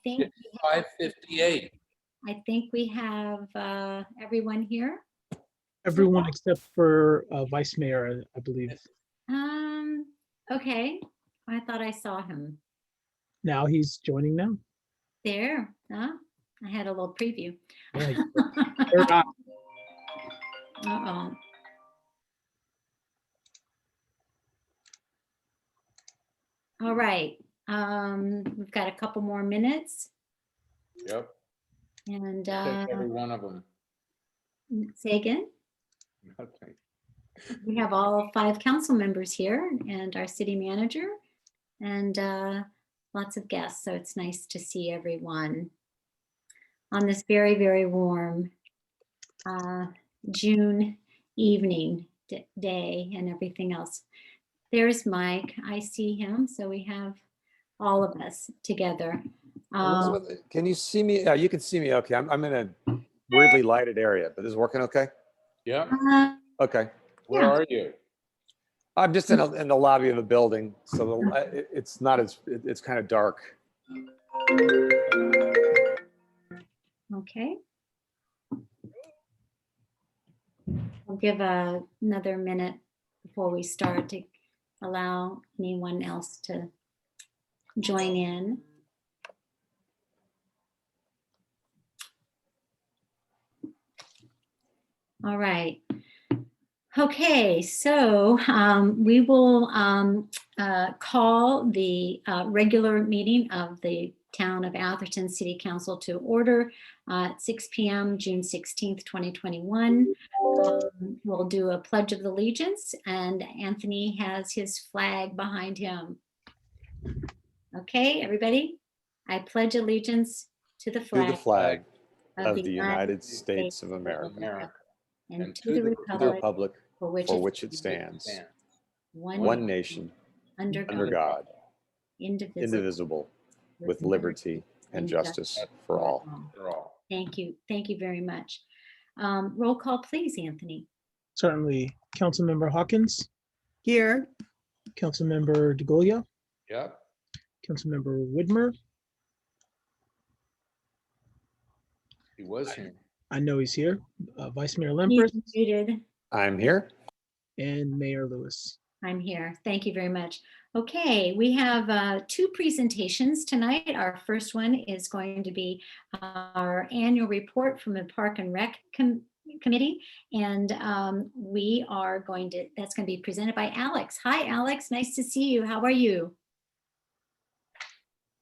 think 5:58. I think we have everyone here. Everyone except for Vice Mayor, I believe. Okay. I thought I saw him Now he's joining now. there. Huh? I had a little preview. Yeah, they're not. Uh-oh. All right. We've got a couple more minutes. Yep. And Take every one of them. say again. Nothing. We have all 5 council members here and our city manager and lots of guests. So it's nice to see everyone on this very, very warm June evening day and everything else. There's Mike. I see him. So we have all of us together. Elizabeth, can you see me? Yeah, you can see me. Okay, I'm in a weirdly lighted area, but this is working okay? Yeah. Okay. Where are you? I'm just in the lobby of the building, so it's not as, it's kind of dark. Okay. We'll give another minute before we start to allow anyone else to join in. All right. Okay, so we will call the regular meeting of the Town of Atherton City Council to order at 6 p.m. June 16th, 2021. We'll do a Pledge of Allegiance, and Anthony has his flag behind him. Okay, everybody, I pledge allegiance to the To the flag flag of the United States of America and to the republic for which it stands, one one nation, under under God, indivisible, indivisible, with liberty and justice for all. For all. Thank you. Thank you very much. Roll call, please, Anthony. Certainly. Councilmember Hawkins, Here. Councilmember DeGolia, Yep. Councilmember Whitmer. He was here. I know he's here. Vice Mayor He's Lemperth muted. I'm here. and Mayor Lewis. I'm here. Thank you very much. Okay, we have 2 presentations tonight. Our first one is going to be our annual report from the Park and Rec Committee. And we are going to, that's going to be presented by Alex. Hi, Alex. Nice to see you. How are you?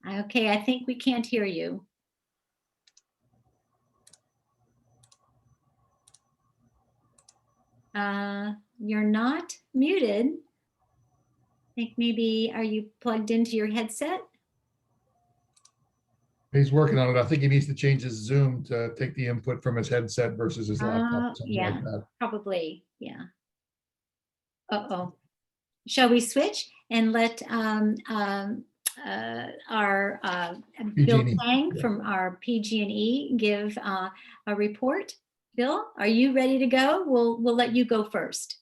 Okay, I think we can't hear you. You're not muted. I think maybe, are you plugged into your headset? He's working on it. I think he needs to change his Zoom to take the input from his headset versus his laptop, something Yeah, like that. probably, yeah. Uh-oh. Shall we switch and let our Bill PG&E, Tang yeah. from our PG&E give a report? Bill, are you ready to go? We'll let you go first.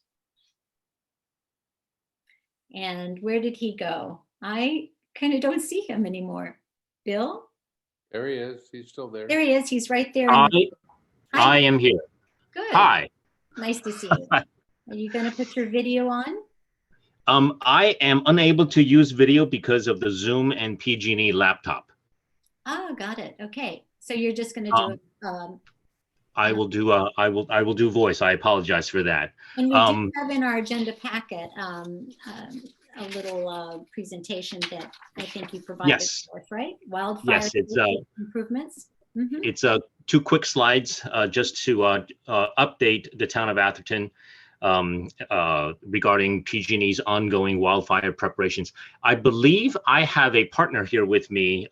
And where did he go? I kind of don't see him anymore. Bill? There he is. He's still there. There he is. He's right there. I am here. Good. Hi. Nice to see you. Are you going to put your video on? I am unable to use video because of the Zoom and PG&E laptop. Oh, got it. Okay. So you're just going to do it. I will do I will do voice. I apologize for that. And we do have in our agenda packet a little presentation that I think you provided Yes. for us, right? Wildfire Yes, it's improvements. Mhm. it's 2 quick slides just to update the town of Atherton regarding PG&E's ongoing wildfire preparations. I believe I have a partner here with me.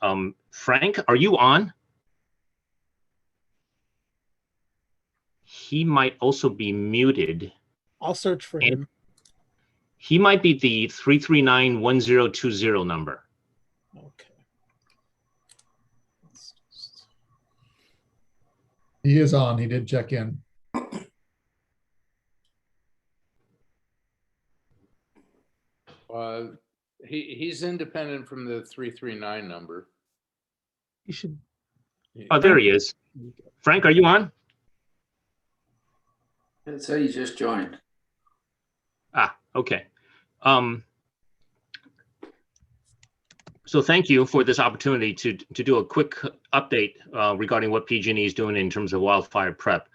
Frank, are you on? He might also be muted. I'll search for And him. he might be the 339-1020 number. Okay. He is on. He did check in. He's independent from the 339 number. You should. Oh, there he is. Frank, are you on? So you just joined. Ah, okay. So thank you for this opportunity to do a quick update regarding what PG&E is doing in terms of wildfire prep.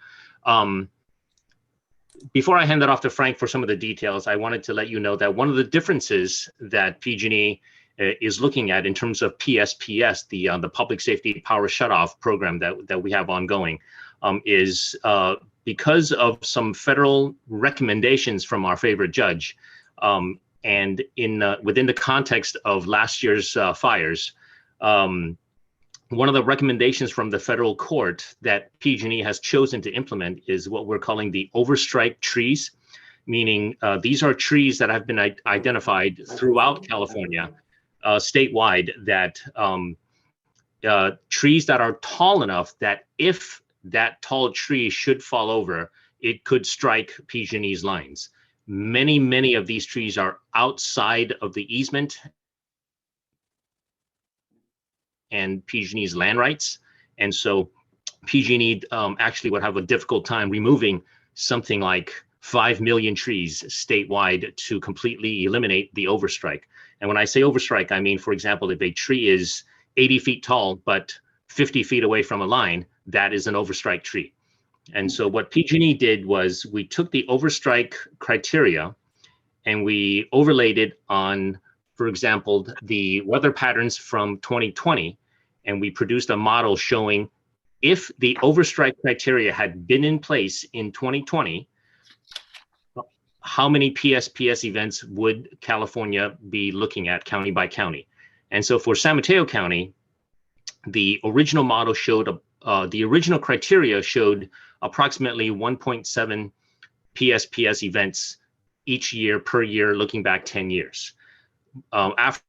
Before I hand that off to Frank for some of the details, I wanted to let you know that one of the differences that PG&E is looking at in terms of PSPS, the Public Safety Power Shutoff program that we have ongoing, is because of some federal recommendations from our favorite judge, and within the context of last year's fires, one of the recommendations from the federal court that PG&E has chosen to implement is what we're calling the overstrike trees, meaning these are trees that have been identified throughout California, statewide, that trees that are tall enough that if that tall tree should fall over, it could strike PG&E's lines. Many of these trees are outside of the easement and PG&E's land rights. And so PG&E actually would have a difficult time removing something like 5 million trees statewide to completely eliminate the overstrike. And when I say overstrike, I mean, for example, if a tree is 80 feet tall, but 50 feet away from a line, that is an overstrike tree. And so what PG&E did was we took the overstrike criteria and we overlaid it on, for example, the weather patterns from 2020. And we produced a model showing if the overstrike criteria had been in place in 2020, how many PSPS events would California be looking at county by county? And so for San Mateo County, the original model showed, the original criteria showed approximately 1.7 PSPS events each year per year, looking back 10 years. After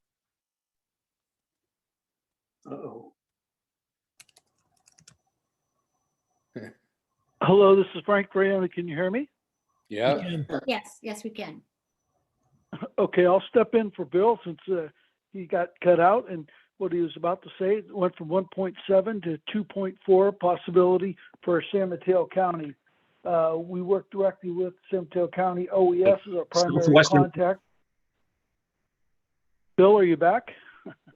Hello, this is Frank Rayona. Can you hear me? Yeah. Yes, we can. Okay, I'll step in for Bill since he got cut out, and what he was about to say, it went from 1.7 to 2.4 possibility for San Mateo County. We work directly with San Mateo County OES as our primary Southwestern contact. Bill, are you back?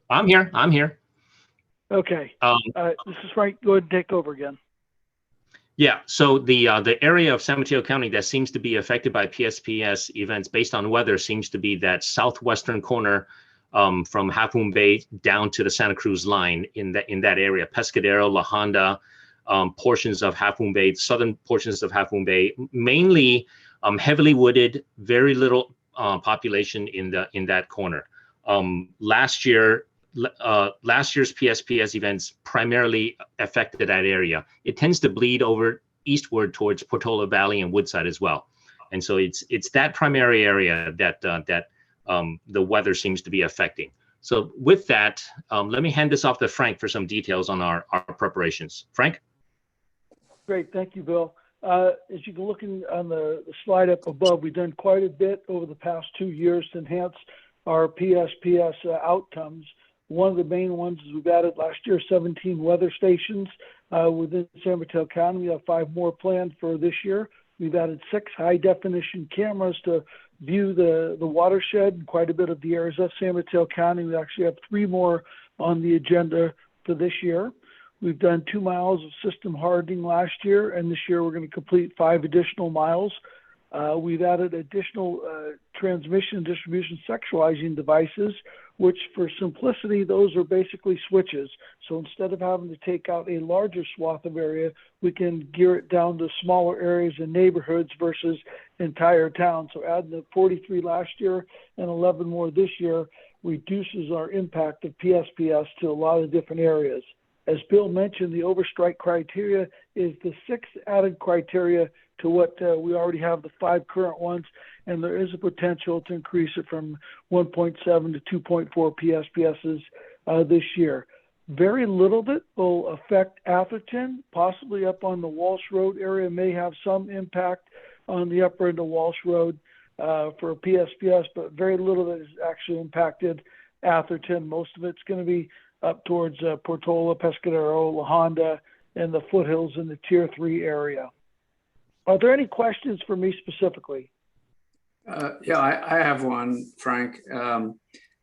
I'm here. Okay. This is Frank. Go ahead and take over again. Yeah, so the area of San Mateo County that seems to be affected by PSPS events based on weather seems to be that southwestern corner from Half Moon Bay down to the Santa Cruz line in that area, Pescadero, La Honda, portions of Half Moon Bay, southern portions of Half Moon Bay, mainly heavily wooded, very little population in that corner. Last year's PSPS events primarily affected that area. It tends to bleed over eastward towards Portola Valley and Woodside as well. And so it's that primary area that the weather seems to be affecting. So with that, let me hand this off to Frank for some details on our preparations. Frank? Great, thank you, Bill. As you can look on the slide up above, we've done quite a bit over the past 2 years to enhance our PSPS outcomes. One of the main ones is we've added last year 17 weather stations within San Mateo County. We have 5 more planned for this year. We've added 6 high-definition cameras to view the watershed and quite a bit of the areas of San Mateo County. We actually have 3 more on the agenda for this year. We've done 2 miles of system hardening last year, and this year we're going to complete 5 additional miles. We've added additional transmission distribution sexualizing devices, which for simplicity, those are basically switches. So instead of having to take out a larger swath of area, we can gear it down to smaller areas and neighborhoods versus entire towns. So adding the 43 last year and 11 more this year reduces our impact of PSPS to a lot of different areas. As Bill mentioned, the overstrike criteria is the 6th added criteria to what we already have, the 5 current ones, and there is a potential to increase it from 1.7 to 2.4 PSPSs this year. Very little of it will affect Atherton, possibly up on the Walsh Road area, may have some impact on the upper end of Walsh Road for PSPS, but very little that has actually impacted Atherton. Most of it's going to be up towards Portola, Pescadero, La Honda, and the foothills in the Tier 3 area. Are there any questions for me specifically? Yeah, I have one, Frank.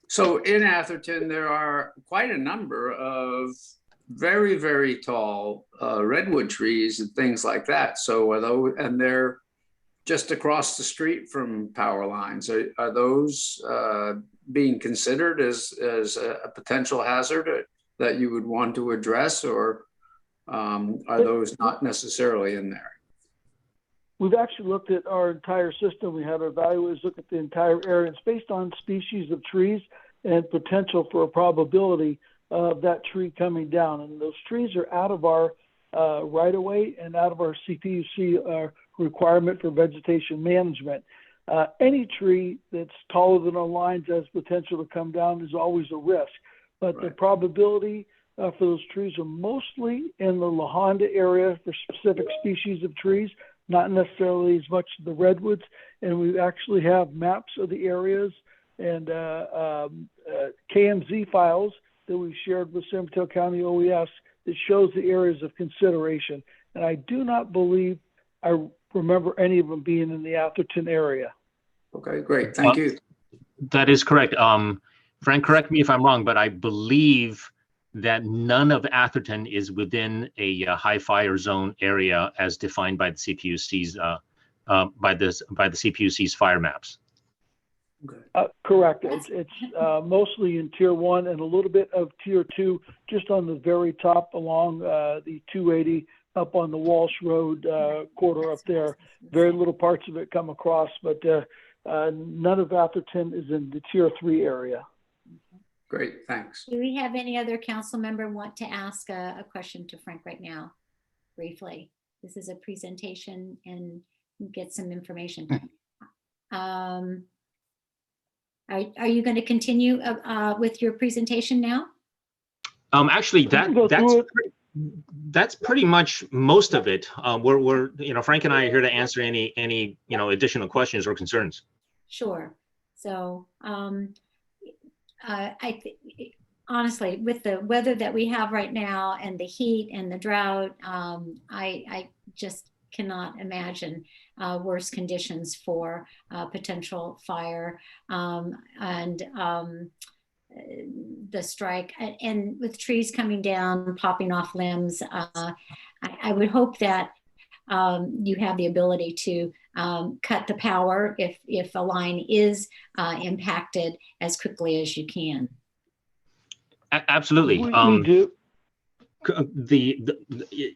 So in Atherton, there are quite a number of very, very tall redwood trees and things like that. So are those, and they're just across the street from power lines. Are those being considered as a potential hazard that you would want to address, or are those not necessarily in there? We've actually looked at our entire system. We had our evaluators look at the entire area. It's based on species of trees and potential for a probability of that tree coming down. And those trees are out of our right-of-way and out of our CPUC requirement for vegetation management. Any tree that's taller than our lines has potential to come down is always a risk. But the probability for those trees are mostly in the La Honda area for specific species of trees, not necessarily as much the redwoods. And we actually have maps of the areas and KMZ files that we shared with San Mateo County OES that shows the areas of consideration. And I do not believe I remember any of them being in the Atherton area. Okay, great. Thank you. That is correct. Frank, correct me if I'm wrong, but I believe that none of Atherton is within a high fire zone area as defined by the CPUC's by the CPUC's fire maps. Correct. It's mostly in Tier 1 and a little bit of Tier 2, just on the very top along the 280 up on the Walsh Road corridor up there. Very little parts of it come across, but none of Atherton is in the Tier 3 area. Great, thanks. Do we have any other council member want to ask a question to Frank right now, briefly? This is a presentation and get some information. Are you going to continue with your presentation now? Actually, that's pretty much most of it. We're Frank and I are here to answer any additional questions or concerns. Sure. So I think honestly, with the weather that we have right now and the heat and the drought, I just cannot imagine worse conditions for potential fire and the strike. And with trees coming down, popping off limbs, I would hope that you have the ability to cut the power if a line is impacted as quickly as you can. Absolutely. We do.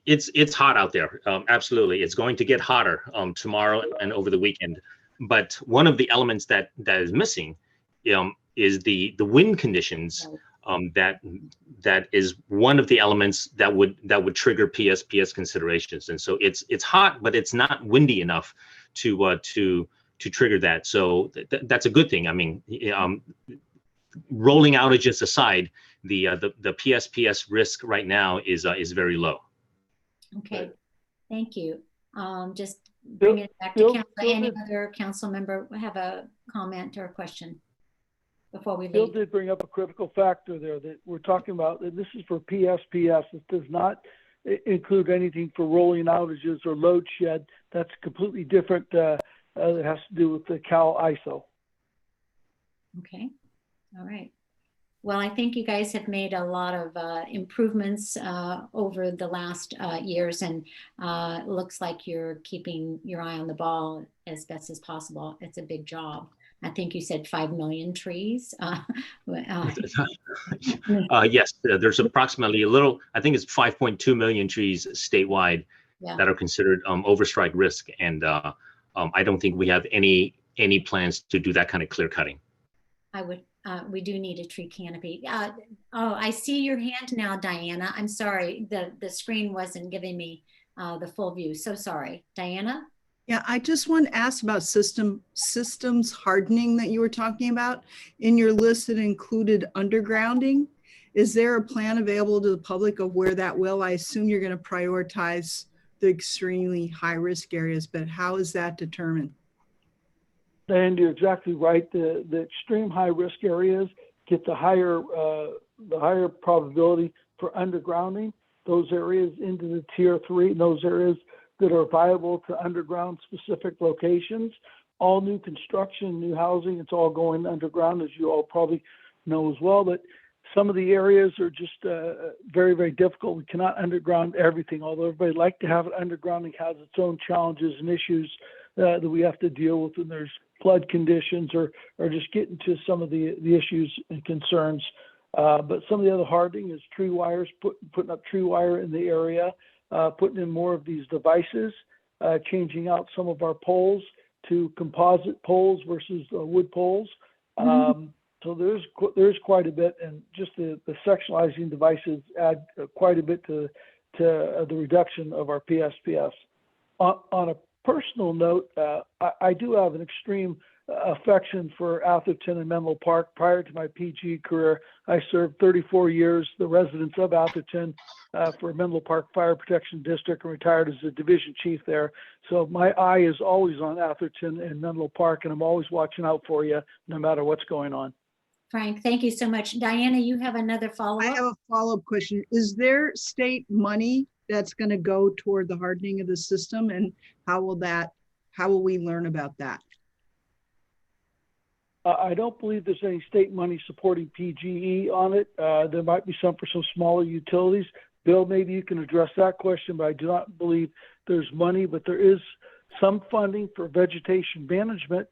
It's hot out there. Absolutely, it's going to get hotter tomorrow and over the weekend. But one of the elements that is missing is the wind conditions. That is one of the elements that would trigger PSPS considerations. And so it's hot, but it's not windy enough to trigger that. So that's a good thing. I mean, rolling outages aside, the PSPS risk right now is very low. Okay, thank you. Just bring it back to council. Any other council member have a comment or a question before we leave? Bill did bring up a critical factor there that we're talking about. This is for PSPS. It does not include anything for rolling outages or load shed. That's completely different. It has to do with the Cal ISO. Okay. All right. Well, I think you guys have made a lot of improvements over the last years, and it looks like you're keeping your eye on the ball as best as possible. It's a big job. I think you said 5 million trees. Yes, there's approximately I think it's 5.2 million trees statewide that are considered overstrike risk. And I don't think we have any plans to do that kind of clear cutting. We do need a tree canopy. Oh, I see your hand now, Diana. I'm sorry, the screen wasn't giving me the full view. So sorry, Diana? Yeah, I just want to ask about systems hardening that you were talking about. In your list, it included undergrounding. Is there a plan available to the public of where that will? I assume you're going to prioritize the extremely high risk areas, but how is that determined? And you're exactly right. The extreme high risk areas get the higher the higher probability for undergrounding those areas into the tier 3, and those areas that are viable to underground specific locations. All new construction, new housing, it's all going underground, as you all probably know as well. But some of the areas are just very, very difficult. We cannot underground everything, although everybody like to have it. Undergrounding has its own challenges and issues that we have to deal with when there's flood conditions or just getting to some of the issues and concerns. But some of the other hardening is tree wires, putting up tree wire in the area, putting in more of these devices, changing out some of our poles to composite poles versus wood poles. So there's quite a bit, and just the sectionalizing devices add quite a bit to the reduction of our PSPS. On a personal note, I do have an extreme affection for Atherton and Menlo Park. Prior to my PG career, I served 34 years, the residents of Atherton, for Menlo Park Fire Protection District, and retired as a division chief there. So my eye is always on Atherton and Menlo Park, and I'm always watching out for you no matter what's going on. Frank, thank you so much. Diana, you have another follow-up? I have a follow-up question. Is there state money that's going to go toward the hardening of the system, and how will we learn about that? I don't believe there's any state money supporting PGE on it. There might be some for some smaller utilities. Bill, maybe you can address that question, but I do not believe there's money, but there is some funding for vegetation management,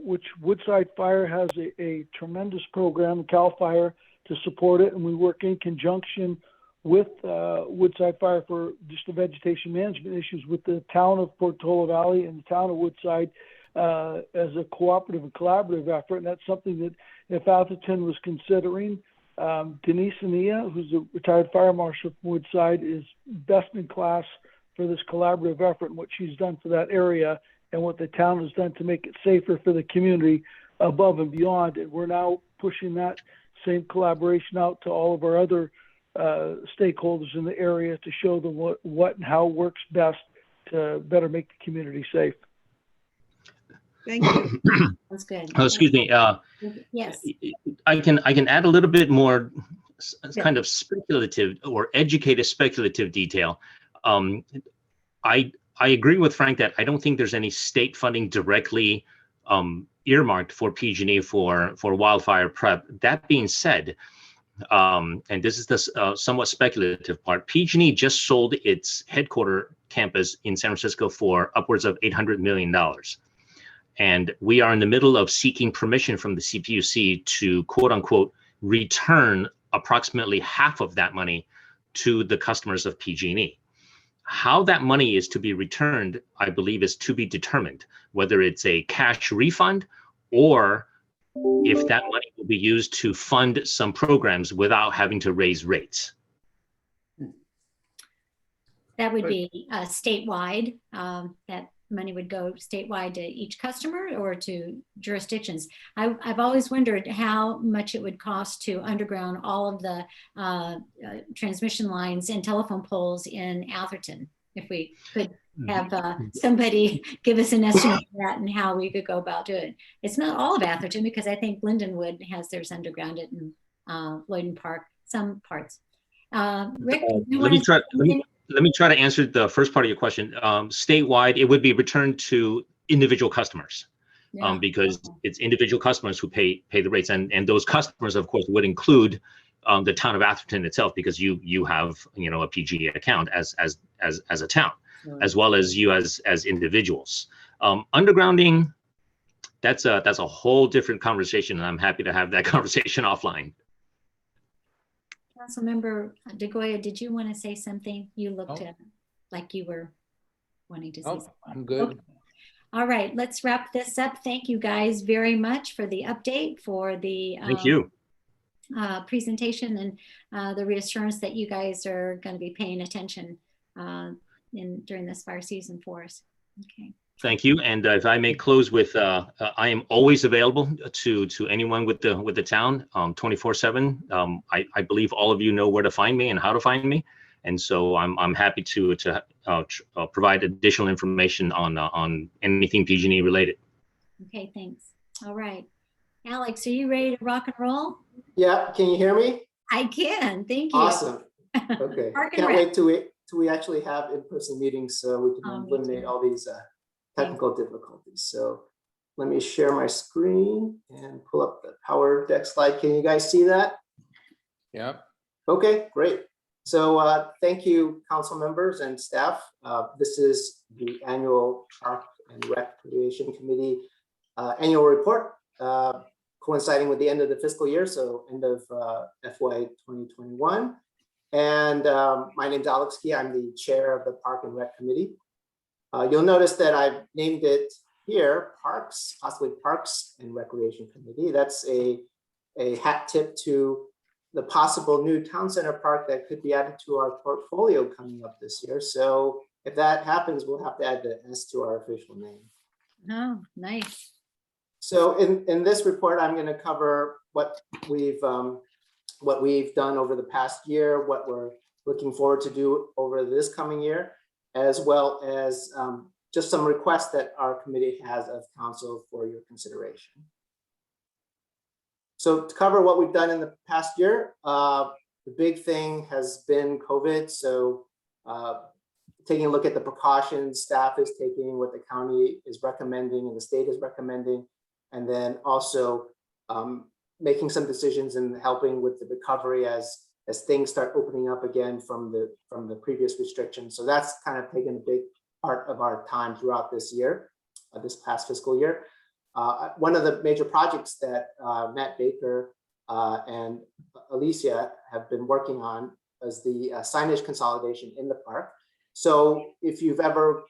which Woodside Fire has a tremendous program, CAL FIRE, to support it. And we work in conjunction with Woodside Fire for just the vegetation management issues with the town of Portola Valley and the town of Woodside as a cooperative and collaborative effort. And that's something that if Atherton was considering, Denise Ania, who's a retired fire marshal from Woodside, is best in class for this collaborative effort and what she's done for that area and what the town has done to make it safer for the community above and beyond. And we're now pushing that same collaboration out to all of our other stakeholders in the area to show them what and how works best to better make the community safe. Thank you. That's good. Oh, excuse me. Yes. I can add a little bit more kind of speculative or educated speculative detail. I agree with Frank that I don't think there's any state funding directly earmarked for PG&E for wildfire prep. That being said, and this is the somewhat speculative part, PG&E just sold its headquarter campus in San Francisco for upwards of $800 million. And we are in the middle of seeking permission from the CPUC to, quote unquote, return approximately half of that money to the customers of PG&E. How that money is to be returned, I believe, is to be determined, whether it's a cash refund or if that money will be used to fund some programs without having to raise rates. That would be statewide. That money would go statewide to each customer or to jurisdictions. I've always wondered how much it would cost to underground all of the transmission lines and telephone poles in Atherton. If we could have somebody give us an estimate of that and how we could go about doing it. It's not all of Atherton, because I think Lindenwood has theirs undergrounded in Lloyden Park, some parts. Rick, let me try to answer the first part of your question. Statewide, it would be returned to individual customers, because it's individual customers who pay the rates, and those customers, of course, would include the town of Atherton itself, because you have a PG account as a town, as well as you as individuals. Undergrounding, that's a whole different conversation, and I'm happy to have that conversation offline. Councilmember DeGoya, did you want to say something? You looked at like you were wanting to say something. I'm good. Okay. All right, let's wrap this up. Thank you guys very much for the update, for the Thank you. Presentation, and the reassurance that you guys are going to be paying attention during this fire season for us. Okay. Thank you. And if I may close with, I am always available to anyone with the town, 24/7. I believe all of you know where to find me and how to find me, and so I'm happy to provide additional information on anything PG&E related. Okay, thanks. All right, Alex, are you ready to rock and roll? Yeah, can you hear me? I can, thank you. Awesome. Okay. Park and Can't Rec. wait till we actually have in-person meetings so we can Oh, me eliminate too. all these technical difficulties. So let me share my screen and pull up the Power Deck slide. Can you guys see that? Yep. Okay, great. So thank you, council members and staff. This is the annual Park and Recreation Committee annual report, coinciding with the end of the fiscal year, so end of FY 2021. And my name's Alex Key. I'm the chair of the Park and Rec Committee. You'll notice that I've named it here Parks, possibly Parks and Recreation Committee. That's a hat tip to the possible new town center park that could be added to our portfolio coming up this year. So if that happens, we'll have to add the S to our official name. Oh, nice. So in this report, I'm going to cover what we've done over the past year, what we're looking forward to do over this coming year, as well as just some requests that our committee has of council for your consideration. So to cover what we've done in the past year, the big thing has been COVID. So taking a look at the precautions staff is taking, what the county is recommending and the state is recommending, and then also making some decisions and helping with the recovery as things start opening up again from the previous restrictions. So that's kind of taken a big part of our time throughout this year, this past fiscal year. One of the major projects that Matt Baker and Alicia have been working on is the signage consolidation in the park. So if you've ever,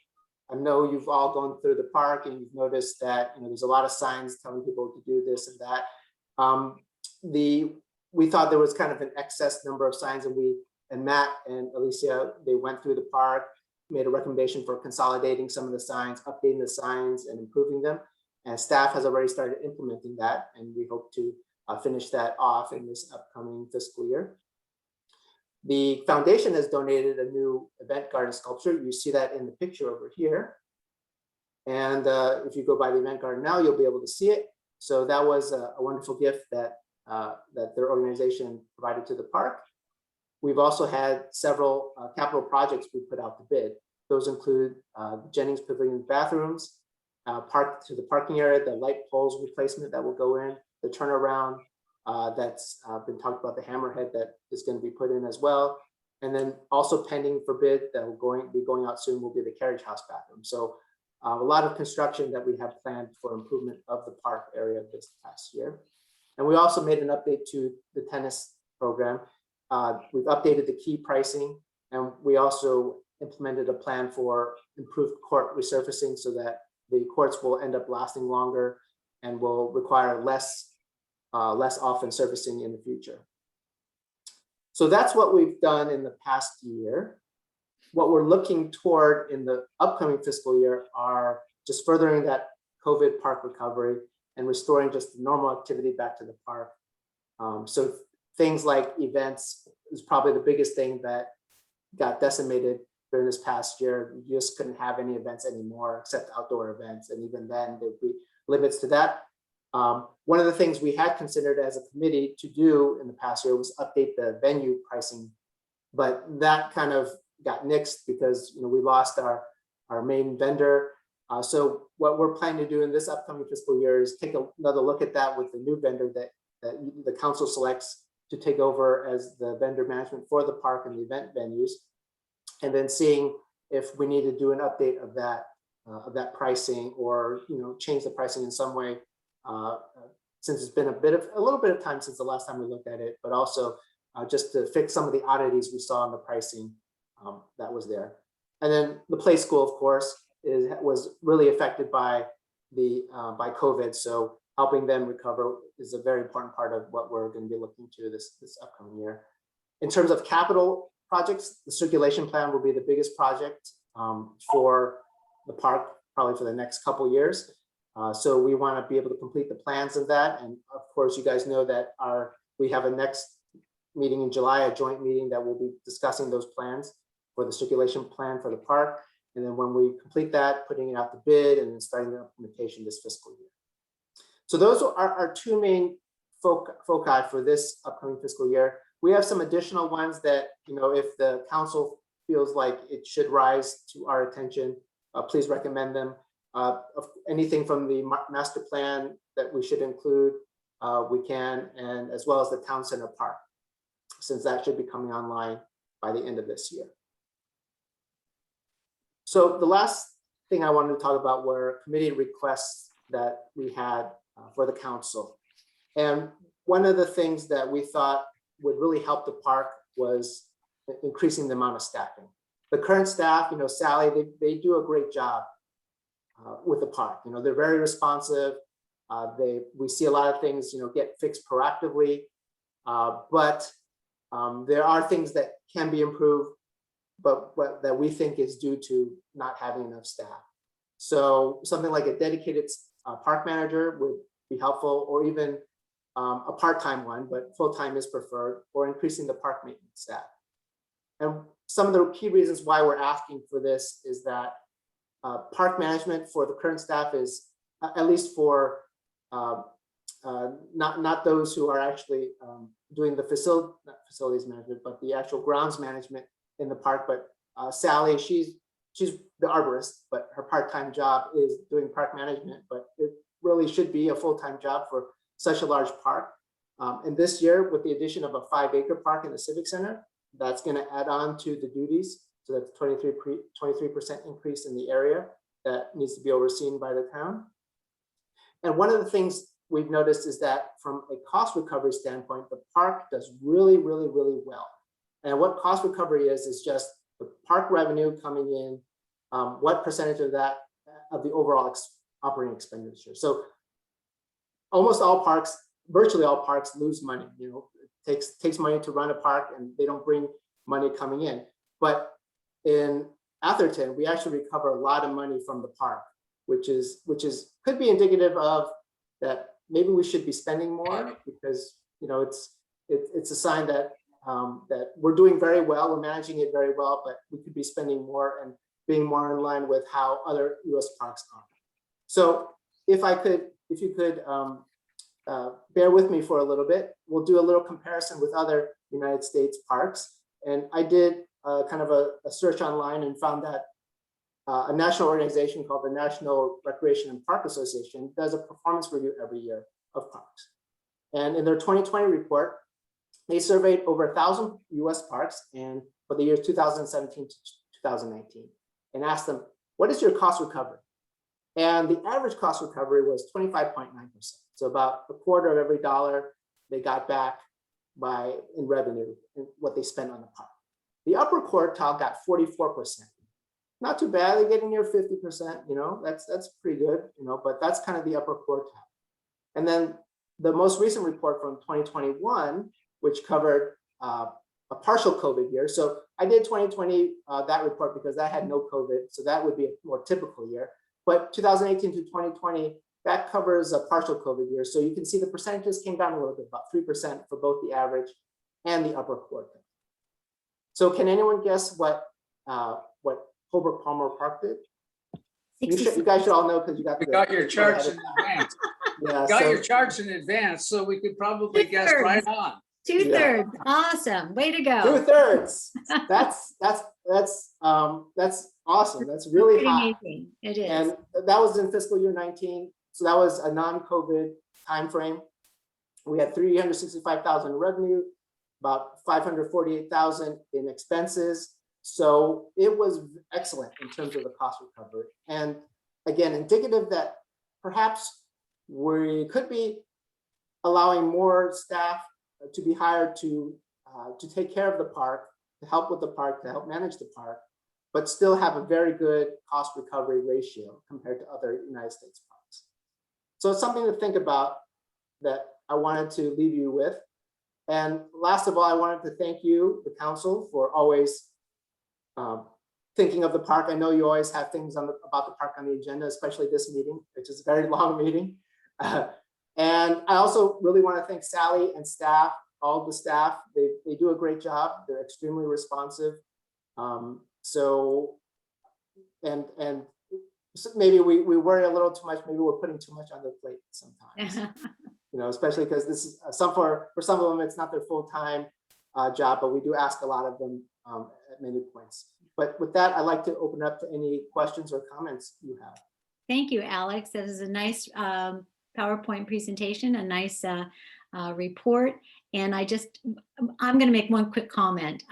I know you've all gone through the park and you've noticed that there's a lot of signs telling people to do this and that. We thought there was kind of an excess number of signs, and Matt and Alicia, they went through the park, made a recommendation for consolidating some of the signs, updating the signs and improving them. And staff has already started implementing that, and we hope to finish that off in this upcoming fiscal year. The foundation has donated a new event garden sculpture. You see that in the picture over here. And if you go by the event garden now, you'll be able to see it. So that was a wonderful gift that their organization provided to the park. We've also had several capital projects we put out to bid. Those include Jennings Pavilion bathrooms, park to the parking area, the light poles replacement that will go in, the turnaround that's been talked about, the hammerhead that is going to be put in as well. And then also pending for bid that will be going out soon will be the carriage house bathroom. So a lot of construction that we have planned for improvement of the park area this past year. And we also made an update to the tennis program. We've updated the key pricing, and we also implemented a plan for improved court resurfacing so that the courts will end up lasting longer and will require less often surfacing in the future. So that's what we've done in the past year. What we're looking toward in the upcoming fiscal year are just furthering that COVID park recovery and restoring just the normal activity back to the park. So things like events is probably the biggest thing that got decimated during this past year. You just couldn't have any events anymore except outdoor events. And even then there'd be limits to that. One of the things we had considered as a committee to do in the past year was update the venue pricing, but that kind of got nixed because we lost our main vendor. So what we're planning to do in this upcoming fiscal year is take another look at that with the new vendor that the council selects to take over as the vendor management for the park and the event venues, and then seeing if we need to do an update of that pricing or change the pricing in some way, since it's been a little bit of time since the last time we looked at it, but also just to fix some of the oddities we saw in the pricing that was there. And then the play school, of course, was really affected by COVID. So helping them recover is a very important part of what we're going to be looking to this upcoming year. In terms of capital projects, the circulation plan will be the biggest project for the park, probably for the next couple years. So we want to be able to complete the plans of that. And of course, you guys know that we have a next meeting in July, a joint meeting that will be discussing those plans for the circulation plan for the park. And then when we complete that, putting it out to bid and then starting the implementation this fiscal year. So those are our two main foci for this upcoming fiscal year. We have some additional ones that, if the council feels like it should rise to our attention, please recommend them. Anything from the master plan that we should include, we can, and as well as the town center park, since that should be coming online by the end of this year. So the last thing I wanted to talk about were committee requests that we had for the council. And one of the things that we thought would really help the park was increasing the amount of staffing. The current staff, Sally, they do a great job with the park. They're very responsive. We see a lot of things, get fixed proactively, but there are things that can be improved, but that we think is due to not having enough staff. So something like a dedicated park manager would be helpful, or even a part-time one, but full-time is preferred, or increasing the park maintenance staff. And some of the key reasons why we're asking for this is that park management for the current staff is, at least for not those who are actually doing the facilities management, but the actual grounds management in the park. But Sally, she's the arborist, but her part-time job is doing park management, but it really should be a full-time job for such a large park. And this year, with the addition of a 5-acre park in the Civic Center, that's going to add on to the duties. So that's 23% increase in the area that needs to be overseen by the town. And one of the things we've noticed is that from a cost recovery standpoint, the park does really, really, really well. And what cost recovery is just the park revenue coming in, what percentage of that, of the overall operating expenditure. So almost all parks, virtually all parks lose money. It takes money to run a park, and they don't bring money coming in. But in Atherton, we actually recover a lot of money from the park, which could be indicative of that maybe we should be spending more, because it's a sign that that we're doing very well, we're managing it very well, but we could be spending more and being more in line with how other US parks are. So if you could bear with me for a little bit, we'll do a little comparison with other United States parks. And I did kind of a search online and found that a national organization called the National Recreation and Park Association does a performance review every year of parks. And in their 2020 report, they surveyed over 1,000 US parks and for the years 2017 to 2019, and asked them, what is your cost recovery? And the average cost recovery was 25.9%. So about a quarter of every dollar they got back in revenue and what they spent on the park. The upper quartile got 44%. Not too bad, they're getting near 50%, that's pretty good, but that's kind of the upper quartile. And then the most recent report from 2021, which covered a partial COVID year. So I did 2020, that report, because I had no COVID, so that would be a more typical year. But 2018 to 2020, that covers a partial COVID year. So you can see the percentages came down a little bit, about 3% for both the average and the upper quartile. So can anyone guess what Holbrook Palmer Park did? You guys should all know, because you got your charts in advance. Yeah, Your charts in advance, so we could probably guess right on. 2/3. Yeah. Awesome. Way to go. 2/3. That's awesome. That's really Pretty high. amazing. It is. And that was in fiscal year 19. So that was a non-COVID timeframe. We had 365,000 in revenue, about 548,000 in expenses. So it was excellent in terms of the cost recovery. And again, indicative that perhaps we could be allowing more staff to be hired to take care of the park, to help with the park, to help manage the park, but still have a very good cost recovery ratio compared to other United States parks. So it's something to think about that I wanted to leave you with. And last of all, I wanted to thank you, the council, for always thinking of the park. I know you always have things about the park on the agenda, especially this meeting, which is a very long meeting. And I also really want to thank Sally and staff, all the staff. They do a great job. They're extremely responsive. So maybe we worry a little too much. Maybe we're putting too much on their plate sometimes. Especially because this is for some of them, it's not their full time. job, but we do ask a lot of them at many points. But with that, I'd like to open up to any questions or comments you have. Thank you, Alex. That is a nice PowerPoint presentation, a nice report. And I'm going to make one quick comment.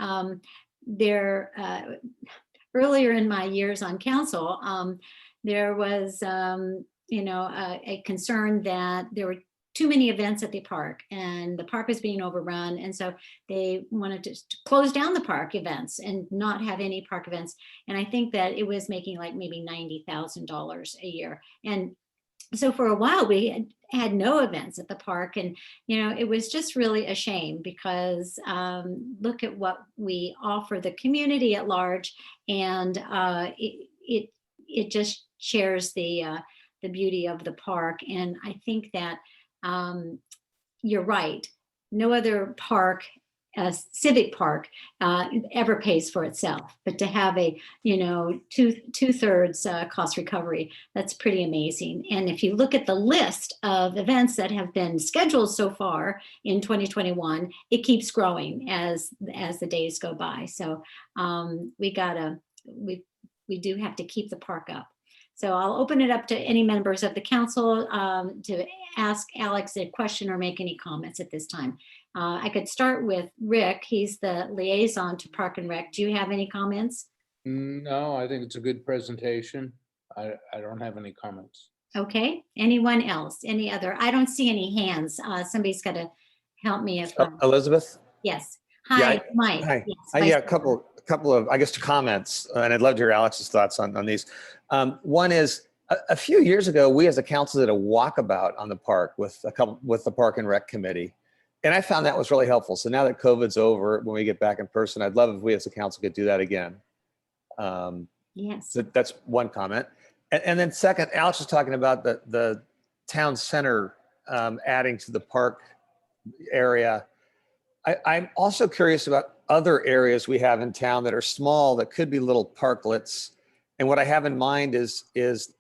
Earlier in my years on council, there was, a concern that there were too many events at the park and the park was being overrun. And so they wanted to close down the park events and not have any park events. And I think that it was making like maybe $90,000 a year. And so for a while we had no events at the park, and it was just really a shame because look at what we offer the community at large, and it just shares the beauty of the park. And I think that you're right. No other park, civic park, ever pays for itself. But to have a two-thirds cost recovery, that's pretty amazing. And if you look at the list of events that have been scheduled so far in 2021, it keeps growing as the days go by. So we do have to keep the park up. So I'll open it up to any members of the council to ask Alex a question or make any comments at this time. I could start with Rick. He's the liaison to Park and Rec. Do you have any comments? No, I think it's a good presentation. I don't have any comments. Okay. Anyone else? Any other? I don't see any hands. Somebody's got to help me if. Elizabeth? Yes. Hi, Yeah, Mike. Hi. Yes, Yeah, a couple of, I guess, comments, and I'd love to hear Alex's thoughts on these. One is, a few years ago, we as a council did a walkabout on the park with the Park and Rec Committee. And I found that was really helpful. So now that COVID's over, when we get back in person, I'd love if we as a council could do that again. Yes. So that's one comment. And then second, Alex was talking about the town center adding to the park area. I'm also curious about other areas we have in town that are small that could be little parklets. And what I have in mind is,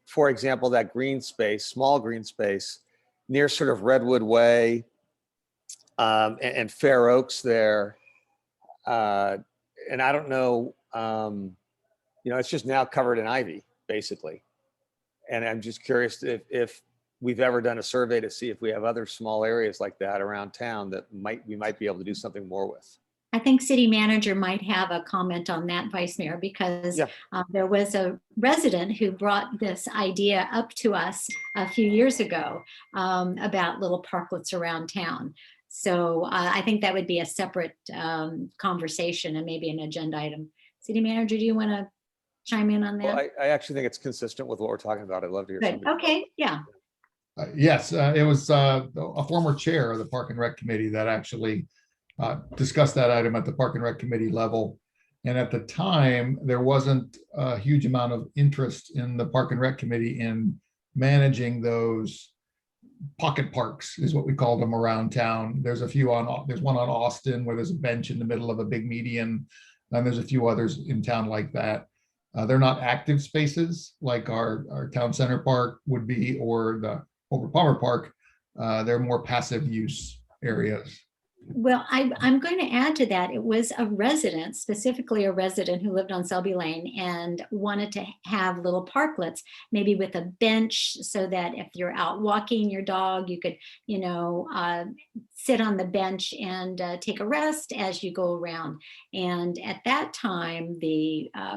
for example, that green space, small green space near sort of Redwood Way and Fair Oaks there. And I don't know, it's just now covered in ivy, basically. And I'm just curious if we've ever done a survey to see if we have other small areas like that around town that we might be able to do something more with. I think city manager might have a comment on that, Vice Mayor, because there was a resident who brought this idea up to us a few years ago about little parklets around town. So I think that would be a separate conversation and maybe an agenda item. City manager, do you want to chime in on that? Well, I actually think it's consistent with what we're talking about. I'd love to hear Good. somebody. Okay, yeah. Yes, it was a former chair of the Park and Rec Committee that actually discussed that item at the Park and Rec Committee level. And at the time, there wasn't a huge amount of interest in the Park and Rec Committee in managing those pocket parks, is what we called them, around town. There's one on Austin where there's a bench in the middle of a big median, and there's a few others in town like that. They're not active spaces like our town center park would be, or the Over Palmer Park. They're more passive use areas. Well, I'm going to add to that. It was a resident, specifically a resident who lived on Selby Lane and wanted to have little parklets, maybe with a bench, so that if you're out walking your dog, you could, sit on the bench and take a rest as you go around. And at that time,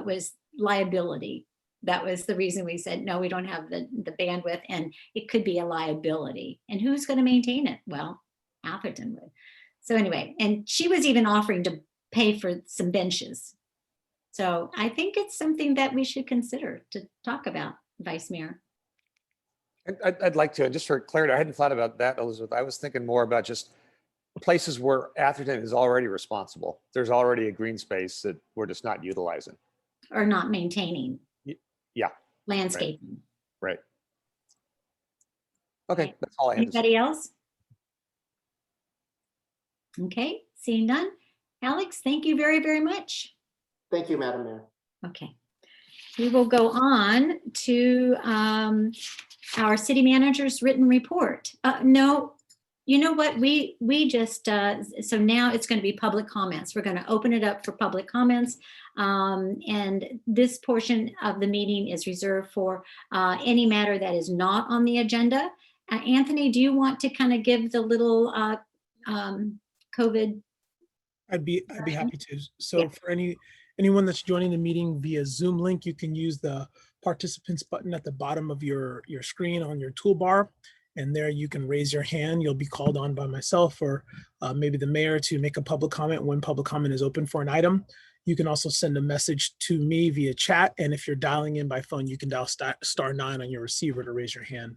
was liability. That was the reason we said, no, we don't have the bandwidth, and it could be a liability. And who's going to maintain it? Well, Atherton would. So anyway, and she was even offering to pay for some benches. So I think it's something that we should consider to talk about, Vice Mayor. I'd like to, and just for clarity, I hadn't thought about that, Elizabeth. I was thinking more about just places where Atherton is already responsible. There's already a green space that we're just not utilizing. Or not maintaining. Yeah. Landscaping. Right. Okay, that's all I have. Anybody else? Okay, seeing none. Alex, thank you very, very much. Thank you, Madam Mayor. Okay. We will go on to our city manager's written report. No, you know what, we just, so now it's going to be public comments. We're going to open it up for public comments. And this portion of the meeting is reserved for any matter that is not on the agenda. Anthony, do you want to kind of give the little COVID? I'd be happy to. So Yeah. for anyone that's joining the meeting via Zoom link, you can use the participants button at the bottom of your screen on your toolbar. And there you can raise your hand. You'll be called on by myself or maybe the mayor to make a public comment when public comment is open for an item. You can also send a message to me via chat. And if you're dialing in by phone, you can dial *9 on your receiver to raise your hand.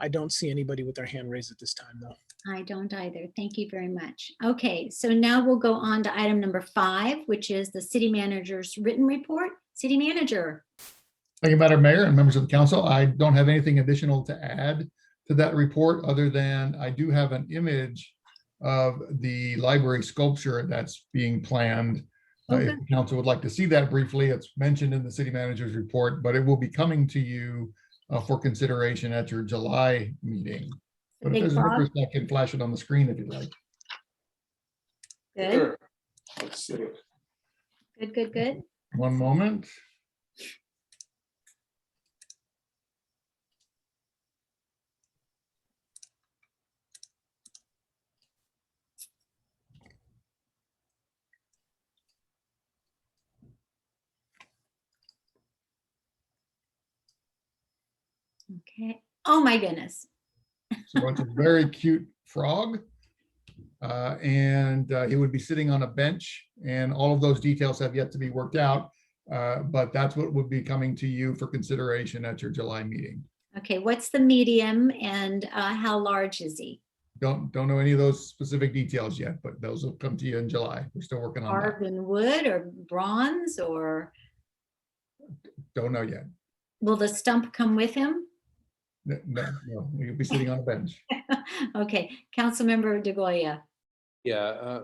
I don't see anybody with their hand raised at this time, though. I don't either. Thank you very much. Okay, so now we'll go on to item number 5, which is the city manager's written report. City manager. Thank you, Madam Mayor and members of the council. I don't have anything additional to add to that report other than I do have an image of the library sculpture that's being planned. Okay. If the council would like to see that briefly, it's mentioned in the city manager's report, but it will be coming to you for consideration at your July meeting. But if Big there's Bob? an interest, I can flash it on the screen if you'd like. Good, Sure. Let's see. good. One moment. Okay. Oh my goodness. So it's a very cute frog. And he would be sitting on a bench, and all of those details have yet to be worked out. But that's what would be coming to you for consideration at your July meeting. Okay, what's the medium and how large is he? Don't know any of those specific details yet, but those will come to you in July. We're still working on that. Carved in wood or bronze, or Don't know yet. will the stump come with him? No, you'll be sitting on a bench. Okay, Councilmember DeGoya. Yeah,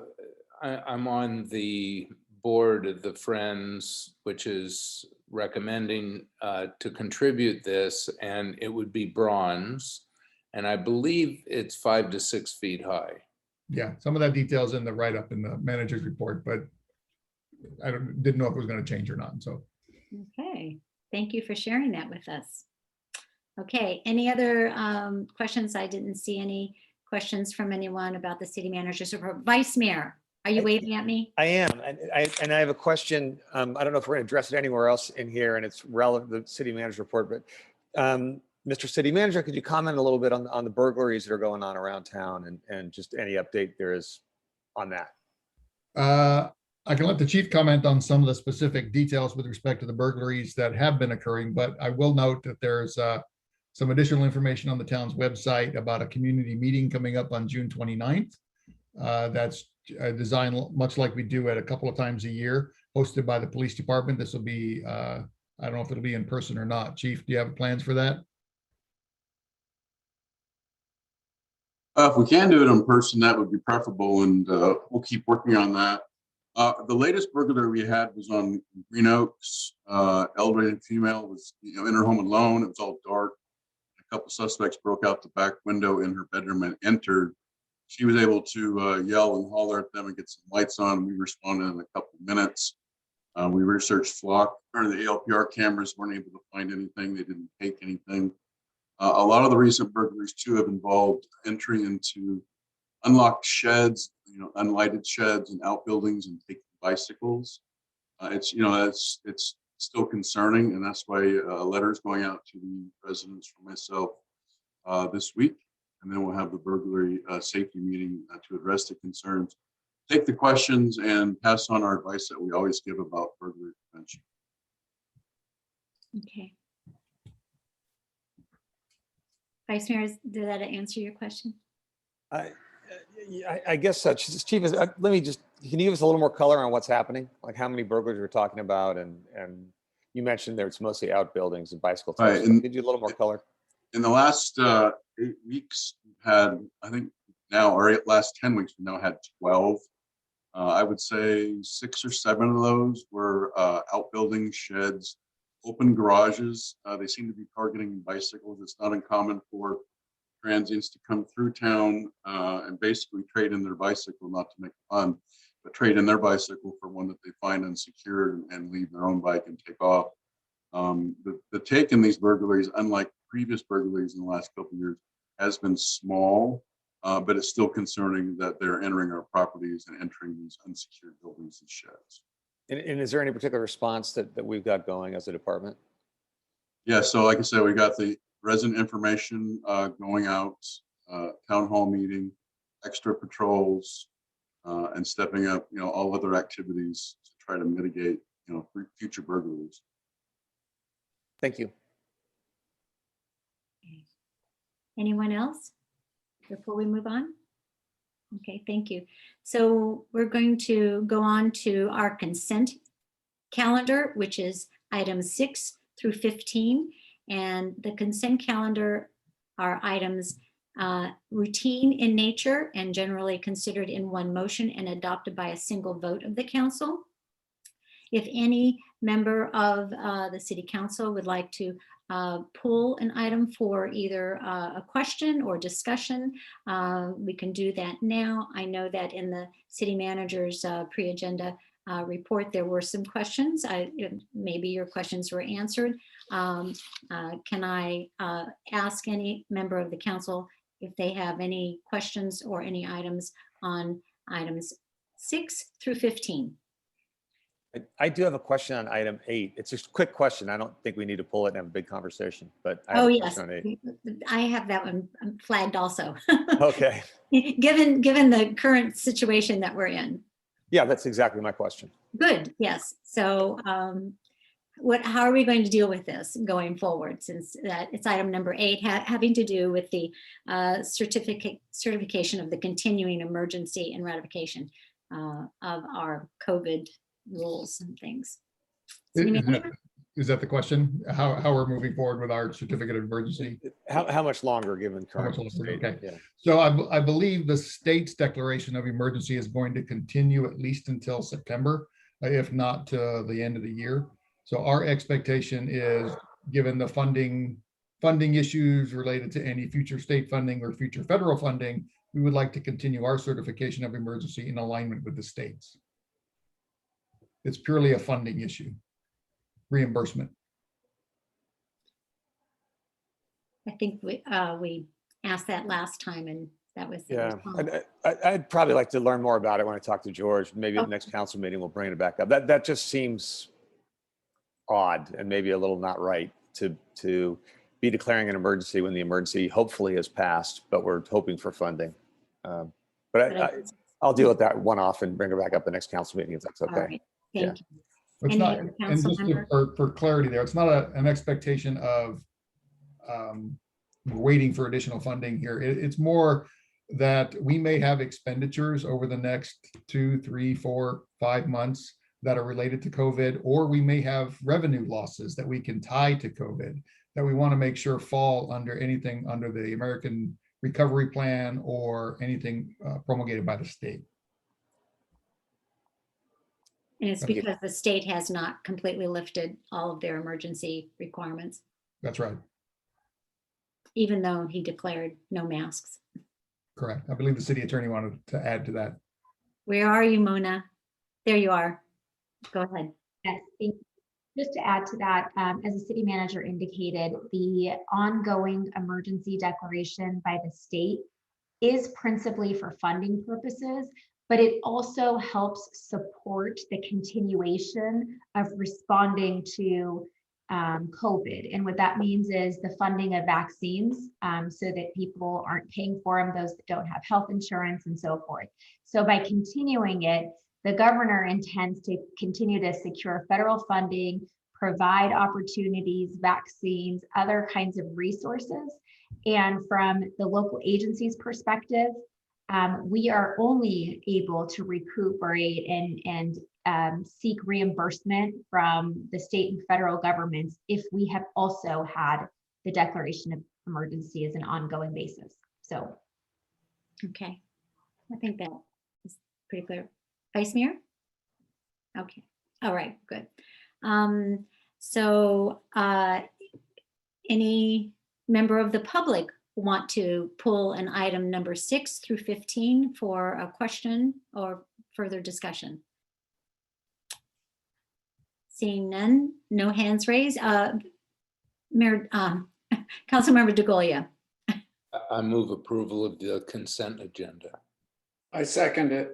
I'm on the board of the Friends, which is recommending to contribute this, and it would be bronze. And I believe it's 5 to 6 feet high. Yeah, some of that details in the write-up in the manager's report, but I didn't know if it was going to change or not. So. Okay, thank you for sharing that with us. Okay, any other questions? I didn't see any questions from anyone about the city manager's report. Vice Mayor, are you waving at me? I am, and I have a question. I don't know if we're going to address it anywhere else in here, and it's relevant to the city manager's report. But Mr. City Manager, could you comment a little bit on the burglaries that are going on around town, and just any update there is on that? I can let the chief comment on some of the specific details with respect to the burglaries that have been occurring, but I will note that there's some additional information on the town's website about a community meeting coming up on June 29th. That's designed much like we do at a couple of times a year, hosted by the police department. This will be, I don't know if it'll be in person or not. Chief, do you have plans for that? If we can do it in person, that would be preferable, and we'll keep working on that. The latest burglary we had was on Green Oaks. Elderly female was in her home alone. It was all dark. A couple suspects broke out the back window in her bedroom and entered. She was able to yell and holler at them and get some lights on. We responded in a couple of minutes. We researched Flock, or the ALPR cameras, weren't able to find anything. They didn't take anything. A lot of the recent burglaries too have involved entry into unlocked sheds, unlighted sheds and outbuildings, and taking bicycles. It's still concerning, and that's why a letter is going out to the residents from myself this week, and then we'll have the burglary safety meeting to address the concerns, take the questions, and pass on our advice that we always give about burglary prevention. Okay. Vice Mayor, did that answer your question? I guess so. Chief, let me just, can you give us a little more color on what's happening? Like how many burglaries we're talking about? And you mentioned there it's mostly outbuildings and bicycle thefts. Right, Give you a little more color. In the last 8 weeks, we've had, I think now, or last 10 weeks, we've now had 12. I would say 6 or 7 of those were outbuildings, sheds, open garages. They seem to be targeting bicycles. It's not uncommon for transients to come through town and basically trade in their bicycle, not to make fun, but trade in their bicycle for one that they find unsecured and leave their own bike and take off. The take in these burglaries, unlike previous burglaries in the last couple of years, has been small, but it's still concerning that they're entering our properties and entering these unsecured buildings and sheds. And is there any particular response that we've got going as a department? Yeah, so like I said, we got the resident information going out, town hall meeting, extra patrols, and stepping up, all other activities to try to mitigate, future burglaries. Thank you. Anyone else before we move on? Okay, thank you. So we're going to go on to our consent calendar, which is items 6 through 15. And the consent calendar are items routine in nature and generally considered in one motion and adopted by a single vote of the council. If any member of the city council would like to pull an item for either a question or discussion, we can do that now. I know that in the city manager's pre-agenda report, there were some questions. Maybe your questions were answered. Can I ask any member of the council if they have any questions or any items on items 6 through 15? I do have a question on item 8. It's just a quick question. I don't think we need to pull it and have a big conversation, but I have a yes, question on 8. I have that one flagged also. Okay. Given the current situation that we're in. Yeah, that's exactly my question. Good, yes. So how are we going to deal with this going forward, since it's item number 8 having to do with the certification of the continuing emergency and ratification of our COVID rules and things. Is that the question? How we're moving forward with our certificate of emergency? How much longer given current How much longer? state? Okay. Yeah. So I believe the state's declaration of emergency is going to continue at least until September, if not to the end of the year. So our expectation is, given the funding issues related to any future state funding or future federal funding, we would like to continue our certification of emergency in alignment with the states. It's purely a funding issue, reimbursement. I think we asked that last time, and that was the Yeah, response. I'd probably like to learn more about it when I talk to George. Maybe at the next council meeting, we'll bring it back up. That just seems odd and maybe a little not right to be declaring an emergency when the emergency hopefully has passed, but we're hoping for funding. But I'll deal with that one off and bring it back up the next council meeting if that's okay. All right, thank you. It's Any not, other and council just member? for clarity there, it's not an expectation of waiting for additional funding here. It's more that we may have expenditures over the next 2, 3, 4, 5 months that are related to COVID, or we may have revenue losses that we can tie to COVID that we want to make sure fall under anything under the American Recovery Plan or anything promulgated by the state. And it's because the state has not completely lifted all of their emergency requirements, That's right. even though he declared no masks. Correct. I believe the city attorney wanted to add to that. Where are you, Mona? There you are. Go ahead. Yes, thank you. Just to add to that, as the city manager indicated, the ongoing emergency declaration by the state is principally for funding purposes, but it also helps support the continuation of responding to COVID. And what that means is the funding of vaccines so that people aren't paying for them, those that don't have health insurance and so forth. So by continuing it, the governor intends to continue to secure federal funding, provide opportunities, vaccines, other kinds of resources. And from the local agency's perspective, we are only able to recuperate and seek reimbursement from the state and federal governments if we have also had the declaration of emergency as an ongoing basis. So. Okay, I think that is pretty clear. Vice Mayor? Okay, all right, good. So any member of the public want to pull an item number 6 through 15 for a question or further discussion? Seeing none, no hands raised. Mayor, Councilmember DeGolia. I move approval of the consent agenda. I second it.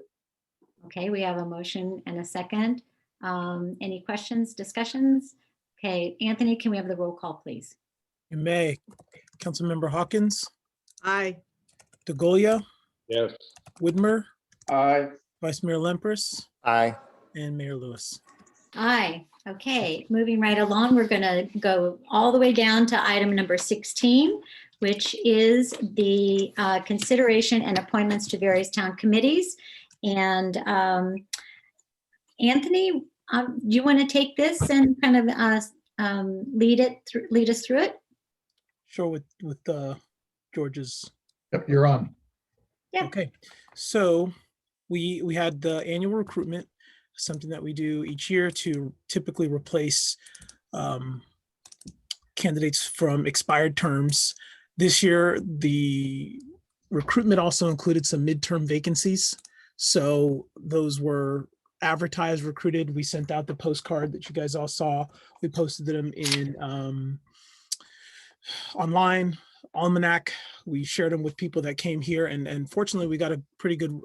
Okay, we have a motion and a second. Any questions, discussions? Okay, Anthony, can we have the roll call, please? You may. Councilmember Hawkins, Aye. DeGolia, Yes. Widmer, Aye. Vice Mayor Lempres, Aye. and Mayor Lewis. Aye. Okay, moving right along, we're going to go all the way down to item number 16, which is the consideration and appointments to various town committees. And Anthony, do you want to take this and kind of lead us through it? Sure, with George's. Yep, you're on. Yeah. Okay, so we had the annual recruitment, something that we do each year to typically replace candidates from expired terms. This year, the recruitment also included some midterm vacancies. So those were advertised, recruited. We sent out the postcard that you guys all saw. We posted them in online, Almanac. We shared them with people that came here, and fortunately we got a pretty good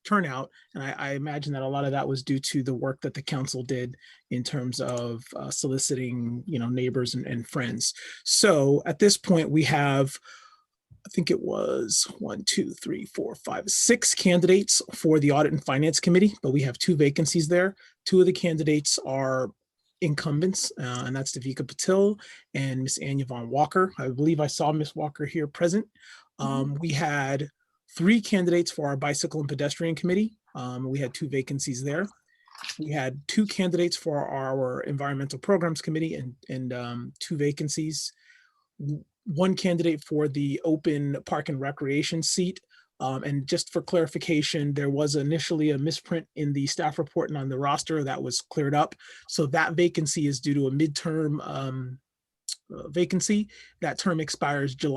turnout. And I imagine that a lot of that was due to the work that the council did in terms of soliciting, neighbors and friends. So at this point we have, I think it was 6 candidates for the Audit and Finance Committee, but we have 2 vacancies there. 2 of the candidates are incumbents, and that's Devika Patil and Miss Anya Von Walker. I believe I saw Miss Walker here present. We had 3 candidates for our Bicycle and Pedestrian Committee. We had 2 vacancies there. We had 2 candidates for our Environmental Programs Committee and 2 vacancies. 1 candidate for the open park and recreation seat. And just for clarification, there was initially a misprint in the staff report and on the roster that was cleared up. So that vacancy is due to a midterm vacancy. That term expires June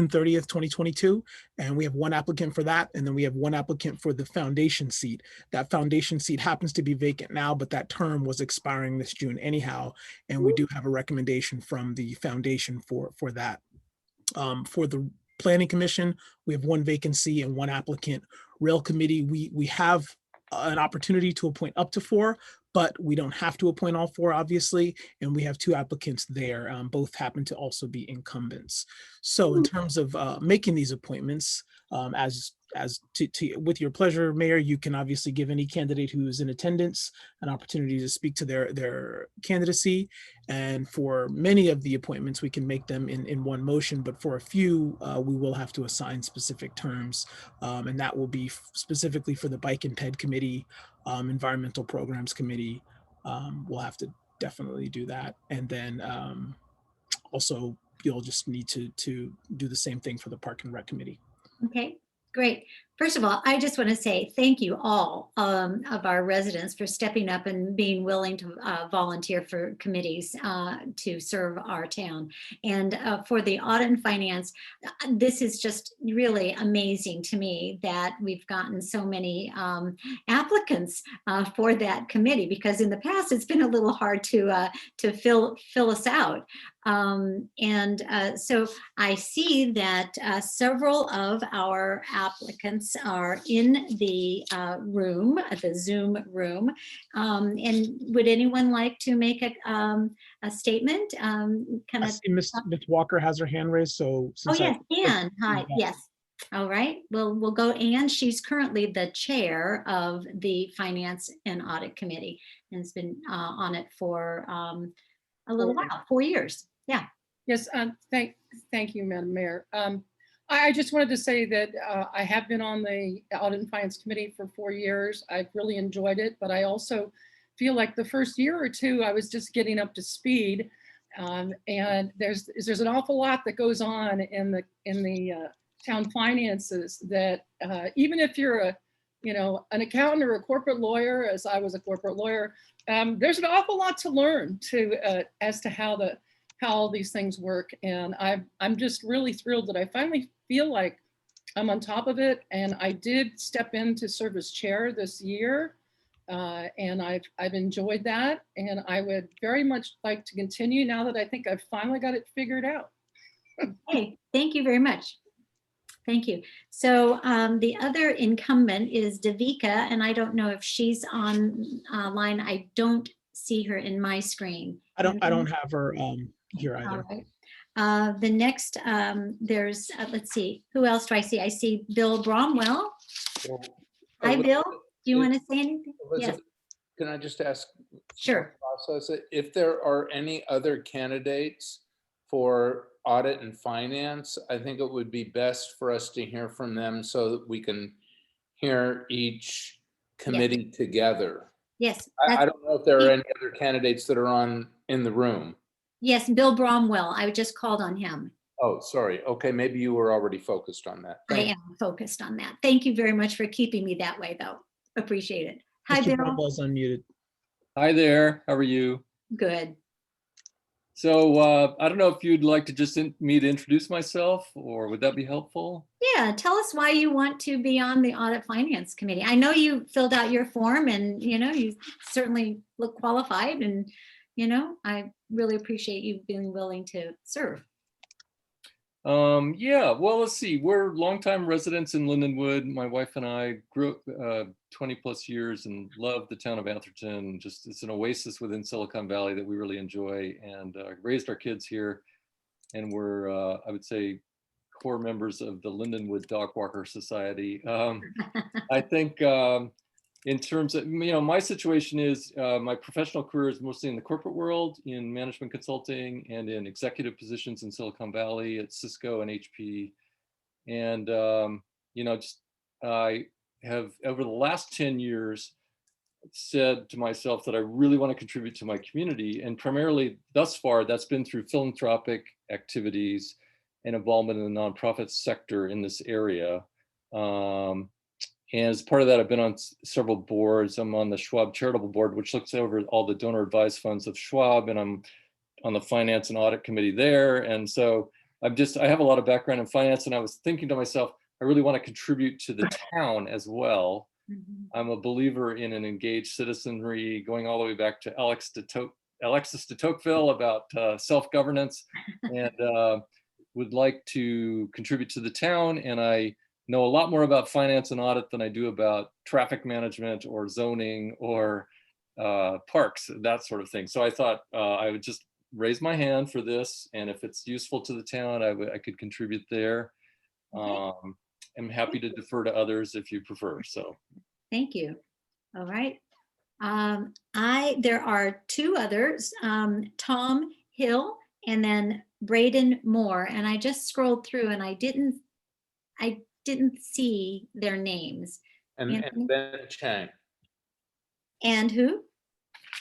30th, 2022. And we have 1 applicant for that. And then we have 1 applicant for the foundation seat. That foundation seat happens to be vacant now, but that term was expiring this June anyhow. And we do have a recommendation from the foundation for that. For the Planning Commission, we have 1 vacancy and 1 applicant. Rail Committee, we have an opportunity to appoint up to 4, but we don't have to appoint all 4, obviously, and we have 2 applicants there. Both happen to also be incumbents. So in terms of making these appointments, with your pleasure, Mayor, you can obviously give any candidate who is in attendance an opportunity to speak to their candidacy. And for many of the appointments, we can make them in 1 motion, but for a few, we will have to assign specific terms. And that will be specifically for the Bike and Ped Committee, Environmental Programs Committee. We'll have to definitely do that. And then also, you'll just need to do the same thing for the Park and Rec Committee. Okay, great. First of all, I just want to say thank you all of our residents for stepping up and being willing to volunteer for committees to serve our town. And for the Audit and Finance, this is just really amazing to me that we've gotten so many applicants for that committee, because in the past it's been a little hard to fill us out. So I see that several of our applicants are in the room, the Zoom room. And would anyone like to make a statement? I see Ms. Walker has her hand raised, so. Oh, yes, Anne, hi, yes. All right, well, we'll go Anne. She's currently the chair of the Finance and Audit Committee and has been on it for a little while, 4 years. Yeah. Yes, thank you, Madam Mayor. I just wanted to say that I have been on the Audit and Finance Committee for 4 years. I've really enjoyed it, but I also feel like the first year or 2, I was just getting up to speed. And there's an awful lot that goes on in the town finances that even if you're an accountant or a corporate lawyer, as I was a corporate lawyer, there's an awful lot to learn as to how the how all these things work. And I'm just really thrilled that I finally feel like I'm on top of it. And I did step in to serve as chair this year. And I've enjoyed that. And I would very much like to continue now that I think I've finally got it figured out. Hey, thank you very much. Thank you. So the other incumbent is Davika, and I don't know if she's on line. I don't see her in my screen. I don't have her here either. All right. The next, there's, let's see, who else do I see? I see Bill Bromwell. Hi, Bill. Do you want to say anything? Yes. Can I just ask? Sure. Process it. If there are any other candidates for audit and finance, I think it would be best for us to hear from them so that we can hear each committee together. Yes. I don't know if there are any other candidates that are in the room. Yes, Bill Bromwell. I just called on him. Oh, sorry. Okay, maybe you were already focused on that. I am focused on that. Thank you very much for keeping me that way, though. Appreciate it. Hi, Mr. Bill. Bromwell's unmuted. Hi there. How are you? Good. So I don't know if you'd like to just me to introduce myself, or would that be helpful? Yeah, tell us why you want to be on the Audit Finance Committee. I know you filled out your form, and you certainly look qualified, and I really appreciate you being willing to serve. Yeah, well, let's see. We're longtime residents in Lindenwood. My wife and I grew up 20 plus years and love the town of Atherton. Just it's an oasis within Silicon Valley that we really enjoy, and raised our kids here. And we're, I would say, core members of the Lindenwood Dog Walker Society. I think in terms of, my situation is my professional career is mostly in the corporate world, in management consulting and in executive positions in Silicon Valley at Cisco and HP. And, I have over the last 10 years said to myself that I really want to contribute to my community. And primarily thus far, that's been through philanthropic activities and involvement in the nonprofit sector in this area. And as part of that, I've been on several boards. I'm on the Schwab Charitable Board, which looks over all the donor advised funds of Schwab, and I'm on the Finance and Audit Committee there. And so I have a lot of background in finance, and I was thinking to myself, I really want to contribute to the town as well. Mm-hmm. I'm a believer in an engaged citizenry, going all the way back to Alexis de Tocqueville about self-governance, and would like to contribute to the town. And I know a lot more about finance and audit than I do about traffic management or zoning or parks, that sort of thing. So I thought I would just raise my hand for this, and if it's useful to the town, I could contribute there. I'm happy to defer to others if you prefer. So thank you. All right. There are two others, Tom Hill and then Braden Moore, and I just scrolled through and I didn't see their names. And Ben Chang. And who?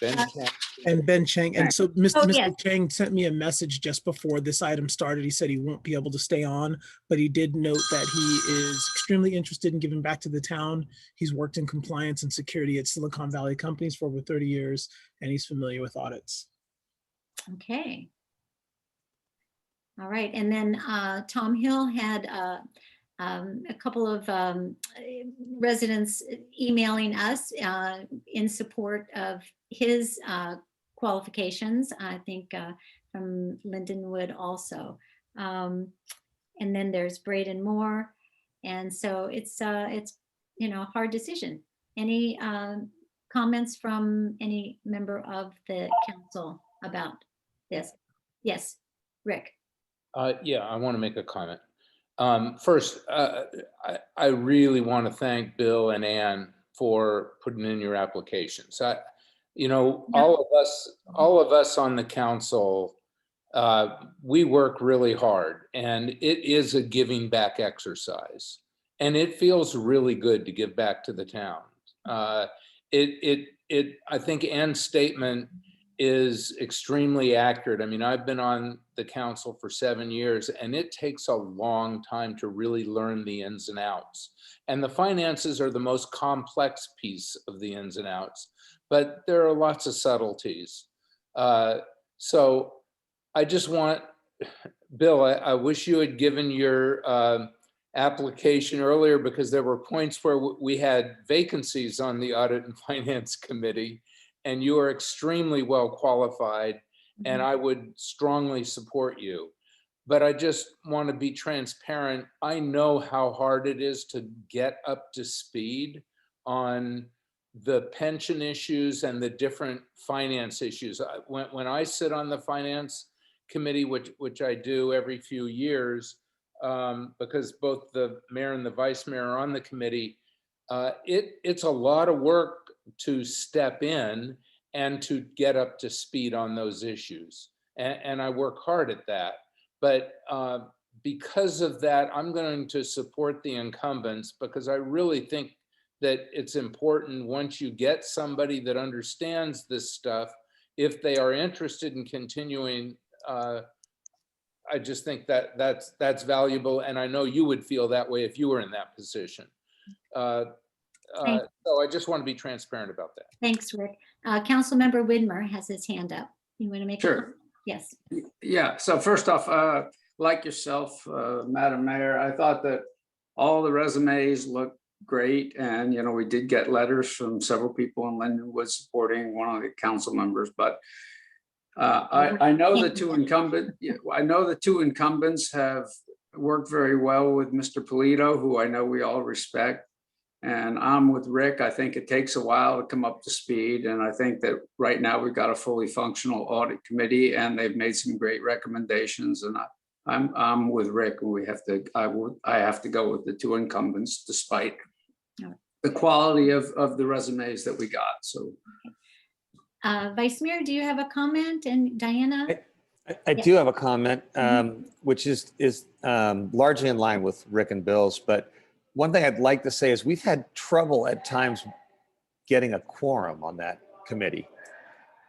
Ben Chang. And Ben Chang. And so Mr. Yes. Chang sent me a message just before this item started. He said he won't be able to stay on, but he did note that he is extremely interested in giving back to the town. He's worked in compliance and security at Silicon Valley companies for over 30 years, and he's familiar with audits. Okay. All right. And then Tom Hill had a couple of residents emailing us in support of his qualifications, I think from Lindenwood also. And then there's Braden Moore. And so it's a hard decision. Any comments from any member of the council about this? Yes, Rick. Yeah, I want to make a comment. First, I really want to thank Bill and Ann for putting in your applications. All of us on the council, we work really hard, and it is a giving back exercise, and it feels really good to give back to the town. I think Ann's statement is extremely accurate. I mean, I've been on the council for 7 years, and it takes a long time to really learn the ins and outs. And the finances are the most complex piece of the ins and outs, but there are lots of subtleties. So I just want, Bill, I wish you had given your application earlier, because there were points where we had vacancies on the Audit and Finance Committee, and you are extremely well qualified, and I would strongly support you. But I just want to be transparent. I know how hard it is to get up to speed on the pension issues and the different finance issues. When I sit on the Finance Committee, which I do every few years, because both the mayor and the vice mayor are on the committee, it's a lot of work to step in and to get up to speed on those issues. And I work hard at that. But because of that, I'm going to support the incumbents, because I really think that it's important, once you get somebody that understands this stuff, if they are interested in continuing, I just think that that's valuable. And I know you would feel that way if you were in that position. So I just want to be transparent about that. Thanks, Rick. Councilmember Widmer has his hand up. You want to make a Sure. comment? Yes. Yeah, so first off, like yourself, Madam Mayor, I thought that all the resumes looked great. And, you know, we did get letters from several people in Lindenwood supporting one of the council members, but I know the two incumbents have worked very well with Mr. Polito, who I know we all respect. And I'm with Rick. I think it takes a while to come up to speed. And I think that right now we've got a fully functional audit committee, and they've made some great recommendations. And I'm with Rick, and I have to go with the two incumbents, despite the quality of the resumes that we got. So, Vice Mayor, do you have a comment? And Diana? I do have a comment, which is largely in line with Rick and Bill's. But one thing I'd like to say is we've had trouble at times getting a quorum on that committee.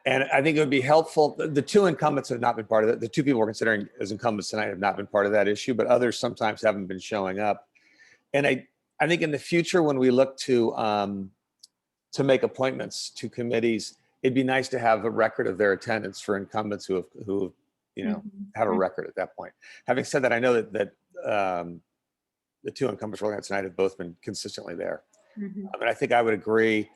And I think it would be helpful. The two incumbents have not been part of it. The two people we're considering as incumbents tonight have not been part of that issue, but others sometimes haven't been showing up. And I think in the future, when we look to make appointments to committees, it'd be nice to have a record of their attendance for incumbents who have a record at that point. Having said that, I know that the two incumbents we're looking at tonight have both been consistently there. I mean, I think I would agree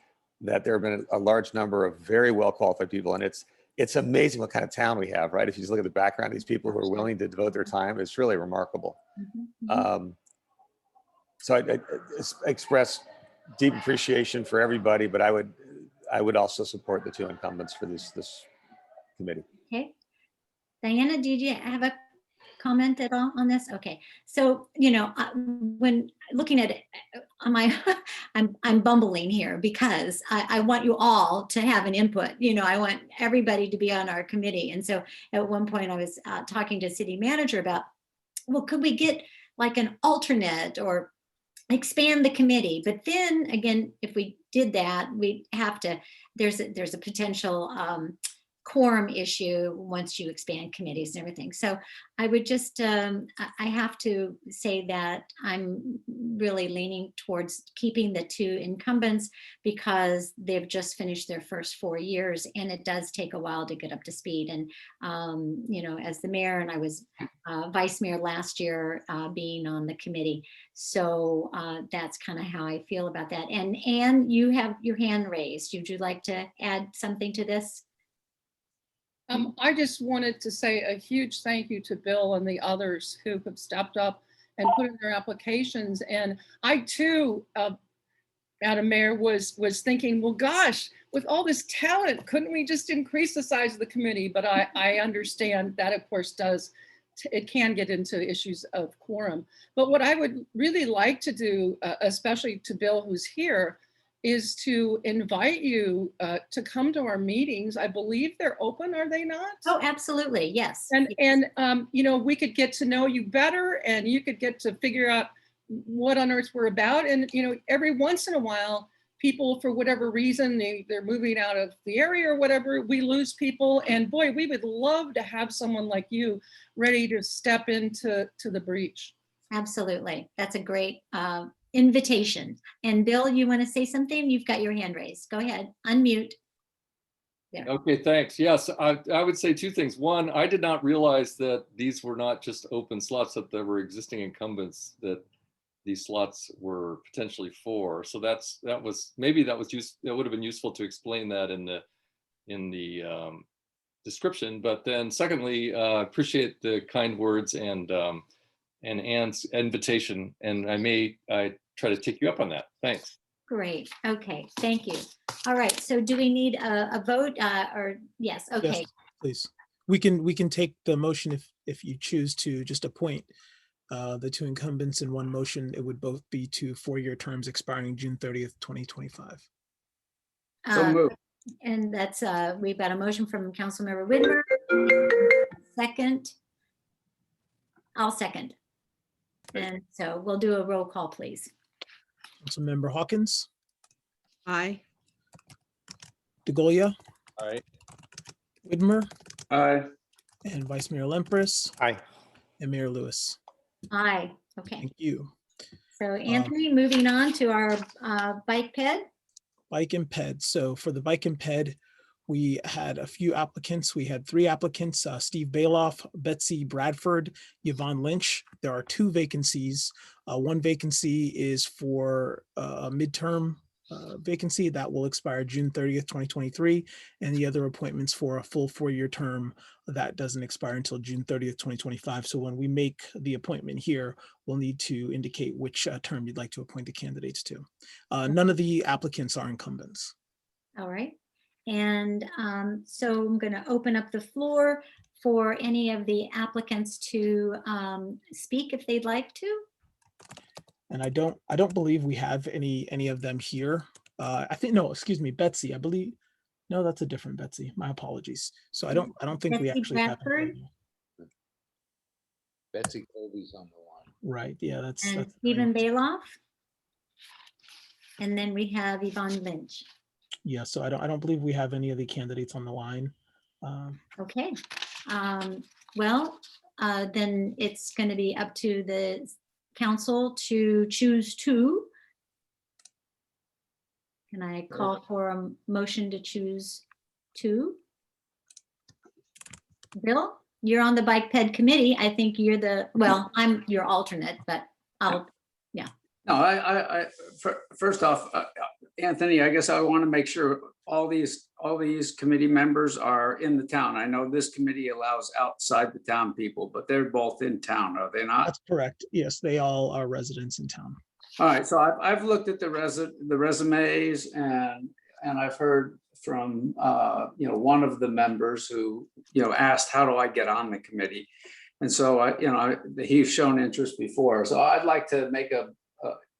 that there have been a large number of very well qualified people, and it's amazing what kind of town we have, right? If you just look at the background of these people who are willing to devote their time, it's really remarkable. So I express deep appreciation for everybody, but I would also support the two incumbents for this committee. Okay. Diana, did you have a comment at all on this? Okay. So, you know, when looking at it, I'm bumbling here because I want you all to have an input. You know, I want everybody to be on our committee. And so at one point I was talking to city manager about, well, could we get like an alternate or expand the committee? But then again, if we did that, we'd have to, there's a potential quorum issue once you expand committees and everything. So I would just, I have to say that I'm really leaning towards keeping the two incumbents because they've just finished their first 4 years, and it does take a while to get up to speed. And, you know, as the mayor, and I was vice mayor last year being on the committee. So that's kind of how I feel about that. And Anne, you have your hand raised. Would you like to add something to this? I just wanted to say a huge thank you to Bill and the others who have stepped up and put in their applications. And I too, Madam Mayor, was thinking, well, gosh, with all this talent, couldn't we just increase the size of the committee? But I understand that, of course, it can get into issues of quorum. But what I would really like to do, especially to Bill, who's here, is to invite you to come to our meetings. I believe they're open, are they not? Oh, absolutely, yes. And you know, we could get to know you better, and you could get to figure out what on earth we're about. And you know, every once in a while, people, for whatever reason, they're moving out of the area or whatever, we lose people. And boy, we would love to have someone like you ready to step into the breach. Absolutely, that's a great invitation. And Bill, you want to say something? You've got your hand raised. Go ahead, unmute. Yeah. Okay, thanks. Yes, I would say two things. One, I did not realize that these were not just open slots, that there were existing incumbents that these slots were potentially for. So that was that would have been useful to explain that in the description. But then secondly, appreciate the kind words and Anne's invitation, and I try to take you up on that. Thanks. Great. Okay. Thank you. All right. So do we need a vote or yes? Okay. Yes, please. We can take the motion if you choose to just appoint the two incumbents in one motion. It would both be to 4-year terms expiring June 30th, 2025. So moved. And that's we've got a motion from Councilmember Whitmer. Second. I'll second. And so we'll do a roll call, please. Councilmember Hawkins, Aye. DeGolia, Aye. Whitmer, Aye. and Vice Mayor Lempress, Aye. and Mayor Lewis. Aye. Okay. Thank you. So Anthony, moving on to our bike ped. Bike and ped. So for the bike and ped, we had a few applicants. We had 3 applicants, Steve Bailoff, Betsy Bradford, Yvonne Lynch. There are 2 vacancies. One vacancy is for a midterm vacancy that will expire June 30th, 2023. And the other appointments for a full 4-year term that doesn't expire until June 30th, 2025. So when we make the appointment here, we'll need to indicate which term you'd like to appoint the candidates to. None of the applicants are incumbents. All right. And so I'm going to open up the floor for any of the applicants to speak if they'd like to. And I don't believe we have any of them here. I think, no, excuse me, Betsy, I believe. No, that's a different Betsy. My apologies. So I don't think we Betsy actually have. Bradford? Betsy Colby's on the line. Right. Yeah, that's And Stephen Bailoff. And then we have Yvonne Lynch. Yeah, so I don't believe we have any of the candidates on the line. Okay. Well, then it's going to be up to the council to choose 2. Can I call for a motion to choose 2? Bill, you're on the bike ped committee. I think you're I'm your alternate, but yeah. No, first off, Anthony, I guess I want to make sure all these committee members are in the town. I know this committee allows outside the town people, but they're both in town, are they not? That's correct. Yes, they all are residents in town. All right, so I've looked at the resumes and I've heard from one of the members who asked, how do I get on the committee? And so he's shown interest before. So I'd like to make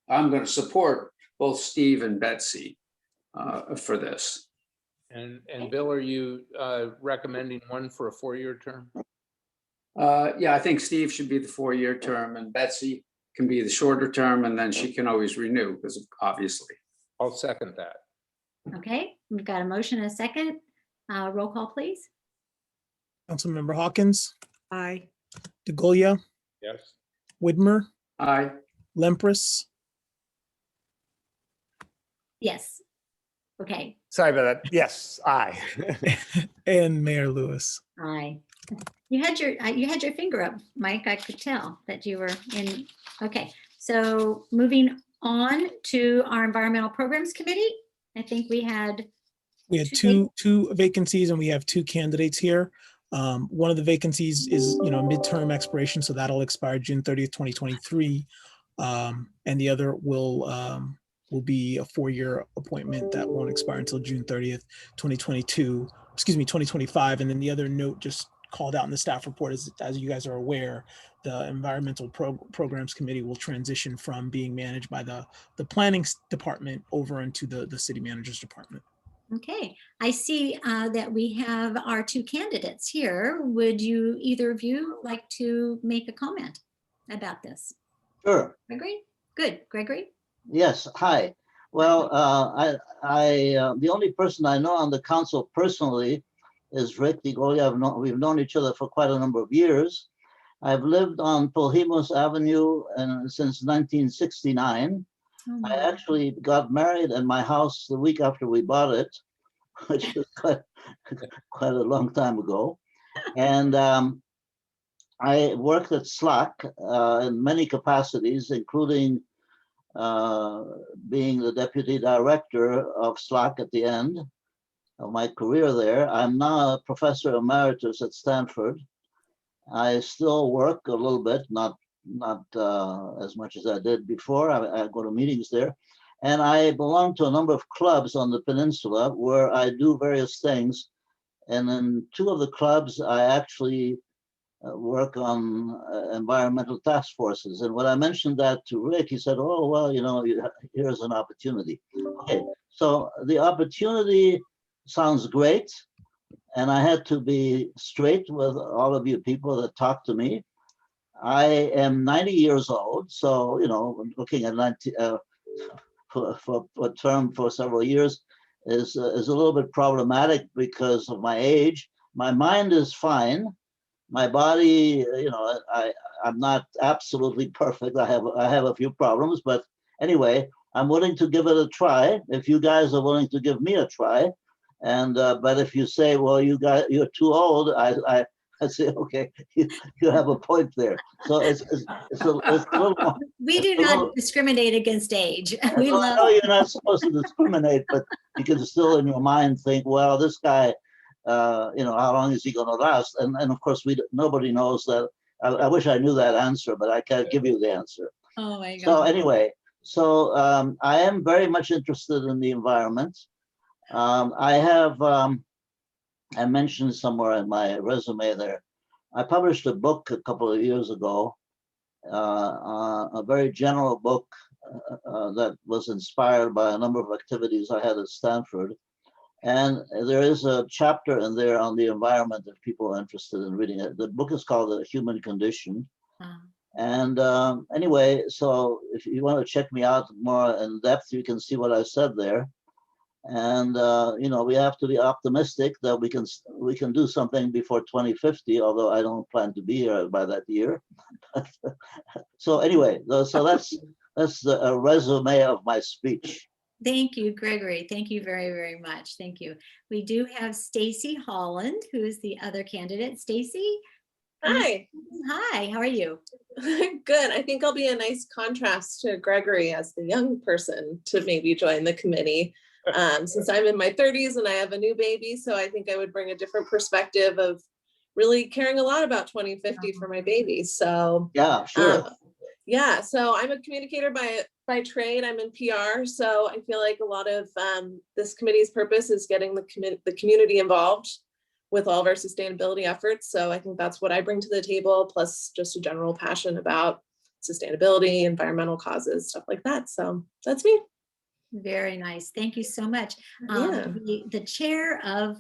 I'm going to support both Steve and Betsy for this. And Bill, are you recommending one for a 4-year term? Yeah, I think Steve should be the 4-year term and Betsy can be the shorter term, and then she can always renew, because obviously. I'll second that. Okay, we've got a motion and a second. Roll call, please. Councilmember Hawkins, Aye. DeGolia, Yes. Whitmer, Aye. Lempress, Yes. Okay. Sorry about that. Yes, aye. and Mayor Lewis. Aye. You had your finger up, Mike. I could tell that you were in. Okay. So moving on to our Environmental Programs Committee. I think we had two vacancies and we have 2 candidates here. One of the vacancies is midterm expiration, so that'll expire June 30th, 2023. And the other will be a 4-year appointment that won't expire until June 30th, 2025. And then the other note just called out in the staff report is, as you guys are aware, the Environmental Programs Committee will transition from being managed by the planning department over into the city manager's department. Okay, I see that we have our 2 candidates here. Would you, either of you, like to make a comment about this? Sure. Gregory? Good. Gregory? Yes. Hi. Well, the only person I know on the council personally is Rick DeGolia. We've known each other for quite a number of years. I've lived on Polhemos Avenue since 1969. I actually got married in my house the week after we bought it. which is quite a long time ago. And I worked at Slack in many capacities, including being the deputy director of Slack at the end of my career there. I'm now a professor emeritus at Stanford. I still work a little bit, not as much as I did before. I go to meetings there. And I belong to a number of clubs on the peninsula where I do various things. And in two of the clubs, I actually work on environmental task forces. And when I mentioned that to Rick, he said, oh, well, here's an opportunity. Okay, so the opportunity sounds great. And I had to be straight with all of you people that talk to me. I am 90 years old. So, looking at 90, for a term for several years is a little bit problematic because of my age. My mind is fine. My body, I'm not absolutely perfect. I have a few problems, but anyway, I'm willing to give it a try. If you guys are willing to give me a try, and but if you say, well, you're too old, I say, okay, you have a point there. So it's a little more. We do not discriminate against age. We love. No, you're not supposed to discriminate, but you can still in your mind think, well, this guy, how long is he going to last? And of course, nobody knows that. I wish I knew that answer, but I can't give you the answer. Oh my God. So anyway, I am very much interested in the environment. I have, I mentioned somewhere in my resume there, I published a book a couple of years ago, a very general book that was inspired by a number of activities I had at Stanford. And there is a chapter in there on the environment if people are interested in reading it. The book is called The Human Condition. And anyway, so if you want to check me out more in depth, you can see what I said there. And we have to be optimistic that we can do something before 2050, although I don't plan to be here by that year. So anyway, so that's a resume of my speech. Thank you, Gregory. Thank you very, very much. Thank you. We do have Stacy Holland, who is the other candidate. Stacy? Hi. Hi, how are you? Good. I think I'll be a nice contrast to Gregory as the young person to maybe join the committee. Since I'm in my 30s and I have a new baby, so I think I would bring a different perspective of really caring a lot about 2050 for my baby. So yeah, sure. So I'm a communicator by trade. I'm in PR, so I feel like a lot of this committee's purpose is getting the community involved with all of our sustainability efforts. So I think that's what I bring to the table, plus just a general passion about sustainability, environmental causes, stuff like that. So that's me. Very nice. Thank you so much. Yeah. The chair of,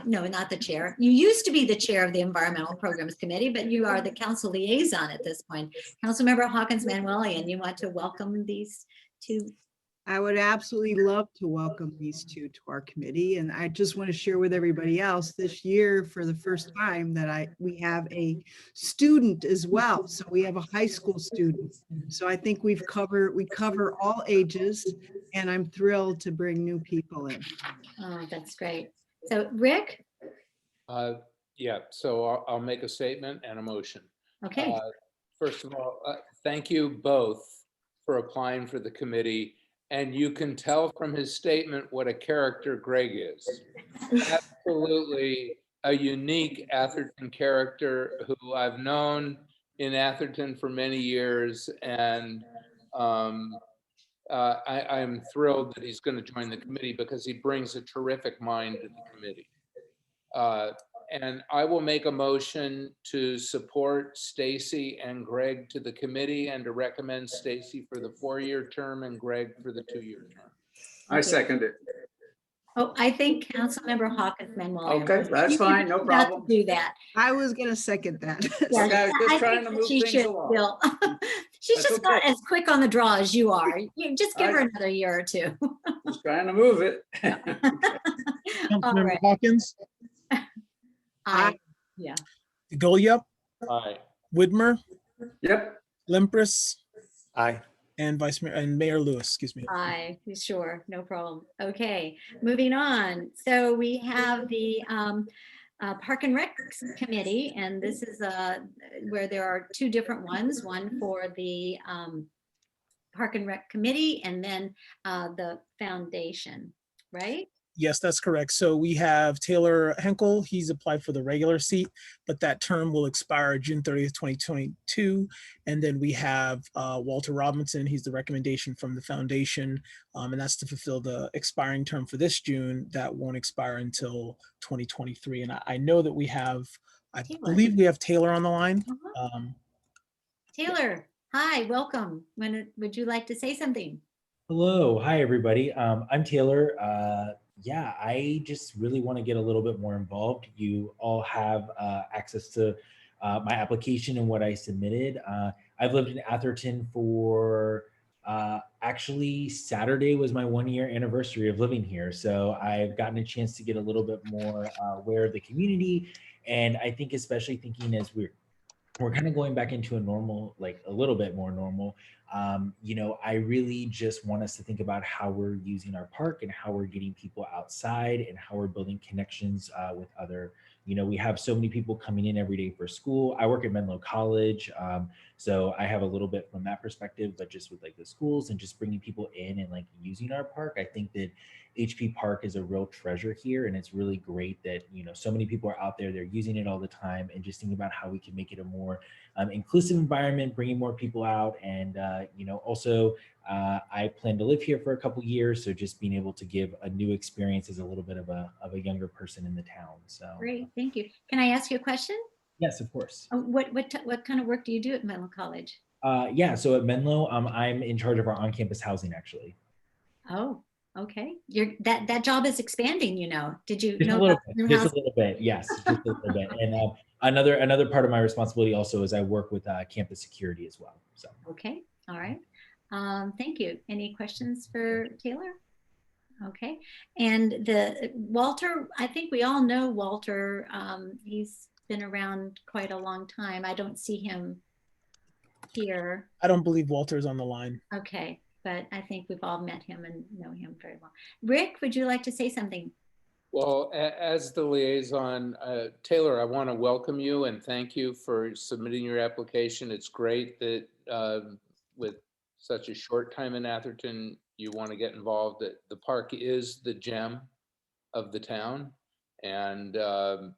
no, not the chair. You used to be the chair of the Environmental Programs Committee, but you are the council liaison at this point. Councilmember Hawkins Manuelian, you want to welcome these two? I would absolutely love to welcome these two to our committee. And I just want to share with everybody else this year for the first time that we have a student as well. So we have a high school student. So I think we cover all ages, and I'm thrilled to bring new people in. Oh, that's great. So Rick? Yeah, so I'll make a statement and a motion. Okay. First of all, thank you both for applying for the committee. And you can tell from his statement what a character Greg is. Absolutely a unique Atherton character who I've known in Atherton for many years. And I'm thrilled that he's going to join the committee because he brings a terrific mind to the committee. And I will make a motion to support Stacy and Greg to the committee and to recommend Stacy for the 4-year term and Greg for the 2-year term. I second it. Oh, I think Councilmember Hawkins Manuel. Okay, that's fine, no problem. Do that. I was going to second that. Yeah, Okay, just I trying think to move she things should along. still. She's That's just not okay. as quick on the draw as you are. You just give her another year or two. Just trying to move it. All Councilmember right. Hawkins, Yeah. DeGolia, Aye. Widmer, Yep. Lempres, Aye. And Vice Mayor and Mayor Lewis, excuse me. Aye, sure, no problem. Okay, moving on. So we have the Park and Rec Committee, and this is where there are two different ones, one for the Park and Rec Committee and then the foundation, right? Yes, that's correct. So we have Taylor Henkel. He's applied for the regular seat, but that term will expire June 30th, 2022. And then we have Walter Robinson. He's the recommendation from the foundation, and that's to fulfill the expiring term for this June. That won't expire until 2023. And I know that we have, I believe we have Taylor on the line. Taylor, hi, welcome. Would you like to say something? Hello, hi everybody. I'm Taylor. Yeah, I just really want to get a little bit more involved. You all have access to my application and what I submitted. I've lived in Atherton for actually Saturday was my 1-year anniversary of living here. So I've gotten a chance to get a little bit more aware of the community. And I think especially thinking as we're kind of going back into a normal, like a little bit more normal, you know, I really just want us to think about how we're using our park and how we're getting people outside and how we're building connections with other, you know, we have so many people coming in every day for school. I work at Menlo College, so I have a little bit from that perspective, but just with like the schools and just bringing people in and like using our park, I think that HP Park is a real treasure here, and it's really great that, you know, so many people are out there, they're using it all the time, and just thinking about how we can make it a more inclusive environment, bringing more people out. And, you know, also I plan to live here for a couple years. So just being able to give a new experience as a little bit of a younger person in the town. So Great, thank you. Can I ask you a question? yes, of course. What kind of work do you do at Menlo College? Yeah, so at Menlo, I'm in charge of our on-campus housing actually. Oh, okay. That job is expanding, you know. Did you Just know a little about bit, new just house? a little bit, yes, just a little bit. And another part of my responsibility also is I work with campus security as well. So Okay, all right. Thank you. Any questions for Taylor? Okay, and Walter, I think we all know Walter. He's been around quite a long time. I don't see him here. I don't believe Walter's on the line. Okay, but I think we've all met him and know him very well. Rick, would you like to say something? Well, as the liaison, Taylor, I want to welcome you and thank you for submitting your application. It's great that with such a short time in Atherton, you want to get involved. The park is the gem of the town, and the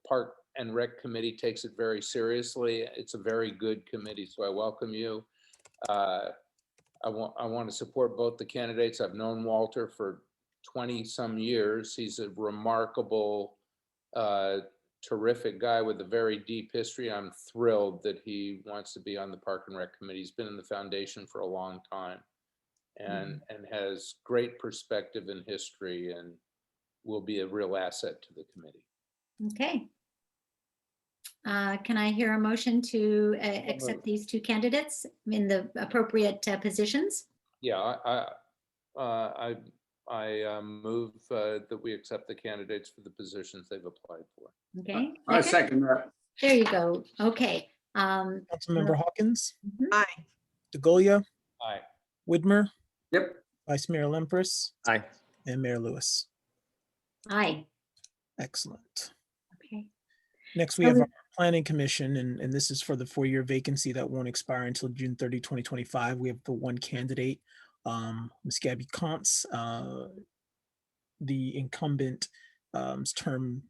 Park and Rec Committee takes it very seriously. It's a very good committee, so I welcome you. I want to support both the candidates. I've known Walter for 20 some years. He's a remarkable, terrific guy with a very deep history. I'm thrilled that he wants to be on the Park and Rec Committee. He's been in the foundation for a long time and has great perspective and history and will be a real asset to the committee. Okay. Can I hear a motion to accept these two candidates in the appropriate positions? Yeah, I move that we accept the candidates for the positions they've applied for. Okay. I second that. There you go. Okay. Councilmember Hawkins, Aye. DeGolia, Aye. Widmer, Yep. Vice Mayor Lemprus, Aye. and Mayor Lewis. Aye. Excellent. Okay. Next, we have our Planning Commission, and this is for the 4-year vacancy that won't expire until June 30, 2025. We have the one candidate, Ms. Gabby Kantz. The incumbent term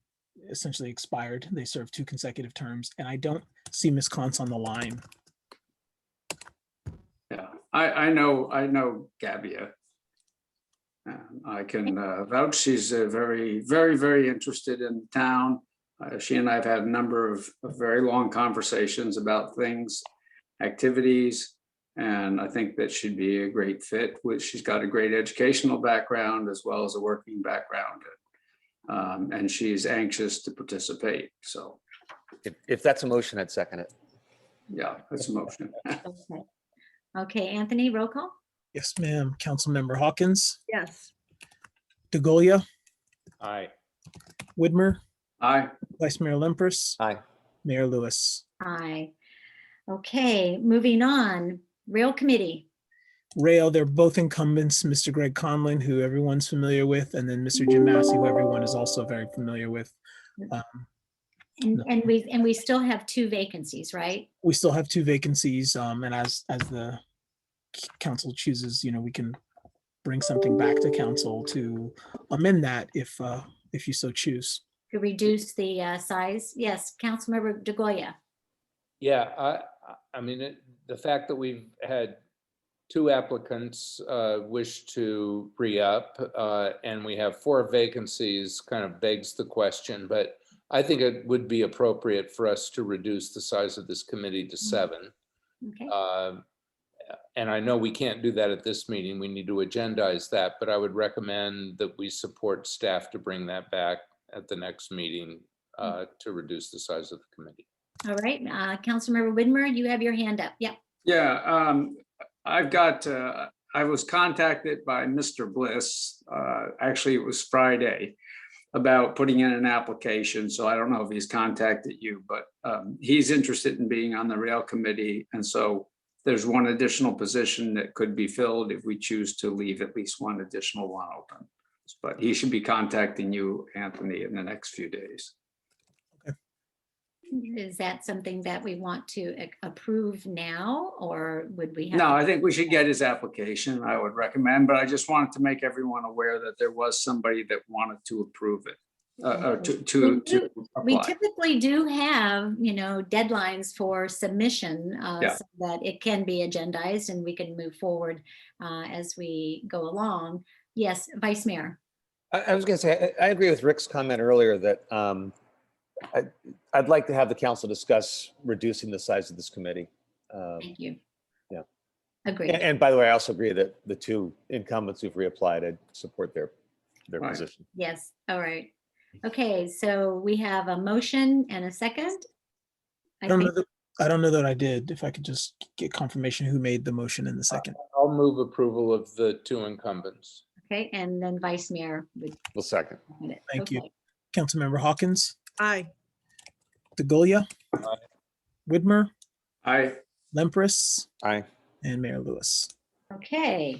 essentially expired. They served 2 consecutive terms, and I don't see Ms. Kantz on the line. Yeah, I know Gabbia. I can vouch. She's very, very, very interested in the town. She and I have had a number of very long conversations about things, activities, and I think that she'd be a great fit. She's got a great educational background as well as a working background, and she's anxious to participate. So, If that's a motion, I'd second it. yeah, that's a motion. Okay. Okay, Anthony, roll call. Yes, ma'am. Councilmember Hawkins, Yes. DeGolia, Aye. Widmer, Aye. Vice Mayor Lemprus, Aye. Mayor Lewis. Aye. Okay, moving on. Rail Committee. Rail, they're both incumbents, Mr. Greg Conlon, who everyone's familiar with, and then Mr. Jim Massey, who everyone is also very familiar with. And we still have 2 vacancies, right? We still have 2 vacancies, and as the council chooses, we can bring something back to council to amend that if you so choose. To reduce the size. Yes, Councilmember DeGoya. Yeah, I mean, the fact that we've had 2 applicants wish to re-up, and we have 4 vacancies kind of begs the question, but I think it would be appropriate for us to reduce the size of this committee to 7. Okay. And I know we can't do that at this meeting. We need to agendize that, but I would recommend that we support staff to bring that back at the next meeting to reduce the size of the committee. All right, Councilmember Widmer, you have your hand up. Yep. Yeah, I've got, I was contacted by Mr. Bliss, actually it was Friday, about putting in an application. So I don't know if he's contacted you, but he's interested in being on the rail committee. And so there's 1 additional position that could be filled if we choose to leave at least 1 additional one open. But he should be contacting you, Anthony, in the next few days. Is that something that we want to approve now, or would we have? No, I think we should get his application, I would recommend, but I just wanted to make everyone aware that there was somebody that wanted to approve it. To We apply. typically do have, deadlines for submission so that it can be agendized and we can move forward as we go along. Yes, Vice Mayor. I was going to say, I agree with Rick's comment earlier that I'd like to have the council discuss reducing the size of this committee. Thank you. Yeah. Agreed. And by the way, I also agree that the 2 incumbents who've reapplied, I support their position. Yes. All right. Okay. So we have a motion and a second. I don't know that I did. If I could just get confirmation who made the motion in the second. I'll move approval of the 2 incumbents. Okay. And then Vice Mayor would. We'll second. Thank you. Councilmember Hawkins. Aye. DeGolia. Aye. Widmer. Aye. Lempress. Aye. And Mayor Lewis. Okay.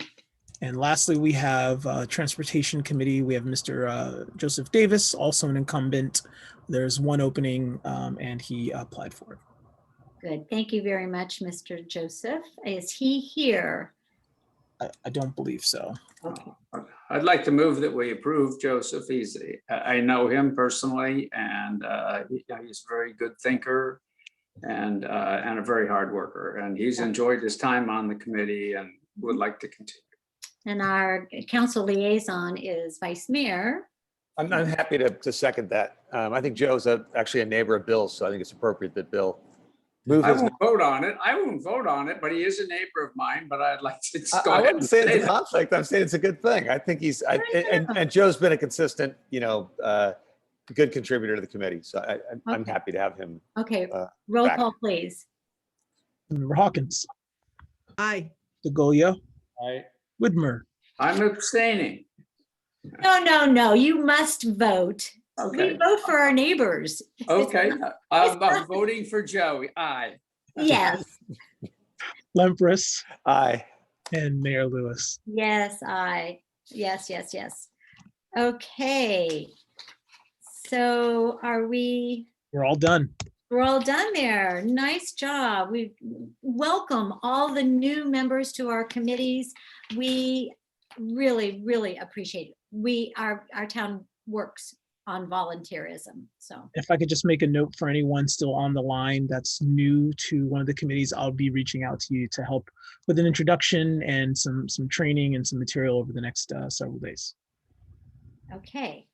And lastly, we have Transportation Committee. We have Mr. Joseph Davis, also an incumbent. There's 1 opening and he applied for it. Good. Thank you very much, Mr. Joseph. Is he here? I don't believe so. Okay. I'd like to move that we approve Joseph. I know him personally, and he's a very good thinker and a very hard worker. And he's enjoyed his time on the committee and would like to continue. And our council liaison is Vice Mayor. I'm happy to second that. I think Joe's actually a neighbor of Bill's, so I think it's appropriate that Bill move I his. won't vote on it. I won't vote on it, but he is a neighbor of mine, but I'd like to just go I ahead wouldn't and say say it's a that. conflict. I'm saying it's a good thing. I think and Joe's been a consistent, good contributor to the committee. So I'm Okay. happy to have him. Okay, roll back. call, please. Member Hawkins. Aye. DeGolia. Aye. Widmer. I'm abstaining. No, you must vote. Okay. We vote for our neighbors. Okay, I'm voting for Joey. Aye. Yes, Lempress. Aye. And Mayor Lewis. yes, yes. Okay. So We're all done. we're all done there. Nice job. We welcome all the new members to our committees. We really, really appreciate it. Our town works on volunteerism. So If I could just make a note for anyone still on the line that's new to one of the committees, I'll be reaching out to you to help with an introduction and some training and some material over the next several days. okay.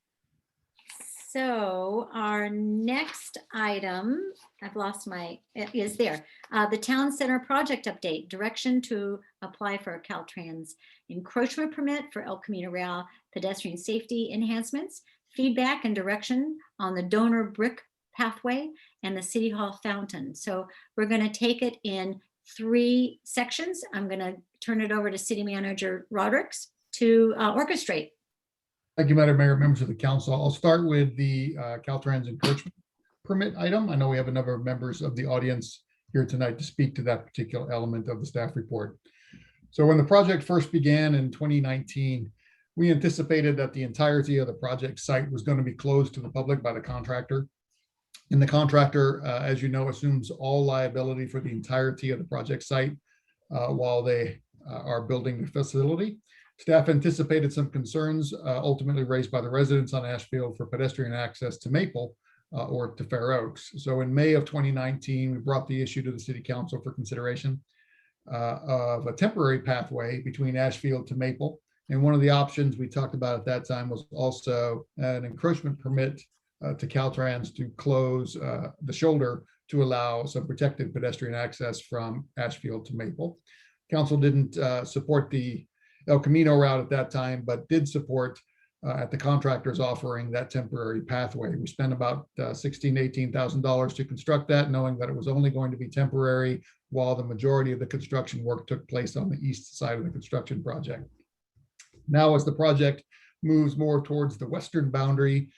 So our next item, I've lost is there. The Town Center project update, direction to apply for a Caltrans encroachment permit for El Camino Real pedestrian safety enhancements, feedback and direction on the donor brick pathway and the City Hall fountain. So we're going to take it in 3 sections. I'm going to turn it over to City Manager Rodericks to orchestrate. Thank you, Madam Mayor, members of the council. I'll start with the Caltrans encroachment permit item. I know we have a number of members of the audience here tonight to speak to that particular element of the staff report. So when the project first began in 2019, we anticipated that the entirety of the project site was going to be closed to the public by the contractor. And the contractor, as you know, assumes all liability for the entirety of the project site while they are building the facility. Staff anticipated some concerns ultimately raised by the residents on Ashfield for pedestrian access to Maple or to Fair Oaks. So in May of 2019, we brought the issue to the City Council for consideration of a temporary pathway between Ashfield to Maple. And one of the options we talked about at that time was also an encroachment permit to Caltrans to close the shoulder to allow some protected pedestrian access from Ashfield to Maple. Council didn't support the El Camino route at that time, but did support at the contractor's offering that temporary pathway. We spent about $16,000 to $18,000 to construct that, knowing that it was only going to be temporary while the majority of the construction work took place on the east side of the construction project. Now, as the project moves more towards the western boundary,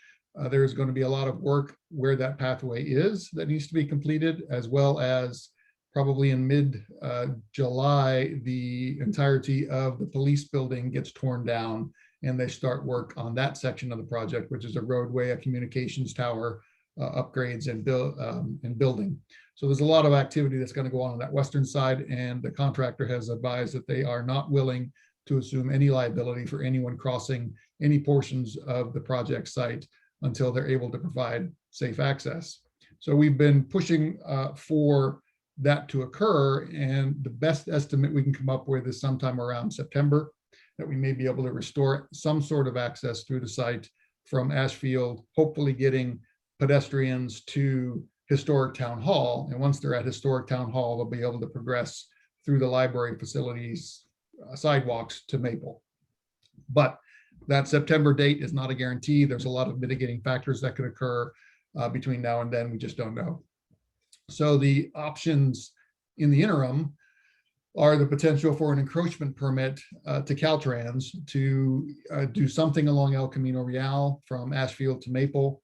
there's going to be a lot of work where that pathway is that needs to be completed, as well as probably in mid-July, the entirety of the police building gets torn down and they start work on that section of the project, which is a roadway, a communications tower, upgrades and building. So there's a lot of activity that's going to go on that western side, and the contractor has advised that they are not willing to assume any liability for anyone crossing any portions of the project site until they're able to provide safe access. So we've been pushing for that to occur, and the best estimate we can come up with is sometime around September that we may be able to restore some sort of access through the site from Ashfield, hopefully getting pedestrians to Historic Town Hall. And once they're at Historic Town Hall, they'll be able to progress through the library facilities sidewalks to Maple. But that September date is not a guarantee. There's a lot of mitigating factors that could occur between now and then. We just don't know. So the options in the interim are the potential for an encroachment permit to Caltrans to do something along El Camino Real from Ashfield to Maple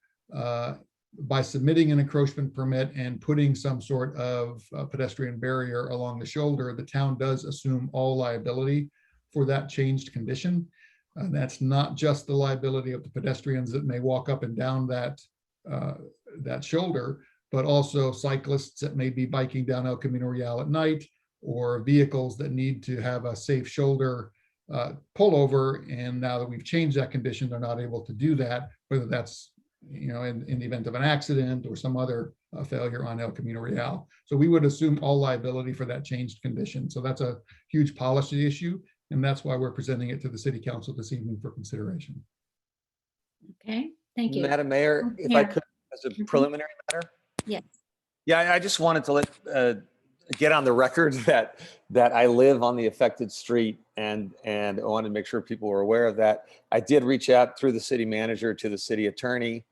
by submitting an encroachment permit and putting some sort of pedestrian barrier along the shoulder. The town does assume all liability for that changed condition. That's not just the liability of the pedestrians that may walk up and down that shoulder, but also cyclists that may be biking down El Camino Real at night, or vehicles that need to have a safe shoulder pullover. And now that we've changed that condition, they're not able to do that, whether that's in the event of an accident or some other failure on El Camino Real. So we would assume all liability for that changed condition. So that's a huge policy issue, and that's why we're presenting it to the City Council this evening for consideration. Okay, thank you. Madam Mayor, if I could, as a preliminary matter. Yes. Yeah, I just wanted to let get on the record that I live on the affected street, and I wanted to make sure people were aware of that. I did reach out through the city manager to the city attorney,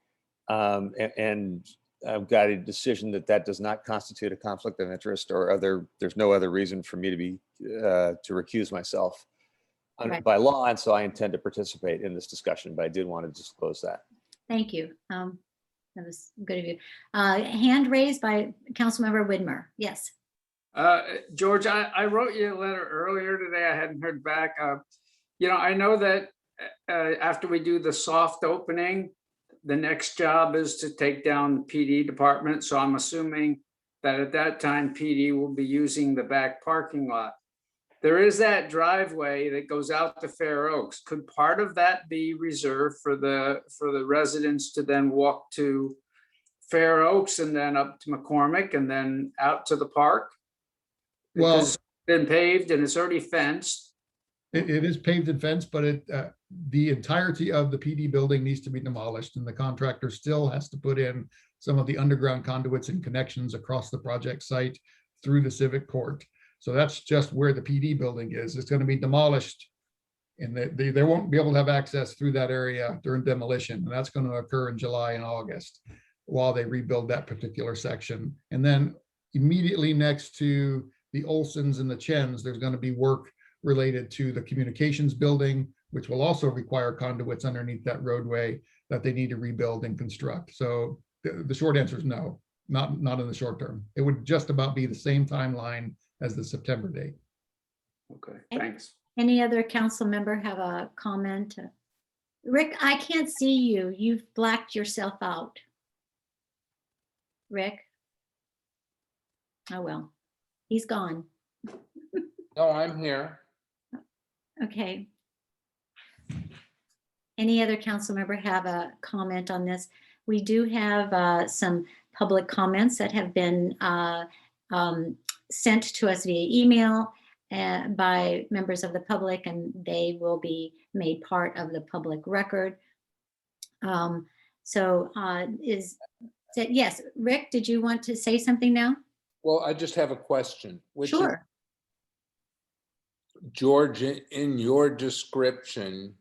and I've got a decision that does not constitute a conflict of interest or there's no other reason for me to be to recuse myself by law, and so I intend to participate in this discussion, but I did want to disclose that. Thank you. That was good of you. Hand raised by Councilmember Widmer. Yes. George, I wrote you a letter earlier today. I hadn't heard back. I know that after we do the soft opening, the next job is to take down the PD department. So I'm assuming that at that time, PD will be using the back parking lot. There is that driveway that goes out to Fair Oaks. Could part of that be reserved for the residents to then walk to Fair Oaks and then up to McCormick and then out to the park? Well, it's been paved and it's already fenced. It is paved and fenced, but the entirety of the PD building needs to be demolished, and the contractor still has to put in some of the underground conduits and connections across the project site through the civic court. So that's just where the PD building is. It's going to be demolished, and they won't be able to have access through that area during demolition. And that's going to occur in July and August while they rebuild that particular section. And then immediately next to the Olsons and the Chens, there's going to be work related to the communications building, which will also require conduits underneath that roadway that they need to rebuild and construct. So the short answer is no. not in the short term. It would just about be the same timeline as the September date. Okay, thanks. Any other council member have a comment? Rick, I can't see you. You've blacked yourself out. Rick? Oh, well, he's gone. No, I'm here. Okay. Any other council member have a comment on this? We do have some public comments that have been sent to us via email by members of the public, and they will be made part of the public record. Yes, Rick, did you want to say something now? Well, I just have a question. Sure. George, in your description,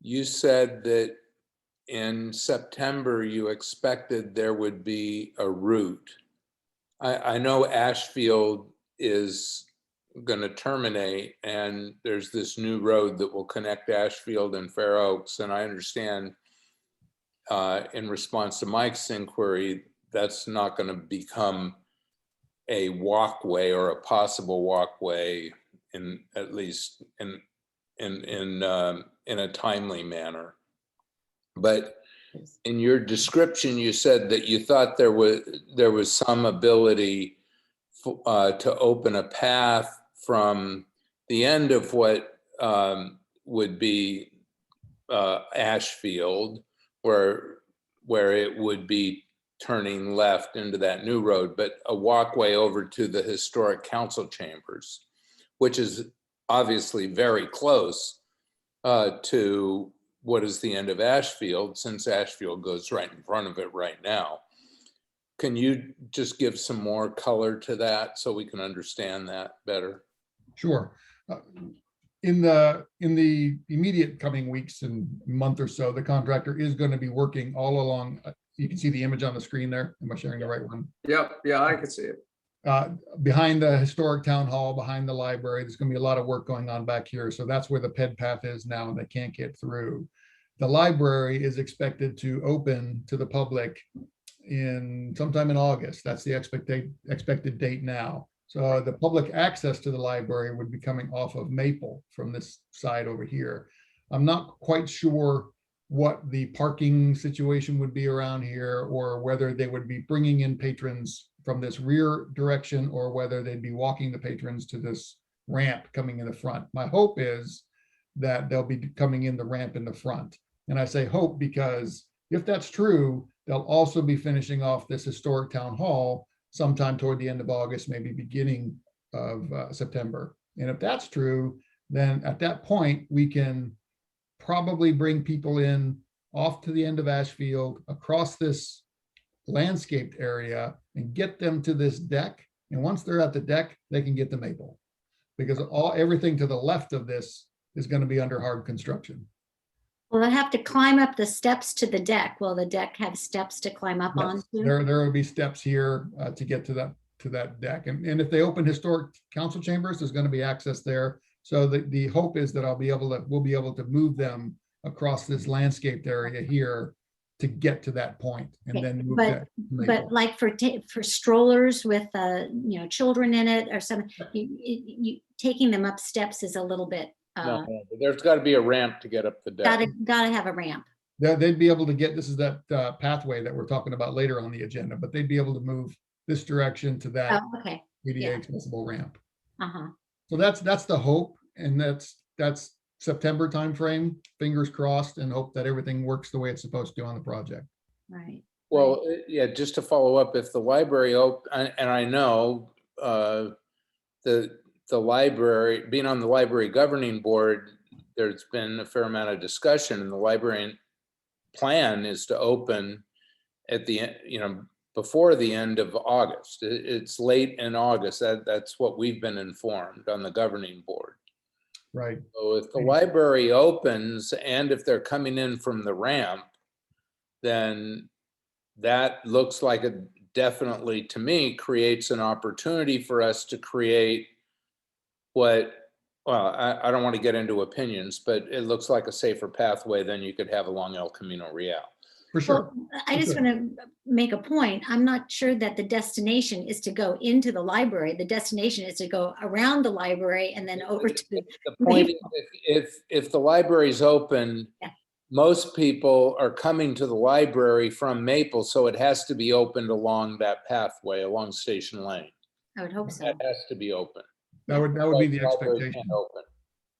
you said that in September you expected there would be a route. I know Ashfield is going to terminate, and there's this new road that will connect Ashfield and Fair Oaks. And I understand in response to Mike's inquiry, that's not going to become a walkway or a possible walkway, at least in a timely manner. But in your description, you said that you thought there was some ability to open a path from the end of what would be Ashfield, where it would be turning left into that new road, but a walkway over to the historic council chambers, which is obviously very close to what is the end of Ashfield, since Ashfield goes right in front of it right now. Can you just give some more color to that so we can understand that better? Sure. In the immediate coming weeks and month or so, the contractor is going to be working all along. You can see the image on the screen there. Am I sharing the right one? Yep, yeah, I can see it. Behind the historic town hall, behind the library, there's going to be a lot of work going on back here. So that's where the ped path is now, and they can't get through. The library is expected to open to the public in sometime in August. That's the expected date now. So the public access to the library would be coming off of Maple from this side over here. I'm not quite sure what the parking situation would be around here, or whether they would be bringing in patrons from this rear direction, or whether they'd be walking the patrons to this ramp coming in the front. My hope is that they'll be coming in the ramp in the front. And I say hope because if that's true, they'll also be finishing off this historic town hall sometime toward the end of August, maybe beginning of September. And if that's true, then at that point, we can probably bring people in off to the end of Ashfield, across this landscaped area, and get them to this deck. And once they're at the deck, they can get to Maple, because everything to the left of this is going to be under hard construction. Well, they'll have to climb up the steps to the deck. Will the deck have steps to climb up Yes, onto? there will be steps here to get to that deck. And if they open historic council chambers, there's going to be access there. So the hope is that we'll be able to move them across this landscaped area here to get to that point, and Okay, then move but that to Maple. like for strollers with children in it or something, you taking them up steps is a little bit No, there's got to be a ramp to get up the deck. gotta have a ramp. They'd be able to get, this is that pathway that we're talking about later on the agenda, but they'd be able to move this direction to that Oh, okay. ADA Yeah. accessible ramp. Uh-huh. So that's the hope, and that's September timeframe. Fingers crossed, and hope that everything works the way it's supposed to on the project. Right. Well, yeah, just to follow up, if the library open, and I know the library, being on the library governing board, there's been a fair amount of discussion, and the librarian plan is to open at the end, before the end of August. It's late in August. That's what we've been informed on the governing board. Right. So if the library opens, and if they're coming in from the ramp, then that looks like it definitely, to me, creates an opportunity for us to create I don't want to get into opinions, but it looks like a safer pathway than you could have along El Camino Real. For sure. Well, I just want to make a point. I'm not sure that the destination is to go into the library. The destination is to go around the library and then over to the. The point is, if the library's open, Yeah. most people are coming to the library from Maple, so it has to be opened along that pathway, along Station Lane. I would hope so. That has to be open. That would be the Library expectation. can't open.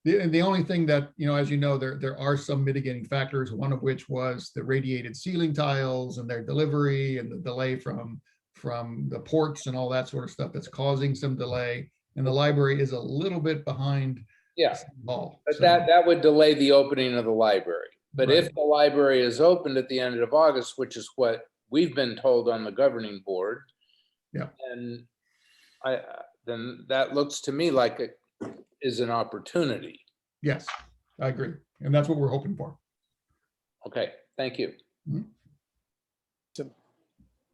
The only thing that, as you know, there are some mitigating factors, one of which was the radiated ceiling tiles and their delivery and the delay from the ports and all that sort of stuff that's causing some delay. And the library is a little bit behind. Yeah, Hall, but so. that would delay the opening of the library. But Right. if the library is opened at the end of August, which is what we've been told on the governing board, yeah, and then that looks to me like it is an opportunity. Yes, I agree. And that's what we're hoping for. Okay, thank you.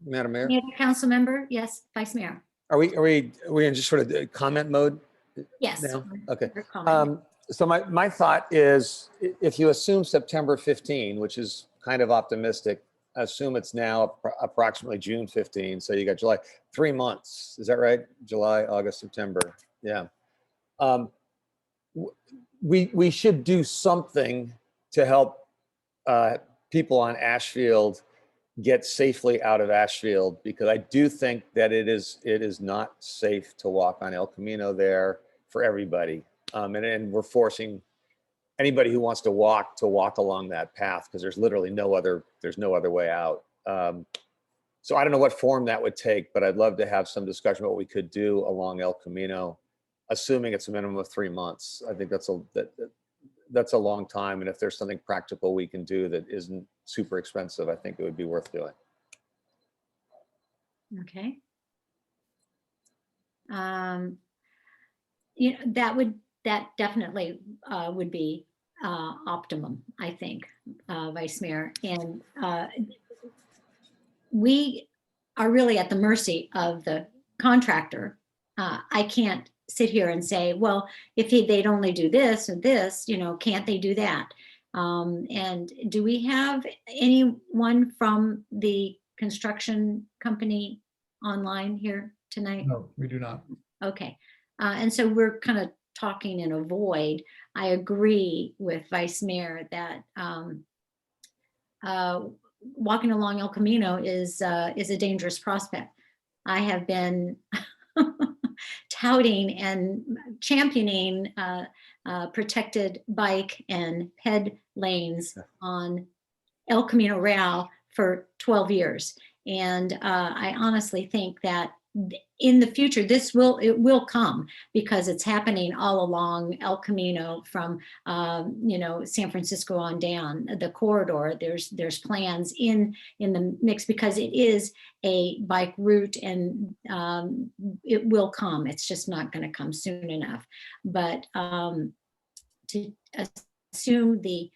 Madam Mayor, Any other council member? Yes, Vice Mayor. are we in just sort of comment mode? Yes. now? Okay. Your comment. So my thought is, if you assume September 15, which is kind of optimistic, assume it's now approximately June 15. So you got July, 3 months. Is that right? July, August, September. Yeah. We should do something to help people on Ashfield get safely out of Ashfield, because I do think that it is not safe to walk on El Camino there for everybody. And we're forcing anybody who wants to walk along that path, because there's literally no other way out. So I don't know what form that would take, but I'd love to have some discussion about what we could do along El Camino, assuming it's a minimum of 3 months. I think that's a long time. And if there's something practical we can do that isn't super expensive, I think it would be worth doing. Okay. That definitely would be optimum, I think, Vice Mayor. And we are really at the mercy of the contractor. I can't sit here and say, well, if they'd only do this or this, can't they do that? And do we have anyone from the construction company online here tonight? No, we do not. Okay. And so we're kind of talking in a void. I agree with Vice Mayor that walking along El Camino is a dangerous prospect. I have been touting and championing protected bike and ped lanes on El Camino Real for 12 years. And I honestly think that in the future, it will come, because it's happening all along El Camino from San Francisco on down the corridor. There's plans in the mix, because it is a bike route, and it will come. It's just not going to come soon enough. But to assume the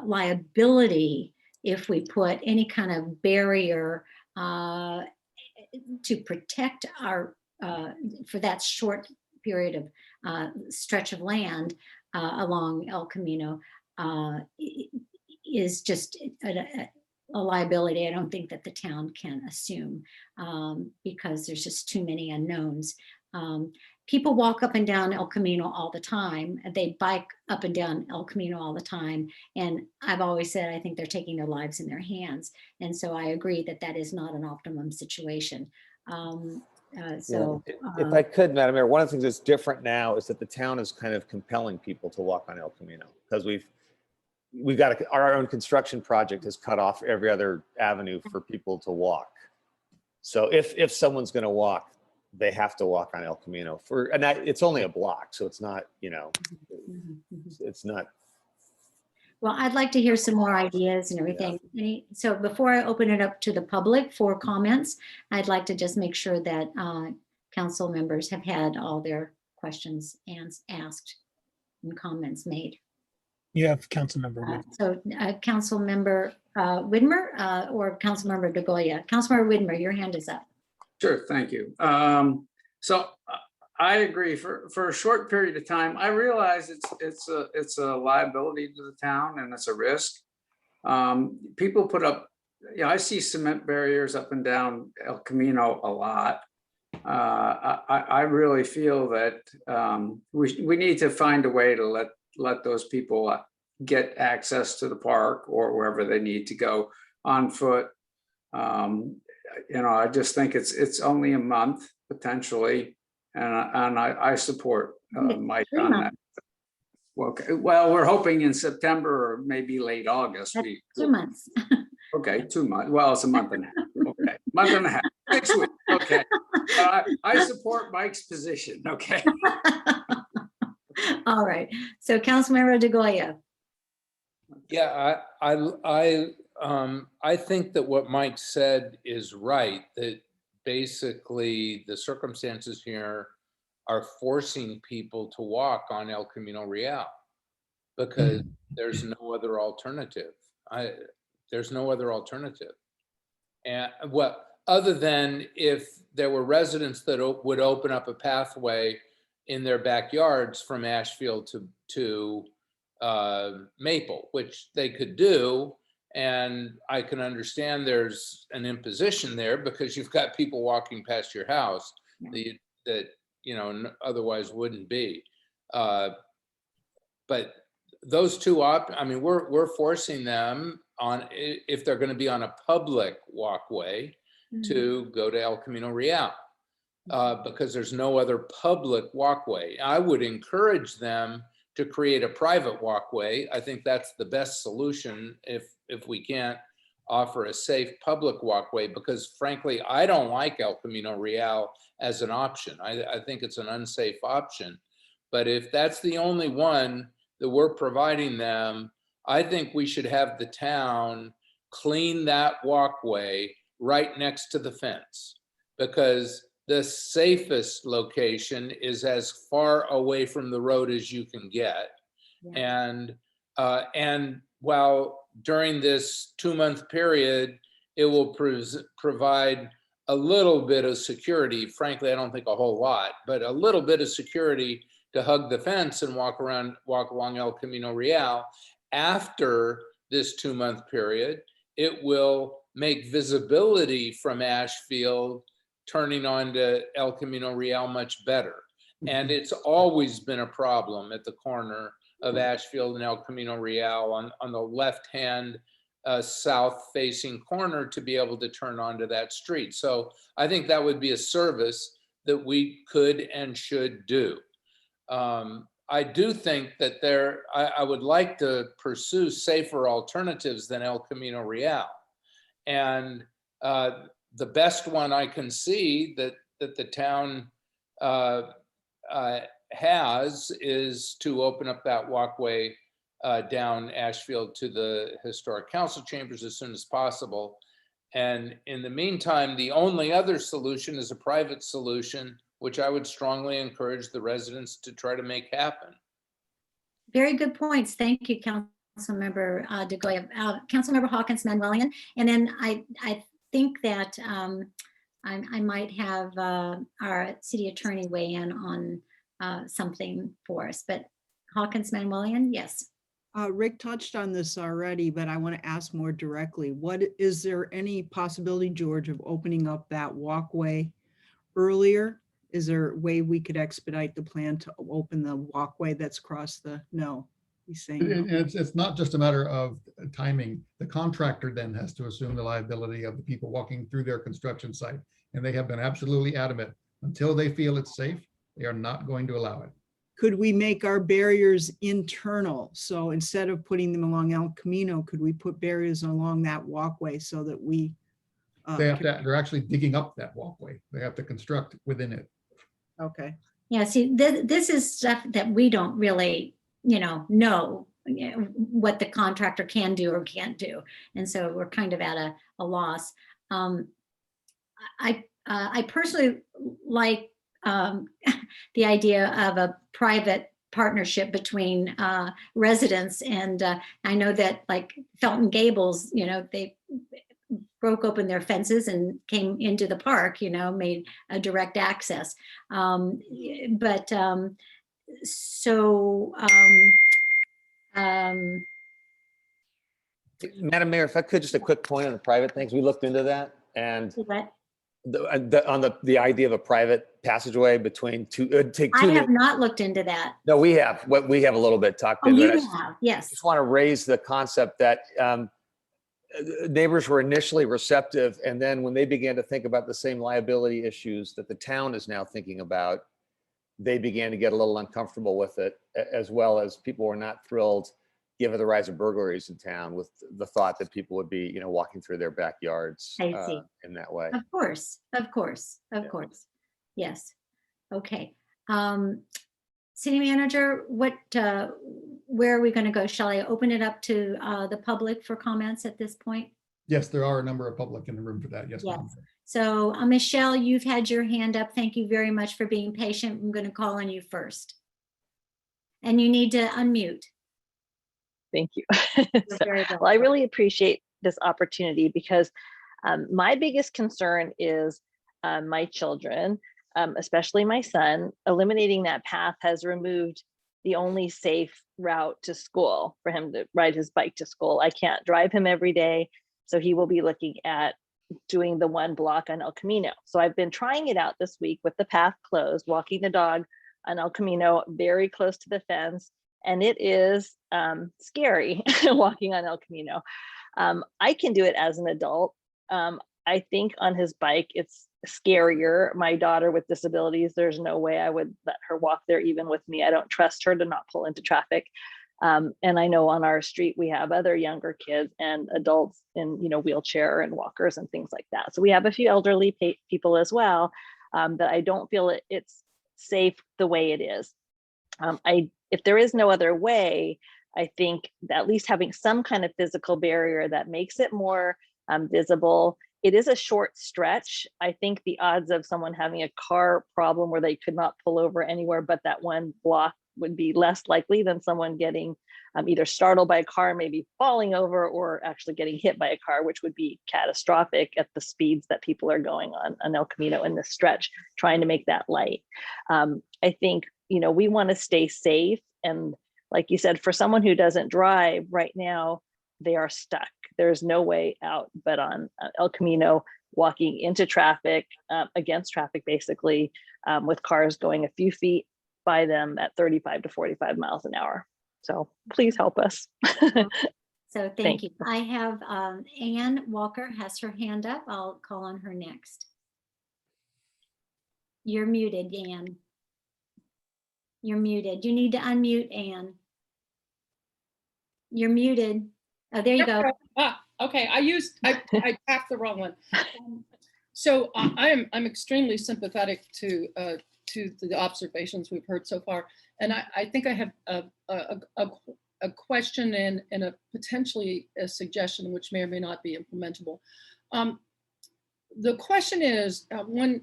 liability if we put any kind of barrier to protect our for that short period of stretch of land along El Camino is just a liability I don't think that the town can assume, because there's just too many unknowns. People walk up and down El Camino all the time. They bike up and down El Camino all the time. And I've always said, I think they're taking their lives in their hands. And so I agree that that is not an optimum situation. If I could, Madam Mayor, one of the things that's different now is that the town is kind of compelling people to walk on El Camino, because we've got our own construction project has cut off every other avenue for people to walk. So if someone's going to walk, they have to walk on El Camino it's only a block. So it's not, it's not. Well, I'd like to hear some more ideas and everything. Yeah. So before I open it up to the public for comments, I'd like to just make sure that council members have had all their questions asked and comments made. You have council member. Council member Widmer or council member DeGoya. Council member Widmer, your hand is up. Sure, thank you. So I agree. For a short period of time, I realize it's a liability to the town and it's a risk. People put up yeah, I see cement barriers up and down El Camino a lot. I really feel that we need to find a way to let those people get access to the park or wherever they need to go on foot. I just think it's only a month potentially, and I support Mike on that. Well, we're hoping in September or maybe late August. 2 months. Okay, 2 months. Well, it's a month and a half. Okay, month and a half. 6 weeks. Okay, I support Mike's position. Okay. All right. So Councilmember DeGoya. Yeah, I think that what Mike said is right, that basically the circumstances here are forcing people to walk on El Camino Real because there's no other alternative. There's no other alternative. And well, other than if there were residents that would open up a pathway in their backyards from Ashfield to Maple, which they could do. And I can understand there's an imposition there because you've got people walking past your house that otherwise wouldn't be. But those two I mean, we're forcing them on, if they're going to be on a public walkway, to go to El Camino Real because there's no other public walkway. I would encourage them to create a private walkway. I think that's the best solution if we can't offer a safe public walkway, because frankly, I don't like El Camino Real as an option. I think it's an unsafe option. But if that's the only one that we're providing them, I think we should have the town clean that walkway right next to the fence, because the safest location is as far away from the road as you can get. And while during this 2-month period, it will provide a little bit of security. Frankly, I don't think a whole lot, but a little bit of security to hug the fence and walk along El Camino Real. After this 2-month period, it will make visibility from Ashfield turning onto El Camino Real much better. And it's always been a problem at the corner of Ashfield and El Camino Real on the left-hand south-facing corner to be able to turn onto that street. So I think that would be a service that we could and should do. I do think that I would like to pursue safer alternatives than El Camino Real. And the best one I can see that the town has is to open up that walkway down Ashfield to the Historic Council chambers as soon as possible. And in the meantime, the only other solution is a private solution, which I would strongly encourage the residents to try to make happen. Very good points. Thank you, Councilmember DeGoya. Councilmember Hawkins Manuelian. And then I think that I might have our city attorney weigh in on something for us, but Hawkins Manuelian, yes. Rick touched on this already, but I want to ask more directly. Is there any possibility, George, of opening up that walkway earlier? Is there a way we could expedite the plan to open the walkway that's across the, no, he's saying no. It's not just a matter of timing. The contractor then has to assume the liability of the people walking through their construction site. And they have been absolutely adamant, until they feel it's safe, they are not going to allow it. Could we make our barriers internal? So instead of putting them along El Camino, could we put barriers along that walkway so that we they're actually digging up that walkway. They have to construct within it. Okay. Yeah, see, this is stuff that we don't really, know what the contractor can do or can't do. And so we're kind of at a loss. I personally like the idea of a private partnership between residents. And I know that like Felton Gables, they broke open their fences and came into the park, made a direct access. Madam Mayor, if I could, just a quick point on the private things. We looked into that, and What? on the idea of a private passageway between two, take I two. have not looked into that. No, we have. What we have a little bit talked Oh, into you it. have, yes. Just want to raise the concept that neighbors were initially receptive, and then when they began to think about the same liability issues that the town is now thinking about, they began to get a little uncomfortable with it, as well as people were not thrilled, given the rise of burglaries in town, with the thought that people would be, walking through their backyards I see. in that way. Of course, of course, of course. Yes. Okay. City manager, where are we going to go? Shall I open it up to the public for comments at this point? Yes, there are a number of public in the room for that. Yes. Yes. Madam. So Michelle, you've had your hand up. Thank you very much for being patient. I'm going to call on you first. And you need to unmute. Thank you. You're very Well, I really appreciate this opportunity because my biggest concern is my children, especially my son. Eliminating that path has removed the only safe route to school for him to ride his bike to school. I can't drive him every day, so he will be looking at doing the one block on El Camino. So I've been trying it out this week with the path closed, walking the dog on El Camino, very close to the fence. And it is scary walking on El Camino. I can do it as an adult. I think on his bike, it's scarier. My daughter with disabilities, there's no way I would let her walk there even with me. I don't trust her to not pull into traffic. And I know on our street, we have other younger kids and adults in, wheelchair and walkers and things like that. So we have a few elderly people as well, that I don't feel it's safe the way it is. If there is no other way, I think that at least having some kind of physical barrier that makes it more visible. It is a short stretch. I think the odds of someone having a car problem where they could not pull over anywhere but that one block would be less likely than someone getting either startled by a car, maybe falling over, or actually getting hit by a car, which would be catastrophic at the speeds that people are going on El Camino in this stretch, trying to make that light. I think, we want to stay safe. And like you said, for someone who doesn't drive right now, they are stuck. There's no way out but on El Camino, walking into traffic, against traffic, basically, with cars going a few feet by them at 35 to 45 miles an hour. So please help us. So thank you. I have Ann Walker has her hand up. I'll call on her next. You're muted, Ann. You're muted. You need to unmute, Ann. You're muted. Oh, there you go. Okay, I tapped the wrong one. So I'm extremely sympathetic to the observations we've heard so far, and I think I have a question and a potentially a suggestion which may or may not be implementable. The question is, when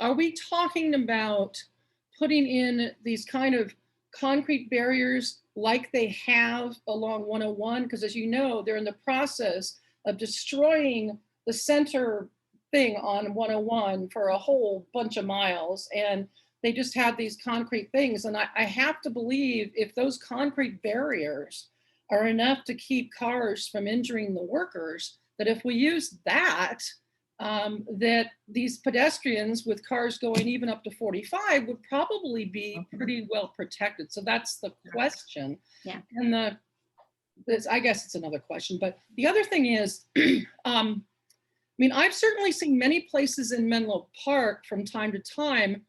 are we talking about putting in these kind of concrete barriers like they have along 101? Because as you know, they're in the process of destroying the center thing on 101 for a whole bunch of miles. And they just had these concrete things. And I have to believe if those concrete barriers are enough to keep cars from injuring the workers, that if we use that, that these pedestrians with cars going even up to 45 would probably be pretty well protected. So that's the question. Yeah. And I guess it's another question, but the other thing is, I've certainly seen many places in Menlo Park from time to time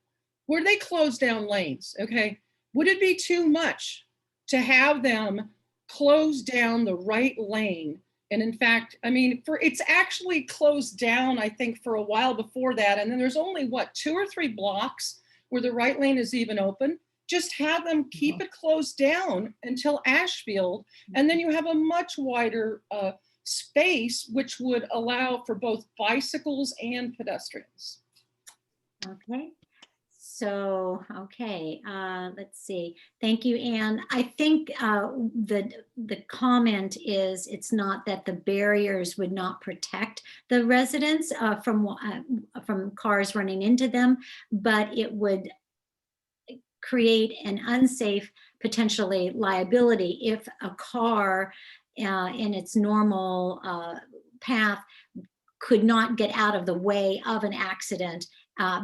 where they close down lanes, okay? Would it be too much to have them close down the right lane? And in fact, it's actually closed down, I think, for a while before that. And then there's only, 2 or 3 blocks where the right lane is even open. Just have them keep it closed down until Ashfield. And then you have a much wider space, which would allow for both bicycles and pedestrians. Okay. So, okay, let's see. Thank you, Anne. I think the comment is it's not that the barriers would not protect the residents from cars running into them, but it would create an unsafe, potentially liability if a car in its normal path could not get out of the way of an accident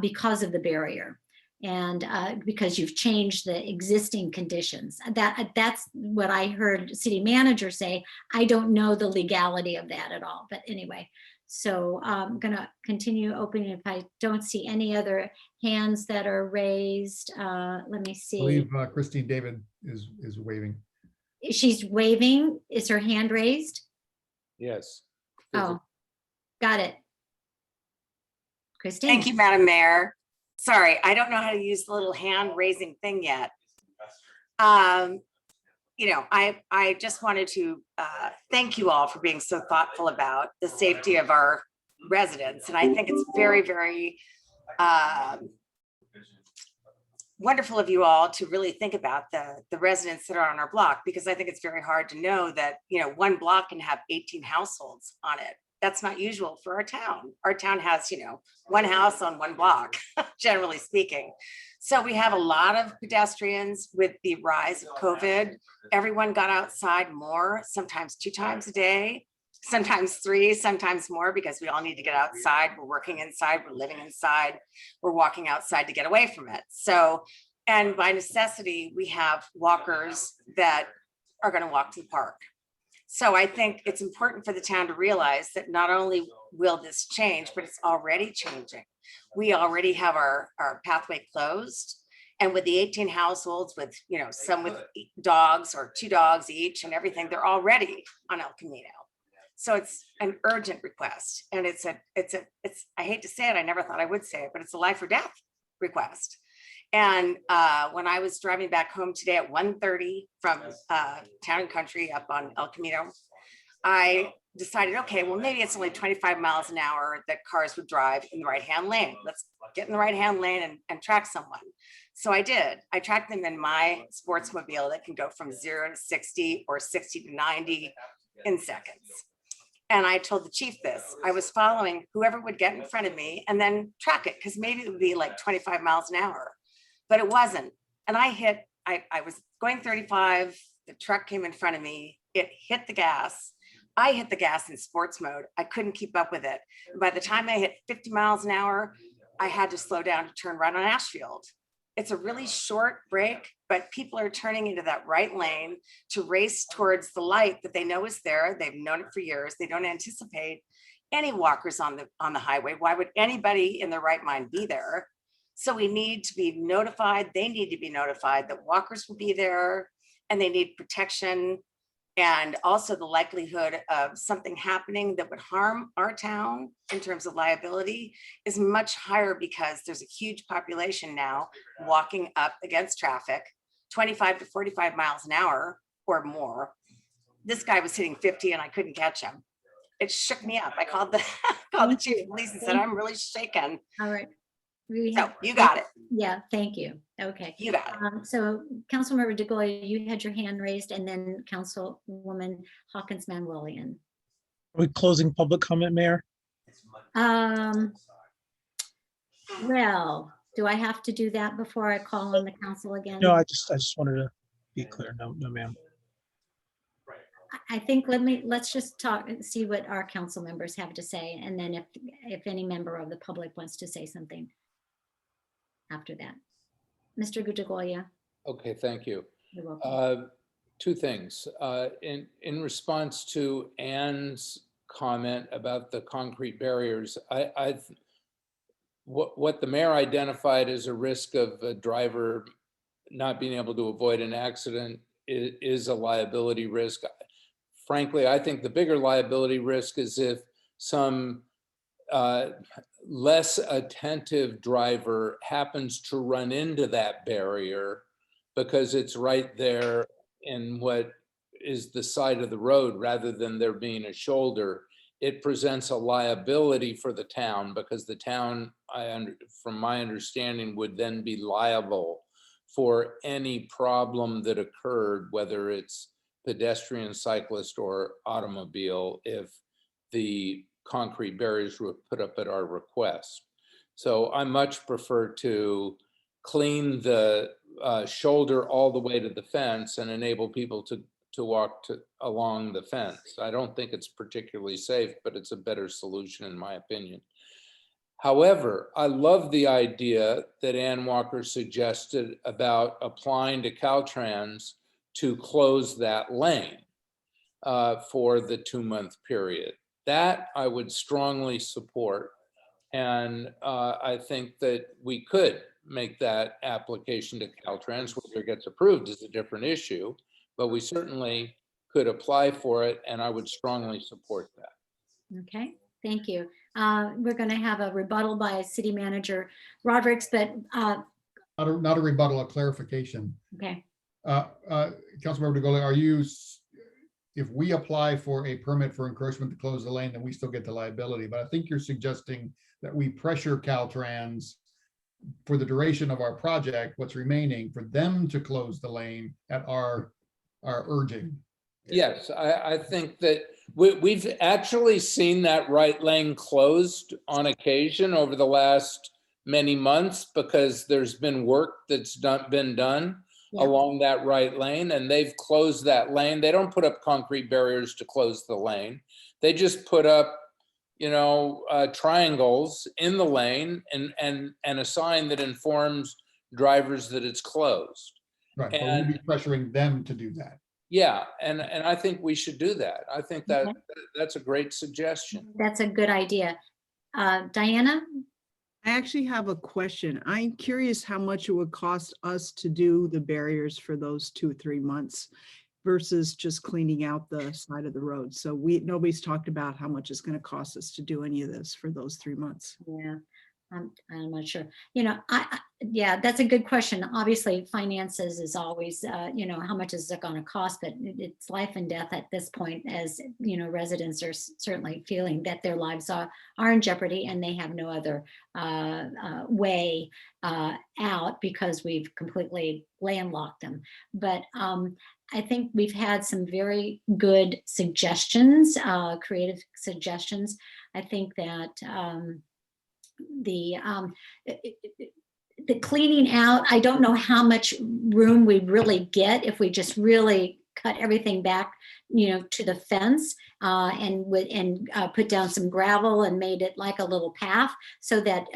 because of the barrier. And because you've changed the existing conditions. That's what I heard city manager say. I don't know the legality of that at all, but anyway. So I'm gonna continue opening. If I don't see any other hands that are raised, let me I see. believe Christine David is waving. She's waving. Is her hand raised? Yes. Oh, got it. Christine. Thank you, Madam Mayor. Sorry, I don't know how to use the little hand raising thing yet. You know, I just wanted to thank you all for being so thoughtful about the safety of our residents. And I think it's very, very wonderful of you all to really think about the residents that are on our block, because I think it's very hard to know that, you know, one block can have 18 households on it. That's not usual for our town. Our town has, you know, one house on one block, generally speaking. So we have a lot of pedestrians with the rise of COVID. Everyone got outside more, sometimes 2 times a day, sometimes 3, sometimes more, because we all need to get outside. We're working inside, we're living inside, we're walking outside to get away from it. So, and by necessity, we have walkers that are going to walk to the park. So I think it's important for the town to realize that not only will this change, but it's already changing. We already have our pathway closed. And with the 18 households with, you know, some with dogs or 2 dogs each and everything, they're already on El Camino. So it's an urgent request. And it's I hate to say it, I never thought I would say it, but it's a life or death request. And when I was driving back home today at 1:30 from Town and Country up on El Camino, I decided, okay, well, maybe it's only 25 miles an hour that cars would drive in the right-hand lane. Let's get in the right-hand lane and track someone. So I did. I tracked them in my sportsmobile that can go from 0 to 60 or 60 to 90 in seconds. And I told the chief this. I was following whoever would get in front of me and then track it, because maybe it would be like 25 miles an hour. But it wasn't. And I was going 35, the truck came in front of me, it hit the gas. I hit the gas in sports mode. I couldn't keep up with it. By the time I hit 50 miles an hour, I had to slow down to turn right on Ashfield. It's a really short break, but people are turning into that right lane to race towards the light that they know is there. They've known it for years. They don't anticipate any walkers on the highway. Why would anybody in their right mind be there? So we need to be notified. They need to be notified that walkers will be there and they need protection. And also the likelihood of something happening that would harm our town in terms of liability is much higher, because there's a huge population now walking up against traffic, 25 to 45 miles an hour or more. This guy was hitting 50 and I couldn't catch him. It shook me up. I called the chief of police and said, I'm really shaken. All right. So you got it. Yeah, thank you. Okay. You got it. So Councilmember DeGoya, you had your hand raised, and then Councilwoman Hawkins Manwellian. Are we closing public comment, Mayor? Well, do I have to do that before I call on the council again? No, I just wanted to be clear. No, ma'am. I think let's just talk and see what our council members have to say, and then if any member of the public wants to say something after that. Mr. DeGoya. Okay, thank you. You're welcome. 2 things. In response to Ann's comment about the concrete barriers, what the mayor identified as a risk of a driver not being able to avoid an accident is a liability risk. Frankly, I think the bigger liability risk is if some less attentive driver happens to run into that barrier because it's right there in what is the side of the road rather than there being a shoulder. It presents a liability for the town, because the town, from my understanding, would then be liable for any problem that occurred, whether it's pedestrian, cyclist, or automobile, if the concrete barriers were put up at our request. So I much prefer to clean the shoulder all the way to the fence and enable people to to walk along the fence. I don't think it's particularly safe, but it's a better solution in my opinion. However, I love the idea that Ann Walker suggested about applying to Caltrans to close that lane for the 2-month period. That I would strongly support. And I think that we could make that application to Caltrans. Whether it gets approved is a different issue, but we certainly could apply for it, and I would strongly support that. Okay, thank you. We're going to have a rebuttal by City Manager Rodericks, but Not a rebuttal, a clarification. okay. Councilmember DeGolia, are you, if we apply for a permit for encroachment to close the lane, then we still get the liability. But I think you're suggesting that we pressure Caltrans for the duration of our project, what's remaining, for them to close the lane at our urging. Yes, I think that we've actually seen that right lane closed on occasion over the last many months because there's been work that's been done along that right lane, and they've closed that lane. They don't put up concrete barriers to close the lane. They just put up, you know, triangles in the lane and a sign that informs drivers that it's closed. Right, but we'll be pressuring them to do that. Yeah, and I think we should do that. I think that that's a great suggestion. That's a good idea. Diana? I actually have a question. I'm curious how much it would cost us to do the barriers for those 2 or 3 months versus just cleaning out the side of the road. So nobody's talked about how much it's going to cost us to do any of this for those 3 months. Yeah, I'm not sure. You know, yeah, that's a good question. Obviously, finances is always, you know, how much is it going to cost? But it's life and death at this point, as you know, residents are certainly feeling that their lives are in jeopardy, and they have no other way out because we've completely landlocked them. But I think we've had some very good suggestions, creative suggestions. I think that the cleaning out, I don't know how much room we really get if we just really cut everything back, you know, to the fence and put down some gravel and made it like a little path so that,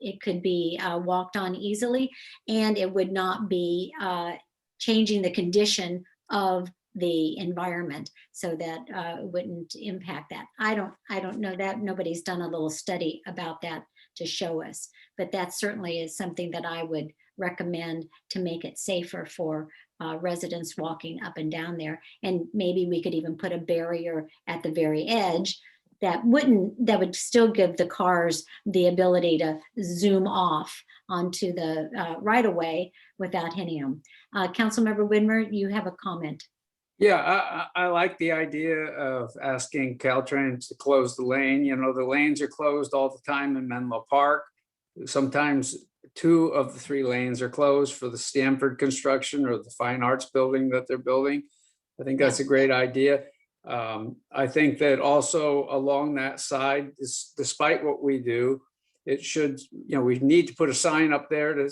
it could be walked on easily, and it would not be changing the condition of the environment so that it wouldn't impact that. I don't know that. Nobody's done a little study about that to show us, but that certainly is something that I would recommend to make it safer for residents walking up and down there. And maybe we could even put a barrier at the very edge that would still give the cars the ability to zoom off onto the right of way without hitting them. Councilmember Widmer, you have a comment. Yeah, I like the idea of asking Caltrans to close the lane. You know, the lanes are closed all the time in Menlo Park. Sometimes 2 of the 3 lanes are closed for the Stanford construction or the fine arts building that they're building. I think that's a great idea. I think that also along that side, despite what we do, it should, you know, we need to put a sign up there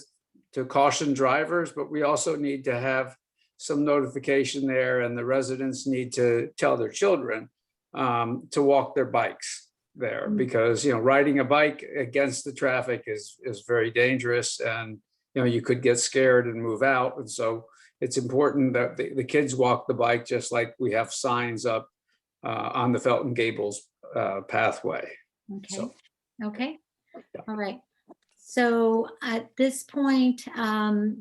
to caution drivers, but we also need to have some notification there, and the residents need to tell their children to walk their bikes there, because, you know, riding a bike against the traffic is very dangerous, and, you know, you could get scared and move out. And so it's important that the kids walk the bike, just like we have signs up on the Felton Gables pathway. Okay. So, okay. All right. So at this point,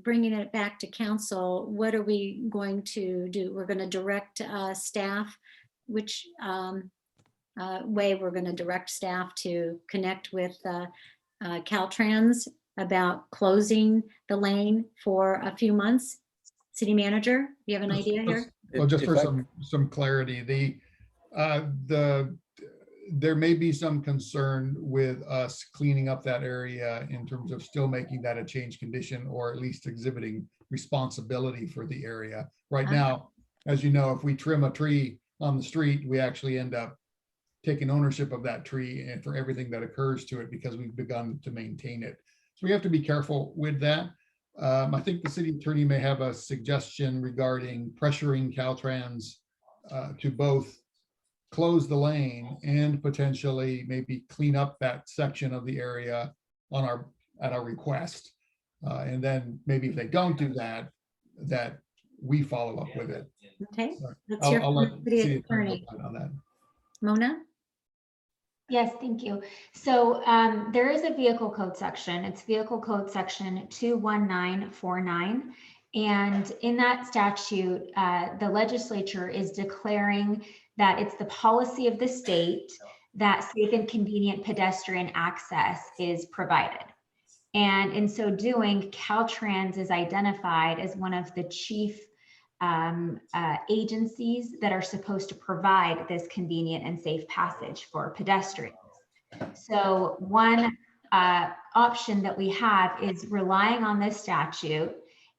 bringing it back to council, what are we going to do? We're going to direct staff, which way we're going to direct staff to connect with Caltrans about closing the lane for a few months. City Manager, you have an idea here? Well, just for some clarity, there may be some concern with us cleaning up that area in terms of still making that a change condition, or at least exhibiting responsibility for the area. Right now, as you know, if we trim a tree on the street, we actually end up taking ownership of that tree and for everything that occurs to it because we've begun to maintain it. So we have to be careful with that. I think the city attorney may have a suggestion regarding pressuring Caltrans to both close the lane and potentially maybe clean up that section of the area at our request. And then maybe if they don't do that, that we follow up with it. Okay, So let's hear I'll from let the the city city attorney attorney. opine on that. Mona? Yes, thank you. So there is a vehicle code section. It's vehicle code section 21949. And in that statute, the legislature is declaring that it's the policy of the state that safe and convenient pedestrian access is provided. And in so doing, Caltrans is identified as one of the chief agencies that are supposed to provide this convenient and safe passage for pedestrians. So one option that we have is relying on this statute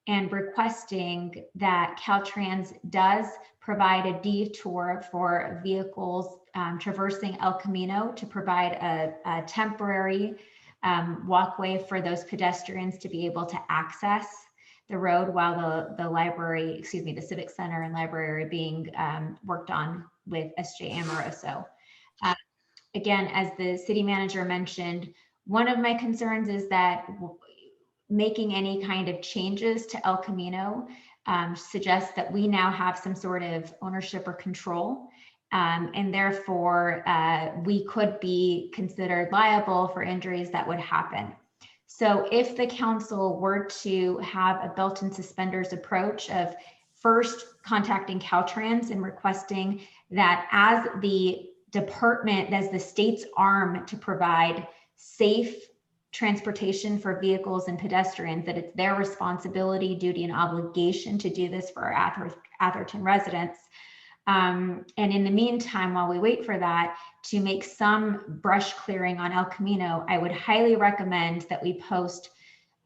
and requesting that Caltrans does provide a detour for vehicles traversing El Camino to provide a temporary walkway for those pedestrians to be able to access the road while the library, excuse me, the Civic Center and library are being worked on with SJ Amoroso. Again, as the city manager mentioned, one of my concerns is that making any kind of changes to El Camino suggests that we now have some sort of ownership or control. And therefore, we could be considered liable for injuries that would happen. So if the council were to have a belt and suspenders approach of first contacting Caltrans and requesting that as the department, as the state's arm to provide safe transportation for vehicles and pedestrians, that it's their responsibility, duty, and obligation to do this for our Atherton residents. And in the meantime, while we wait for that, to make some brush clearing on El Camino, I would highly recommend that we post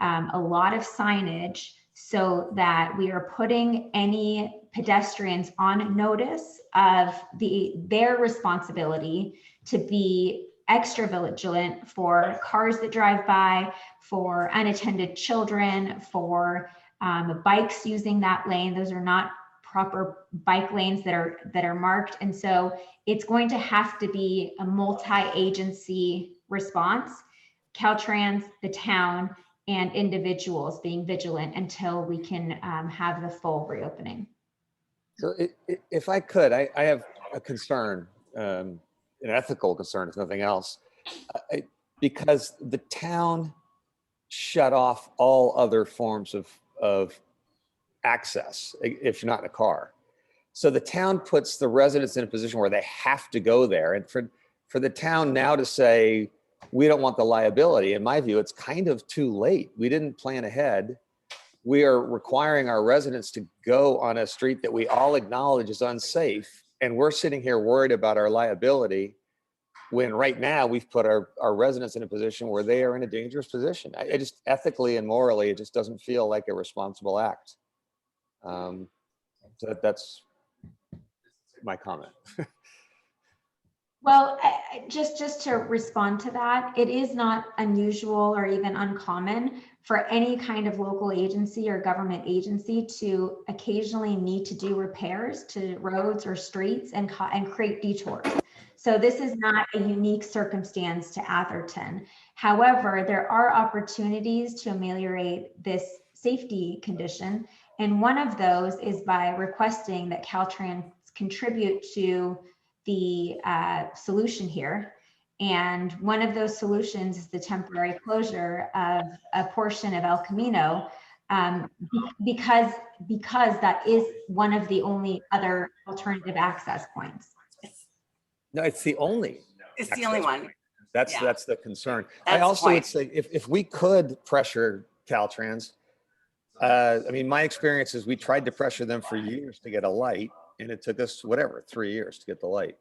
a lot of signage so that we are putting any pedestrians on notice of their responsibility to be extra vigilant for cars that drive by, for unattended children, for bikes using that lane. Those are not proper bike lanes that are marked. And so it's going to have to be a multi-agency response, Caltrans, the town, and individuals being vigilant until we can have the full reopening. So if I could, I have a concern, an ethical concern, if nothing else, because the town shut off all other forms of access if you're not in a car. So the town puts the residents in a position where they have to go there. And for the town now to say, we don't want the liability, in my view, it's kind of too late. We didn't plan ahead. We are requiring our residents to go on a street that we all acknowledge is unsafe. And we're sitting here worried about our liability when right now we've put our residents in a position where they are in a dangerous position. I just ethically and morally, it just doesn't feel like a responsible act. So that's my comment. Well, just to respond to that, it is not unusual or even uncommon for any kind of local agency or government agency to occasionally need to do repairs to roads or streets and create detours. So this is not a unique circumstance to Atherton. However, there are opportunities to ameliorate this safety condition. And one of those is by requesting that Caltrans contribute to the solution here. And one of those solutions is the temporary closure of a portion of El Camino, because that is one of the only other alternative access points. No, it's the only. It's the only one. That's the concern. That's I also the would say if we could pressure Caltrans, I mean, my experience is we tried to pressure them for years to get a light, and it took us, 3 years to get the light.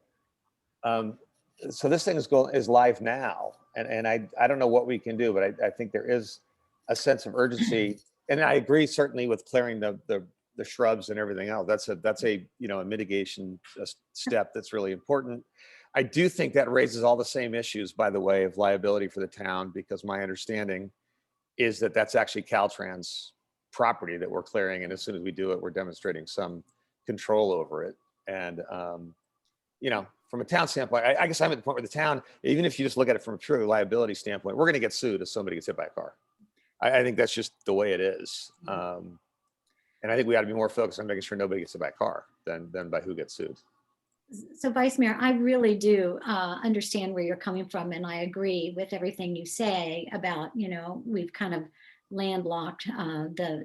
So this thing is live now, and I don't know what we can do, but I think there is a sense of urgency, and I agree certainly with clearing the shrubs and everything else. That's a a mitigation step that's really important. I do think that raises all the same issues, by the way, of liability for the town, because my understanding is that that's actually Caltrans' property that we're clearing. And as soon as we do it, we're demonstrating some control over it. And, you know, from a town standpoint, I guess I'm at the point where the town, even if you just look at it from a pure liability standpoint, we're going to get sued if somebody gets hit by a car. I think that's just the way it is. And I think we ought to be more focused on making sure nobody gets hit by a car than by who gets sued. So Vice Mayor, I really do understand where you're coming from, and I agree with everything you say about, you know, we've kind of landlocked the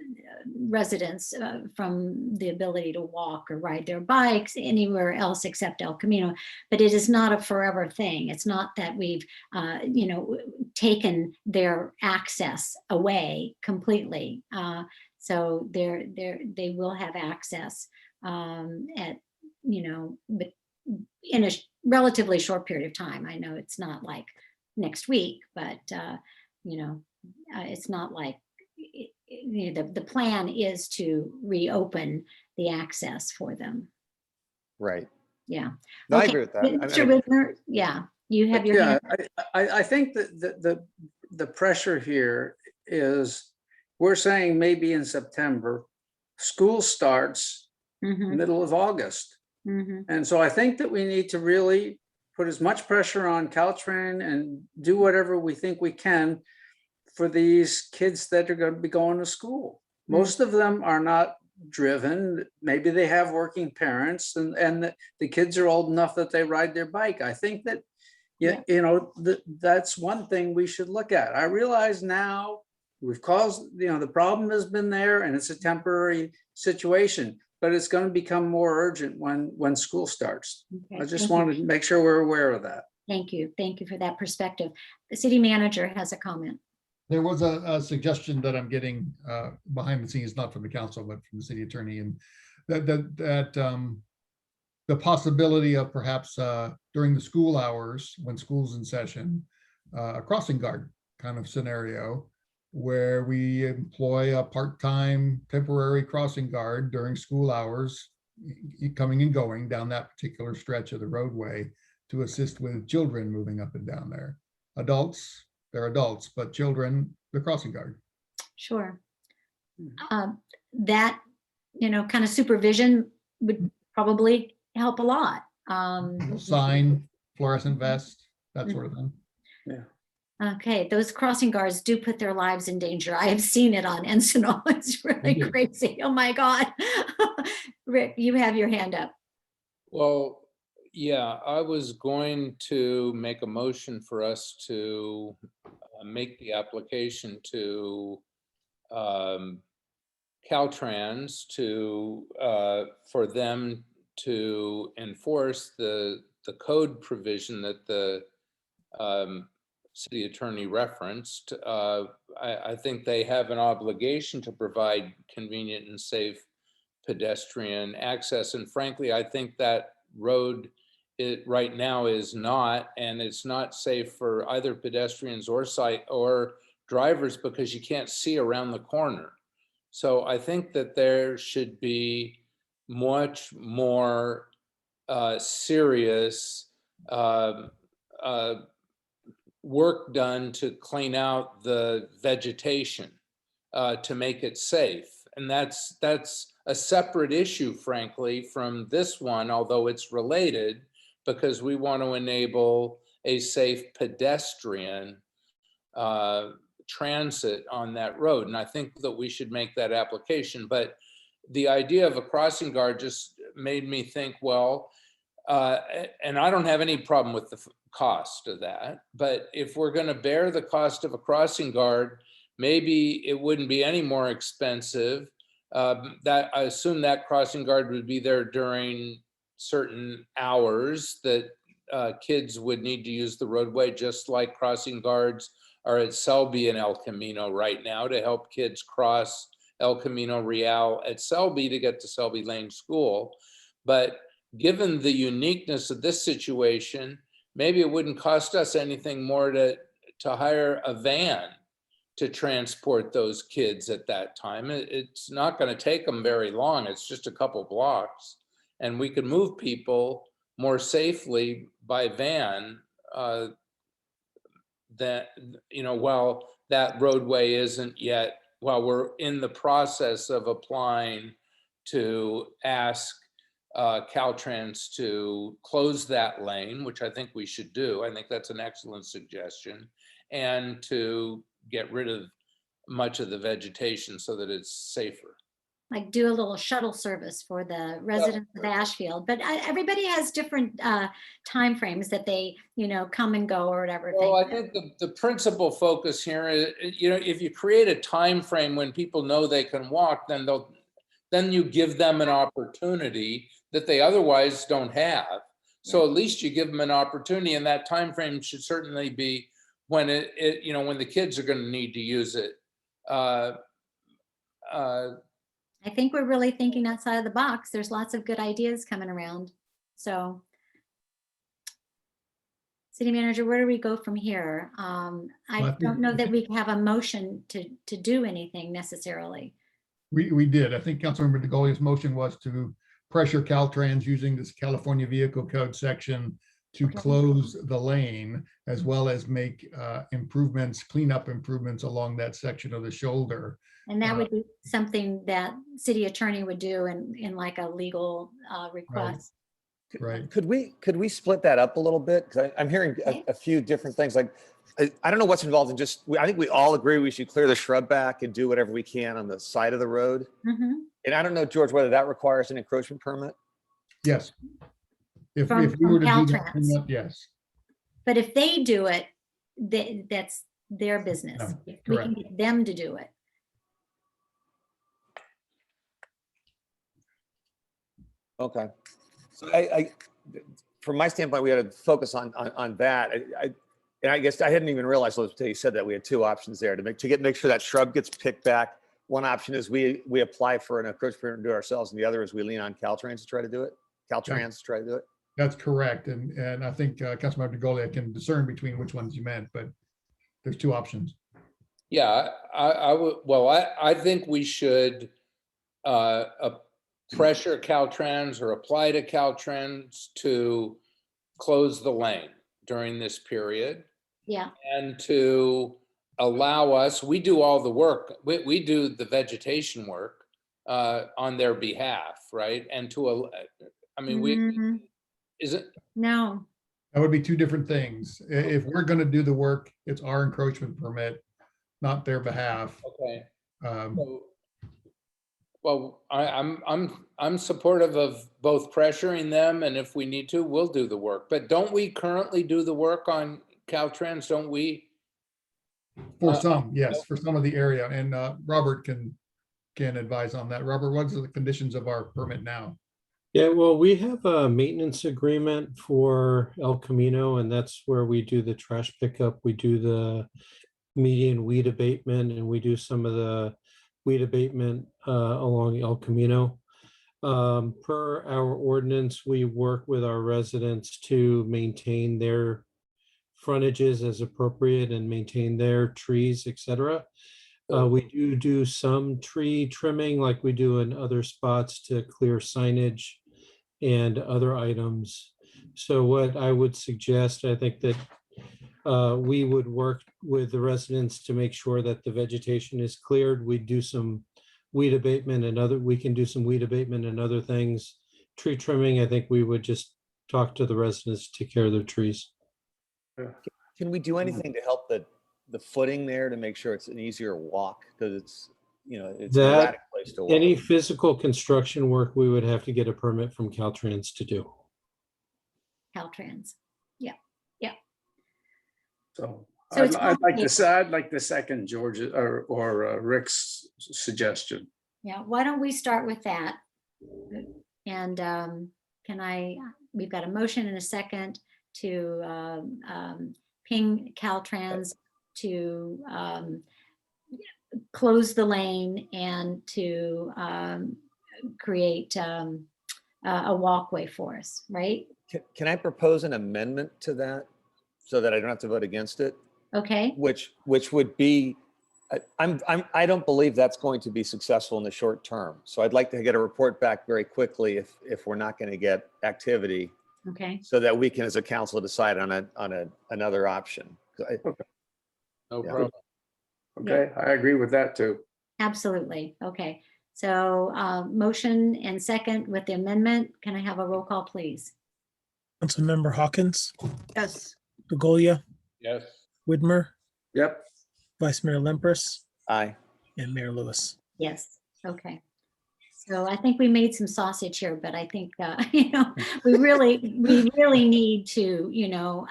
residents from the ability to walk or ride their bikes anywhere else except El Camino. But it is not a forever thing. It's not that we've, you know, taken their access away completely. So they will have access at, you know, but in a relatively short period of time. I know it's not like next week, but you know, it's not like, you know, the plan is to reopen the access for them. Right. Yeah. No, okay. I agree with that. Mr. Whitmer, yeah, you have your hand. I think that the pressure here is, we're saying maybe in September, school starts middle of August. And so I think that we need to really put as much pressure on Caltrain and do whatever we think we can for these kids that are going to be going to school. Most of them are not driven. Maybe they have working parents, and the kids are old enough that they ride their bike. I think that, you know, that's one thing we should look at. I realize now we've caused, you know, the problem has been there and it's a temporary situation, but it's going to become more urgent when school starts. Okay, I just thank wanted to make sure we're aware of that. Thank you. Thank you for that perspective. The city manager has a comment. There was a suggestion that I'm getting behind the scenes, not from the council, but from the city attorney, and that the possibility of perhaps during the school hours, when school's in session, a crossing guard kind of scenario, where we employ a part-time temporary crossing guard during school hours, coming and going down that particular stretch of the roadway to assist with children moving up and down there. Adults, they're adults, but children, the crossing guard. Sure. That, you know, kind of supervision would probably help a lot. Sign, fluorescent vest, that sort of thing. Yeah. Okay, those crossing guards do put their lives in danger. I have seen it on Encinal. It's really crazy. Oh my God. Rick, you have your hand up. Well, yeah, I was going to make a motion for us to make the application to Caltrans for them to enforce the code provision that the city attorney referenced. I think they have an obligation to provide convenient and safe pedestrian access. And frankly, I think that road right now is not, and it's not safe for either pedestrians or drivers because you can't see around the corner. So I think that there should be much more serious work done to clean out the vegetation to make it safe. And that's a separate issue, frankly, from this one, although it's related, because we want to enable a safe pedestrian transit on that road. And I think that we should make that application. But the idea of a crossing guard just made me think, well, and I don't have any problem with the cost of that, but if we're going to bear the cost of a crossing guard, maybe it wouldn't be any more expensive. That I assume that crossing guard would be there during certain hours that kids would need to use the roadway, just like crossing guards are at Selby and El Camino right now to help kids cross El Camino Real at Selby to get to Selby Lane School. But given the uniqueness of this situation, maybe it wouldn't cost us anything more to hire a van to transport those kids at that time. It's not going to take them very long. It's just a couple blocks. And we could move people more safely by van that, you know, while that roadway isn't yet while we're in the process of applying, to ask Caltrans to close that lane, which I think we should do. I think that's an excellent suggestion, and to get rid of much of the vegetation so that it's safer. Like do a little shuttle service for the residents of Ashfield, but everybody has different timeframes that they, come and go or whatever. Well, I think the principal focus here is, if you create a time frame when people know they can walk, then you give them an opportunity that they otherwise don't have. So at least you give them an opportunity, and that time frame should certainly be when when the kids are going to need to use it. I think we're really thinking outside of the box. There's lots of good ideas coming around. So, City Manager, where do we go from here? I don't know that we have a motion to do anything necessarily. We did. I think Councilmember DeGolia's motion was to pressure Caltrans using this California Vehicle Code section to close the lane, as well as make cleanup improvements along that section of the shoulder. And that would be something that city attorney would do in like a legal request. Right. Could we split that up a little bit? Because I'm hearing a few different things. Like, I don't know what's involved in I think we all agree we should clear the shrub back and do whatever we can on the side of the road. Mm-hmm. And I don't know, George, whether that requires an encroachment permit. Yes. If From we were to do that, Caltrans. yes. But if they do it, that's their business. No, We can get them to do it. Okay. So from my standpoint, we had to focus on that. And I guess I hadn't even realized until you said that we had two options there to make sure that shrub gets picked back. One option is we apply for an encroachment and do it ourselves, and the other is we lean on Caltrans to try to do it. Caltrans to try to do it. That's correct. And I think Councilmember DeGolia can discern between which ones you meant, but there's two options. Yeah, I think we should pressure Caltrans or apply to Caltrans to close the lane during this period. Yeah. And to allow us, we do all the work, we do the vegetation work on their behalf, right? And is it? No. That would be two different things. If we're going to do the work, it's our encroachment permit, not their behalf. Okay. Well, I'm supportive of both pressuring them, and if we need to, we'll do the work. But don't we currently do the work on Caltrans? Don't we? For some, yes, for some of the area, and Robert can advise on that. Robert, what are the conditions of our permit now? Yeah, well, we have a maintenance agreement for El Camino, and that's where we do the trash pickup. We do the median weed abatement, and we do some of the weed abatement along El Camino. Per our ordinance, we work with our residents to maintain their frontages as appropriate and maintain their trees, etc. We do some tree trimming like we do in other spots to clear signage and other items. So what I would suggest, I think that we would work with the residents to make sure that the vegetation is cleared. We do some weed abatement and we can do some weed abatement and other things. Tree trimming, I think we would just talk to the residents to take care of their trees. Can we do anything to help the footing there to make sure it's an easier walk? Because it's an erratic place to walk. Any physical construction work, we would have to get a permit from Caltrans to do. Caltrans. Yeah. Yeah. So it's I'd like to second George's or Rick's suggestion. Yeah. Why don't we start with that? And we've got a motion and a second to ping Caltrans to close the lane and to create a walkway for us, right? Can I propose an amendment to that so that I don't have to vote against it? Okay. Which would be, I don't believe that's going to be successful in the short term. So I'd like to get a report back very quickly if we're not going to get activity. Okay. So that we can, as a council, decide on another option. Okay. No problem. Okay, I agree with that too. Absolutely. Okay. So motion and second with the amendment. Can I have a roll call, please? Councilmember Hawkins, Yes. DeGolia, Yes. Widmer, Yep. Vice Mayor Lemprus, Aye. and Mayor Lewis. Yes. Okay. So I think we made some sausage here, but I think, you know, we really need to, you know,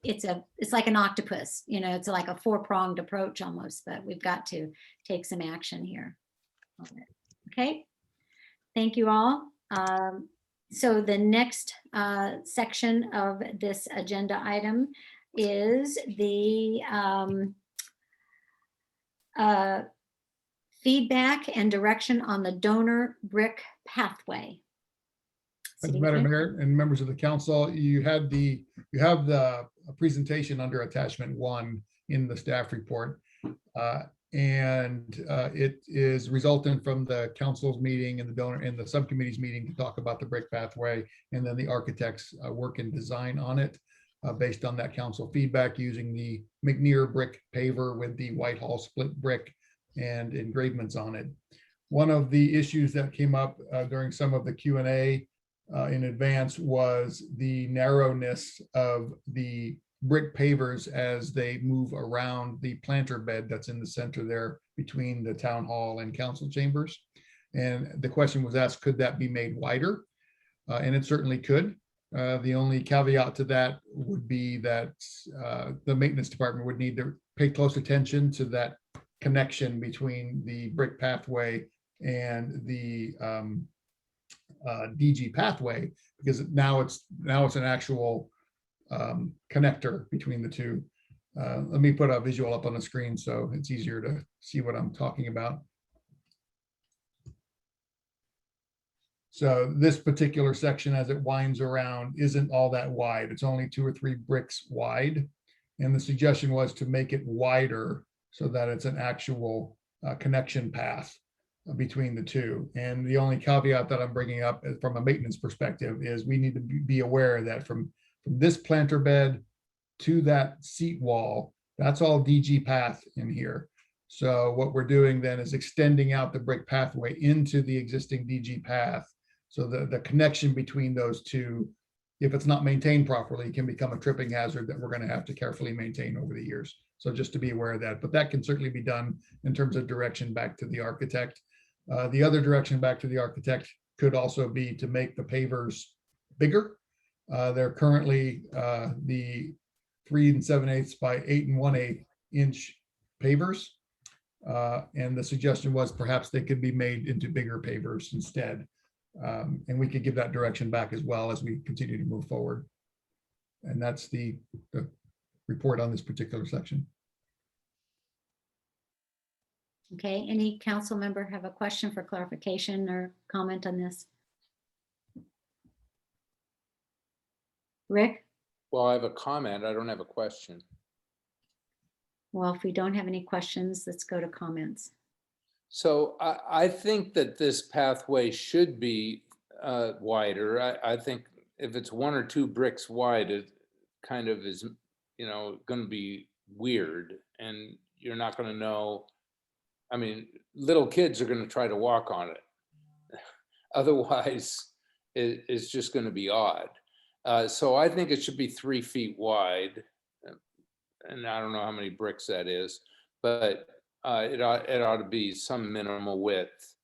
it's like an octopus, you know, it's like a four-pronged approach almost, but we've got to take some action here. Okay. Thank you all. So the next section of this agenda item is the feedback and direction on the donor brick pathway. Madam Mayor and members of the council, you have the presentation under attachment 1 in the staff report. It is resultant from the council's meeting and the donor and the subcommittee's meeting to talk about the brick pathway, and then the architect's work and design on it based on that council feedback, using the McNear brick paver with the Whitehall split brick and engravements on it. One of the issues that came up during some of the Q&A in advance was the narrowness of the brick pavers as they move around the planter bed that's in the center there between the town hall and council chambers. And the question was asked, could that be made wider? And it certainly could. The only caveat to that would be that the maintenance department would need to pay close attention to that connection between the brick pathway and the DG pathway, because now it's an actual connector between the two. Let me put a visual up on the screen so it's easier to see what I'm talking about. So this particular section, as it winds around, isn't all that wide. It's only 2 or 3 bricks wide. And the suggestion was to make it wider so that it's an actual connection path between the two. And the only caveat that I'm bringing up from a maintenance perspective is we need to be aware that from this planter bed to that seat wall, that's all DG path in here. So what we're doing then is extending out the brick pathway into the existing DG path. So the connection between those two, if it's not maintained properly, can become a tripping hazard that we're going to have to carefully maintain over the years. So just to be aware of that, but that can certainly be done in terms of direction back to the architect. The other direction back to the architect could also be to make the pavers bigger. They're currently the 3 7/8 by 8 1/8 inch pavers. And the suggestion was perhaps they could be made into bigger pavers instead. And we could give that direction back as well as we continue to move forward. And that's the report on this particular section. Okay, any council member have a question for clarification or comment on this? Rick? Well, I have a comment. I don't have a question. Well, if we don't have any questions, let's go to comments. So I think that this pathway should be wider. I think if it's 1 or 2 bricks wide, it kind of is, you know, going to be weird, and you're not going to know. I mean, little kids are going to try to walk on it. Otherwise, it's just going to be odd. So I think it should be 3 feet wide. And I don't know how many bricks that is, but it ought to be some minimal width.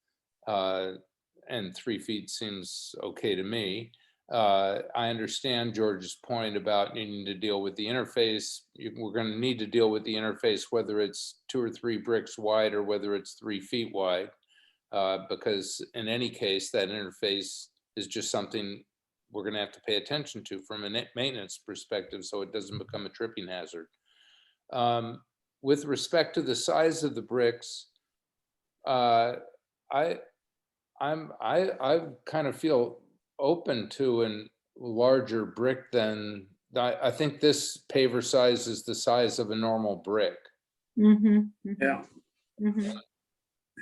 And 3 feet seems okay to me. I understand George's point about needing to deal with the interface. We're going to need to deal with the interface, whether it's 2 or 3 bricks wide or whether it's 3 feet wide, because in any case, that interface is just something we're going to have to pay attention to from a maintenance perspective, so it doesn't become a tripping hazard. With respect to the size of the bricks, I kind of feel open to a larger brick than I think this paver size is the size of a normal brick. Mm-hmm, mm-hmm. Yeah. Mm-hmm.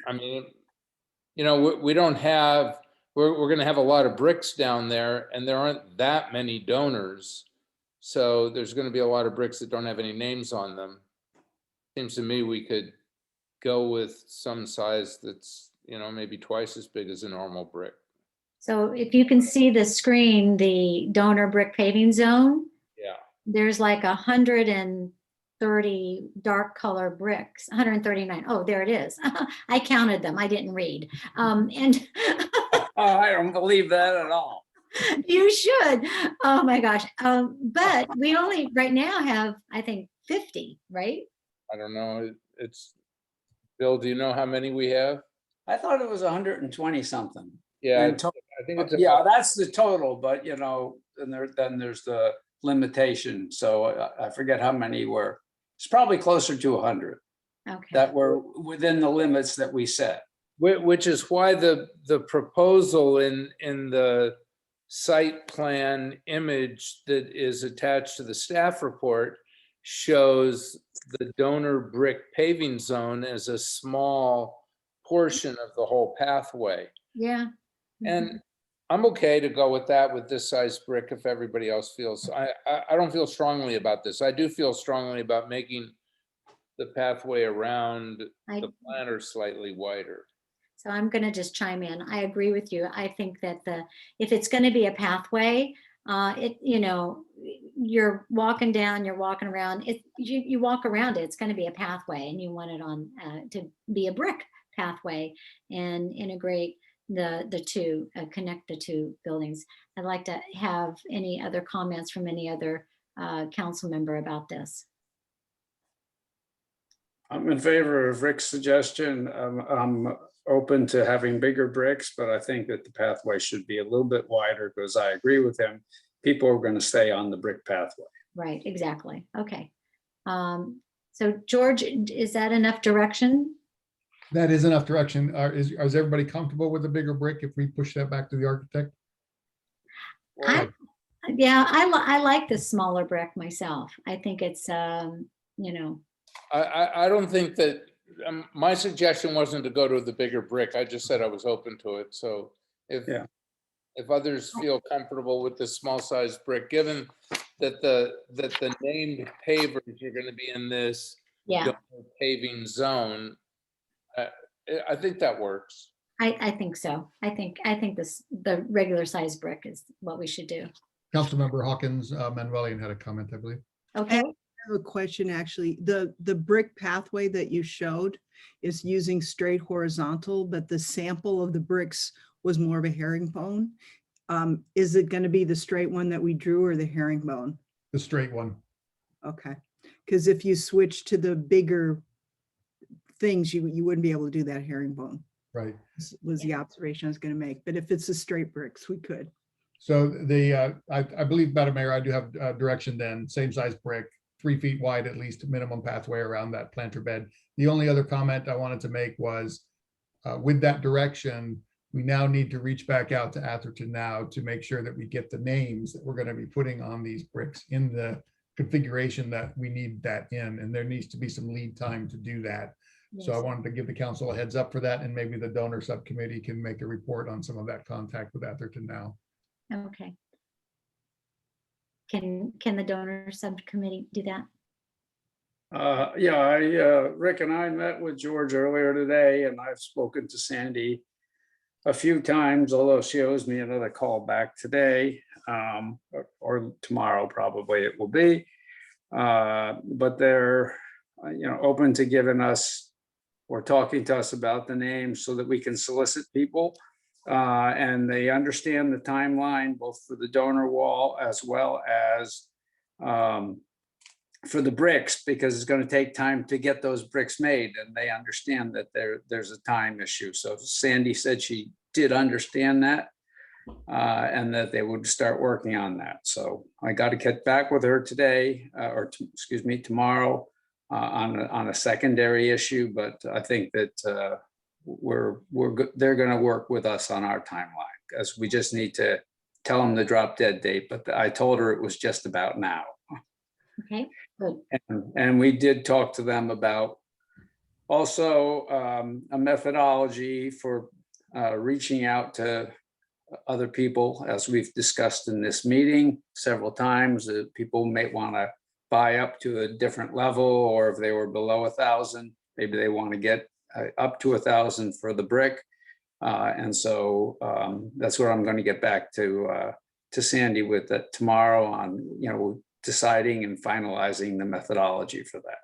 I mean, you know, we don't have, we're going to have a lot of bricks down there, and there aren't that many donors. So there's going to be a lot of bricks that don't have any names on them. Seems to me we could go with some size that's, maybe twice as big as a normal brick. So if you can see the screen, the donor brick paving zone, Yeah. there's like 130 dark color bricks, 139. Oh, there it is. I counted them. I didn't read. And I don't believe that at all. you should. Oh my gosh. But we only right now have, I think, 50, right? I don't know. It's Bill, do you know how many we have? I thought it was 120 something. Yeah, And I think it's yeah, about, that's the total, but and then there's the limitation. So I forget how many were. It's probably closer to 100 Okay. that were within the limits that we set. which is why the proposal in the site plan image that is attached to the staff report shows the donor brick paving zone as a small portion of the whole pathway. Yeah. And I'm okay to go with that, with this size brick, if everybody else feels. I don't feel strongly about this. I do feel strongly about making the pathway around the planter slightly wider. So I'm going to just chime in. I agree with you. I think that if it's going to be a pathway, you're walking down, you're walking around. You walk around it. It's going to be a pathway, and you want it on to be a brick pathway and integrate the two, connect the two buildings. I'd like to have any other comments from any other council member about this. I'm in favor of Rick's suggestion. I'm open to having bigger bricks, but I think that the pathway should be a little bit wider because I agree with him. People are going to stay on the brick pathway. Right, exactly. Okay. So George, is that enough direction? That is enough direction. Is everybody comfortable with the bigger brick if we push that back to the architect? Yeah, I like the smaller brick myself. I think it's, I don't think that, my suggestion wasn't to go to the bigger brick. I just said I was open to it. So if others feel comfortable with the small size brick, given that the named pavers are going to be in this paving zone, I think that works. I think so. I think the regular size brick is what we should do. Councilmember Hawkins, Manuelian had a comment, I believe. Okay. I have a question, actually. The brick pathway that you showed is using straight horizontal, but the sample of the bricks was more of a herringbone. Is it going to be the straight one that we drew or the herringbone? The straight one. Okay. Because if you switch to the bigger things, you wouldn't be able to do that herringbone. Right. Was the observation I was going to make. But if it's the straight bricks, we could. So I believe, Madam Mayor, I do have direction then, same size brick, 3 feet wide, at least minimum pathway around that planter bed. The only other comment I wanted to make was with that direction, we now need to reach back out to Atherton now to make sure that we get the names that we're going to be putting on these bricks in the configuration that we need that in, and there needs to be some lead time to do that. Yes. So I wanted to give the council a heads up for that, and maybe the donor subcommittee can make a report on some of that contact with Atherton now. Okay. Can the donor subcommittee do that? Rick and I met with George earlier today, and I've spoken to Sandy a few times, although she owes me another call back today, or tomorrow probably it will be. But they're open to giving us or talking to us about the names so that we can solicit people. And they understand the timeline, both for the donor wall as well as for the bricks, because it's going to take time to get those bricks made, and they understand that there's a time issue. So Sandy said she did understand that, and that they would start working on that. So I got to get back with her today, tomorrow, on a secondary issue. But I think that they're going to work with us on our timeline, because we just need to tell them the drop dead date. But I told her it was just about now. Okay, good. And we did talk to them about also a methodology for reaching out to other people, as we've discussed in this meeting several times. People may want to buy up to a different level, or if they were below 1,000, maybe they want to get up to 1,000 for the brick. And so that's where I'm going to get back to Sandy with that tomorrow on, deciding and finalizing the methodology for that.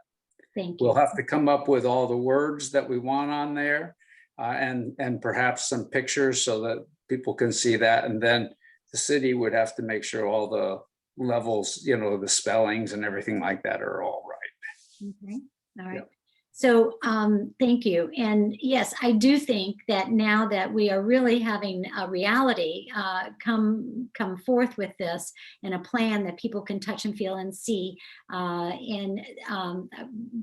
Thank you. We'll have to come up with all the words that we want on there and perhaps some pictures so that people can see that. And then the city would have to make sure all the levels, the spellings and everything like that are all right. Okay. All right. So thank you. And yes, I do think that now that we are really having a reality come forth with this and a plan that people can touch and feel and see. And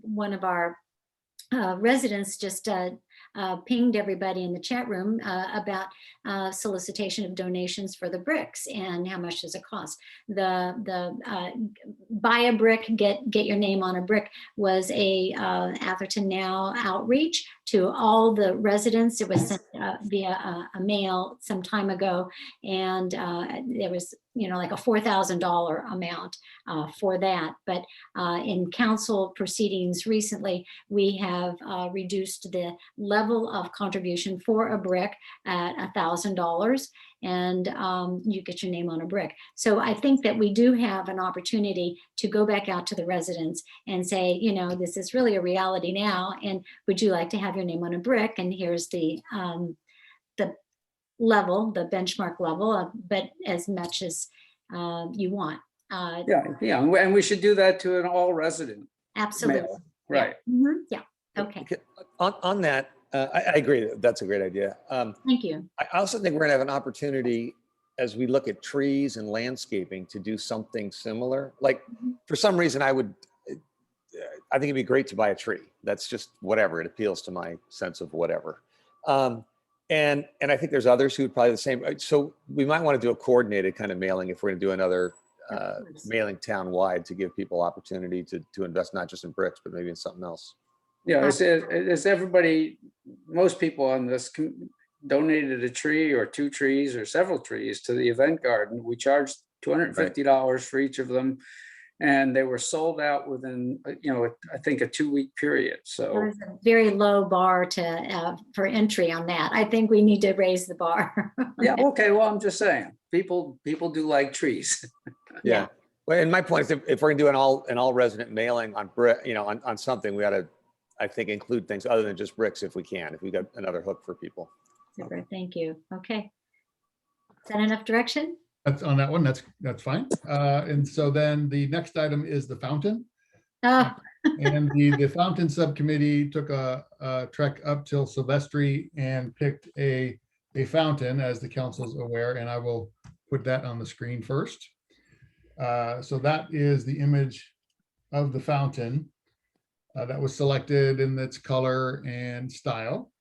one of our residents just pinged everybody in the chat room about solicitation of donations for the bricks and how much does it cost. The buy a brick, get your name on a brick was a Atherton Now outreach to all the residents. It was sent via a mail some time ago, and there was like a $4,000 amount for that. But in council proceedings recently, we have reduced the level of contribution for a brick at $1,000, and you get your name on a brick. So I think that we do have an opportunity to go back out to the residents and say, this is really a reality now, and would you like to have your name on a brick? And here's the level, the benchmark level, but as much as you want. Yeah, and we should do that to an all resident. Absolutely. Mail. Right. Yeah. Okay. On that, I agree. That's a great idea. Thank you. I also think we're gonna have an opportunity as we look at trees and landscaping to do something similar. Like for some reason, I think it'd be great to buy a tree. That's just whatever. It appeals to my sense of whatever. And I think there's others who would probably the same. So we might want to do a coordinated kind of mailing if we're going to do another mailing town-wide to give people opportunity to invest not just in bricks, but maybe in something else. Yeah, is everybody, most people on this donated a tree or 2 trees or several trees to the event garden. We charged $250 for each of them. And they were sold out within, I think a 2-week period. So there's a very low bar for entry on that. I think we need to raise the bar. Yeah. Okay. Well, I'm just saying, people do like trees. Yeah. Well, and my point is, if we're gonna do an all resident mailing on brick, on something, we ought to, I think, include things other than just bricks if we can. If we got another hook for people. Super. Thank you. Okay. Is that enough direction? That's on that one. That's fine. And so then the next item is the fountain. Oh. And the fountain subcommittee took a trek up till Silvestri and picked a fountain, as the council's aware, and I will put that on the screen first. So that is the image of the fountain that was selected in its color and style.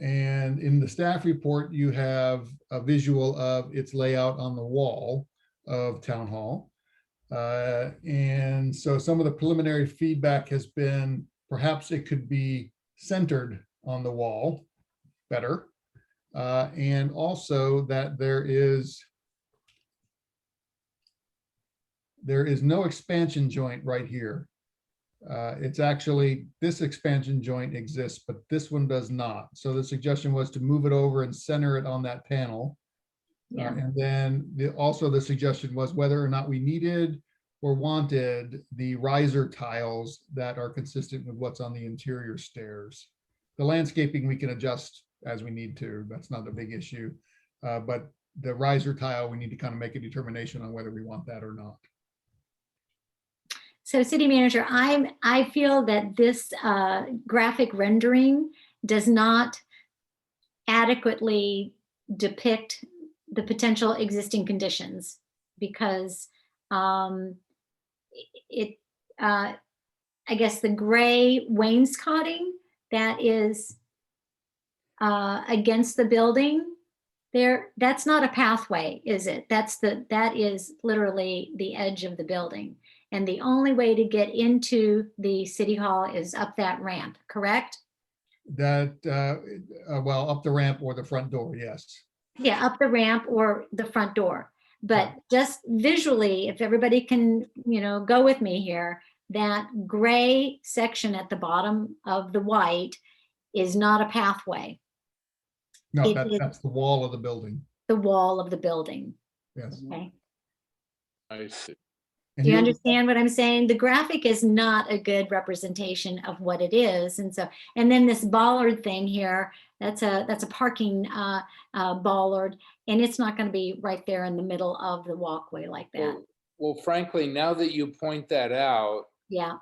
And in the staff report, you have a visual of its layout on the wall of Town Hall. And so some of the preliminary feedback has been perhaps it could be centered on the wall better. And also that there is no expansion joint right here. It's actually, this expansion joint exists, but this one does not. So the suggestion was to move it over and center it on that panel. Yeah. And then also the suggestion was whether or not we needed or wanted the riser tiles that are consistent with what's on the interior stairs. The landscaping we can adjust as we need to. That's not a big issue. But the riser tile, we need to kind of make a determination on whether we want that or not. So city manager, I feel that this graphic rendering does not adequately depict the potential existing conditions because I guess the gray wainscoting that is against the building there, that's not a pathway, is it? That is literally the edge of the building. And the only way to get into the city hall is up that ramp, correct? That, well, up the ramp or the front door, yes. Yeah, up the ramp or the front door. But just visually, if everybody can, go with me here, that gray section at the bottom of the white is not a pathway. No, It is that's the wall of the building. the wall of the building. Yes. Okay. I see. And Do you you're- understand what I'm saying? The graphic is not a good representation of what it is. And so, and then this bollard thing here, that's a parking bollard, and it's not going to be right there in the middle of the walkway like that. Well, frankly, now that you point that out, Yeah.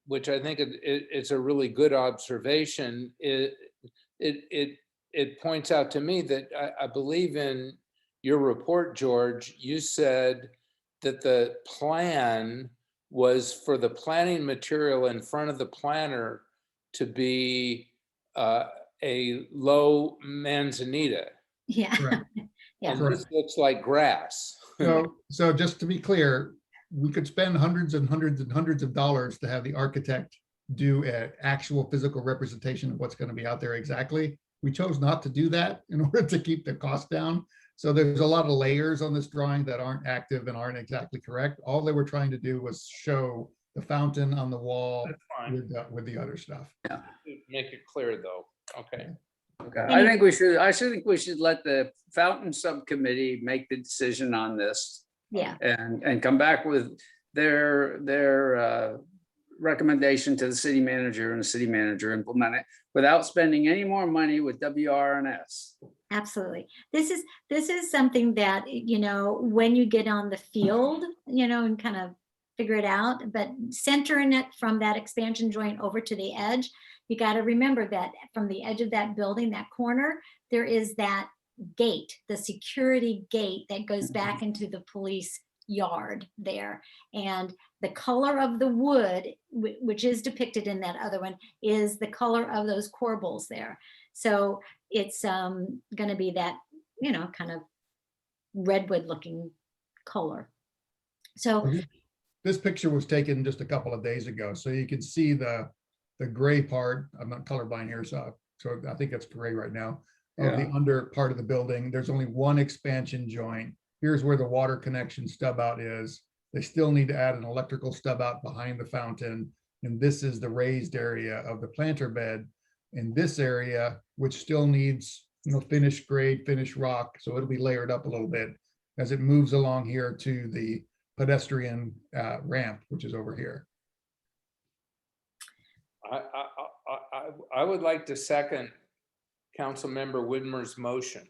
which I think it's a really good observation, it points out to me that I believe in your report, George, you said that the plan was for the planning material in front of the planner to be a low manzanita. Yeah. Correct. Yeah. And this looks like grass. So just to be clear, we could spend hundreds and hundreds and hundreds of dollars to have the architect do an actual physical representation of what's going to be out there exactly. We chose not to do that in order to keep the cost down. So there's a lot of layers on this drawing that aren't active and aren't exactly correct. All they were trying to do was show the fountain on the wall with the other stuff. Yeah. Make it clear though. Okay. Okay. I think we should let the fountain subcommittee make the decision on this. Yeah. And come back with their recommendation to the city manager, and the city manager implement it without spending any more money with WRNS. Absolutely. This is something that, you know, when you get on the field, you know, and kind of figure it out, but centering it from that expansion joint over to the edge, you got to remember that from the edge of that building, that corner, there is that gate, the security gate that goes back into the police yard there. And the color of the wood, which is depicted in that other one, is the color of those corbels there. So it's going to be that, you know, kind of redwood looking color. So this picture was taken just a couple of days ago, so you can see the gray part. I'm not colorblind here, so I think it's gray right now. Of the under part of the building, there's only one expansion joint. Here's where the water connection stub out is. They still need to add an electrical stub out behind the fountain. And this is the raised area of the planter bed. In this area, which still needs, you know, finished grade, finished rock. So it'll be layered up a little bit as it moves along here to the pedestrian ramp, which is over here. I would like to second Councilmember Widmer's motion.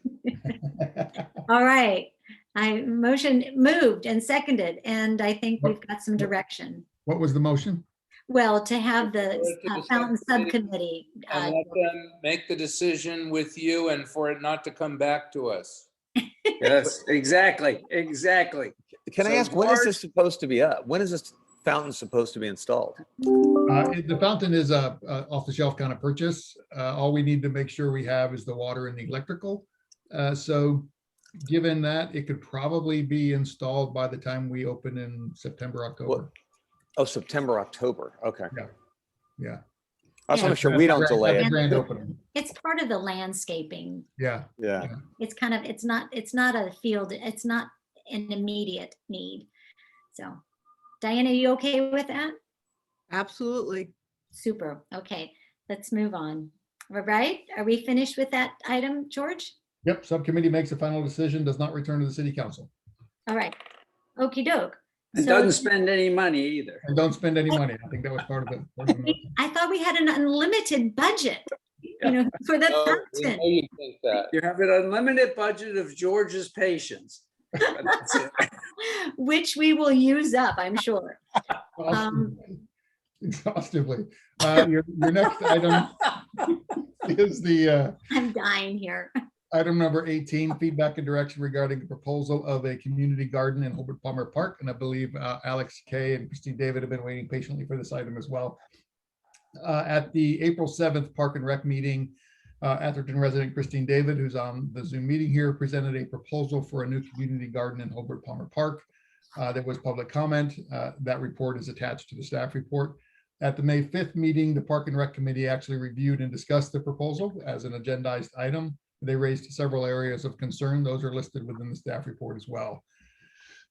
all right. Motion moved and seconded, and I think we've got some direction. What was the motion? Well, to have the fountain subcommittee. And let them make the decision with you and for it not to come back to us. Yes, exactly. Can I ask, when is this supposed to be up? When is this fountain supposed to be installed? The fountain is a off-the-shelf kind of purchase. All we need to make sure we have is the water and the electrical. So given that, it could probably be installed by the time we open in September, October. Oh, September, October. Okay. Yeah. I just want to make sure we don't delay it. Grand opening. It's part of the landscaping. Yeah. It's kind of, it's not a field, it's not an immediate need. So Diana, you okay with that? Absolutely. Super. Okay, let's move on. All right, are we finished with that item, George? Yep, subcommittee makes a final decision, does not return to the city council. All right, okey doke. It doesn't spend any money either. And don't spend any money. I think that was part of it. I thought we had an unlimited budget, you know, for the fountain. You have an unlimited budget of George's patience. That's it. Which we will use up, I'm sure. Exhaustively. Your next item is the I'm dying here. item number 18, feedback and direction regarding the proposal of a community garden in Hobart Palmer Park. And I believe Alex Kay and Christine David have been waiting patiently for this item as well. At the April 7th Park and Rec meeting, Atherton resident Christine David, who's on the Zoom meeting here, presented a proposal for a new community garden in Hobart Palmer Park. There was public comment. That report is attached to the staff report. At the May 5th meeting, the Park and Rec Committee actually reviewed and discussed the proposal as an agendized item. They raised several areas of concern. Those are listed within the staff report as well.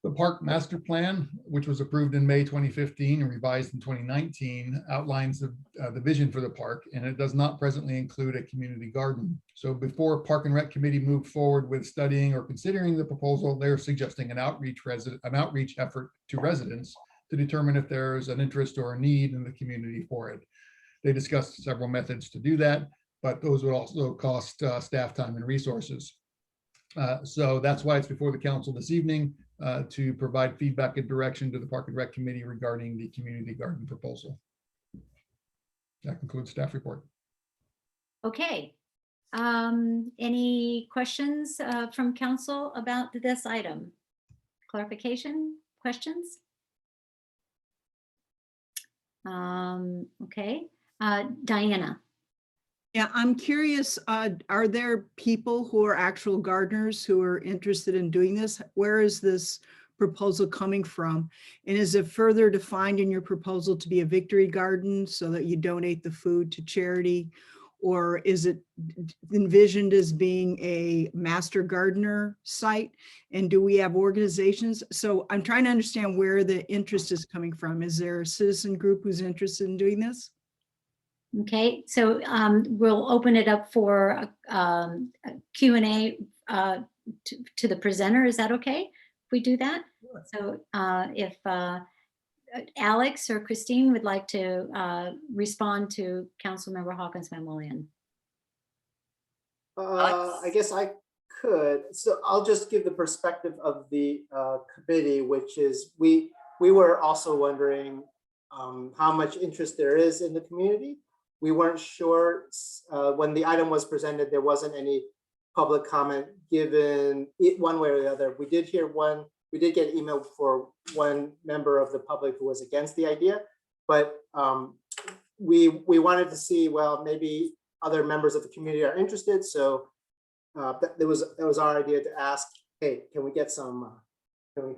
The park master plan, which was approved in May 2015 and revised in 2019, outlines the vision for the park, and it does not presently include a community garden. So before Park and Rec Committee moved forward with studying or considering the proposal, they're suggesting an outreach effort to residents to determine if there's an interest or a need in the community for it. They discussed several methods to do that, but those would also cost staff time and resources. So that's why it's before the council this evening to provide feedback and direction to the Park and Rec Committee regarding the community garden proposal. That concludes staff report. Okay. Any questions from council about this item? Clarification, questions? Okay. Diana. Yeah, I'm curious, are there people who are actual gardeners who are interested in doing this? Where is this proposal coming from? And is it further defined in your proposal to be a victory garden so that you donate the food to charity? Or is it envisioned as being a master gardener site? And do we have organizations? So I'm trying to understand where the interest is coming from. Is there a citizen group who's interested in doing this? Okay, so we'll open it up for a Q&A to the presenter. Is that okay if we do that? So if Alex or Christine would like to respond to Councilmember Hawkins Mamoulian. I guess I could. So I'll just give the perspective of the committee, which is we were also wondering how much interest there is in the community. We weren't sure when the item was presented, there wasn't any public comment given it one way or the other. We did hear one, we did get an email for one member of the public who was against the idea, but we wanted to see, well, maybe other members of the community are interested. So it was our idea to ask, hey, can we get some, can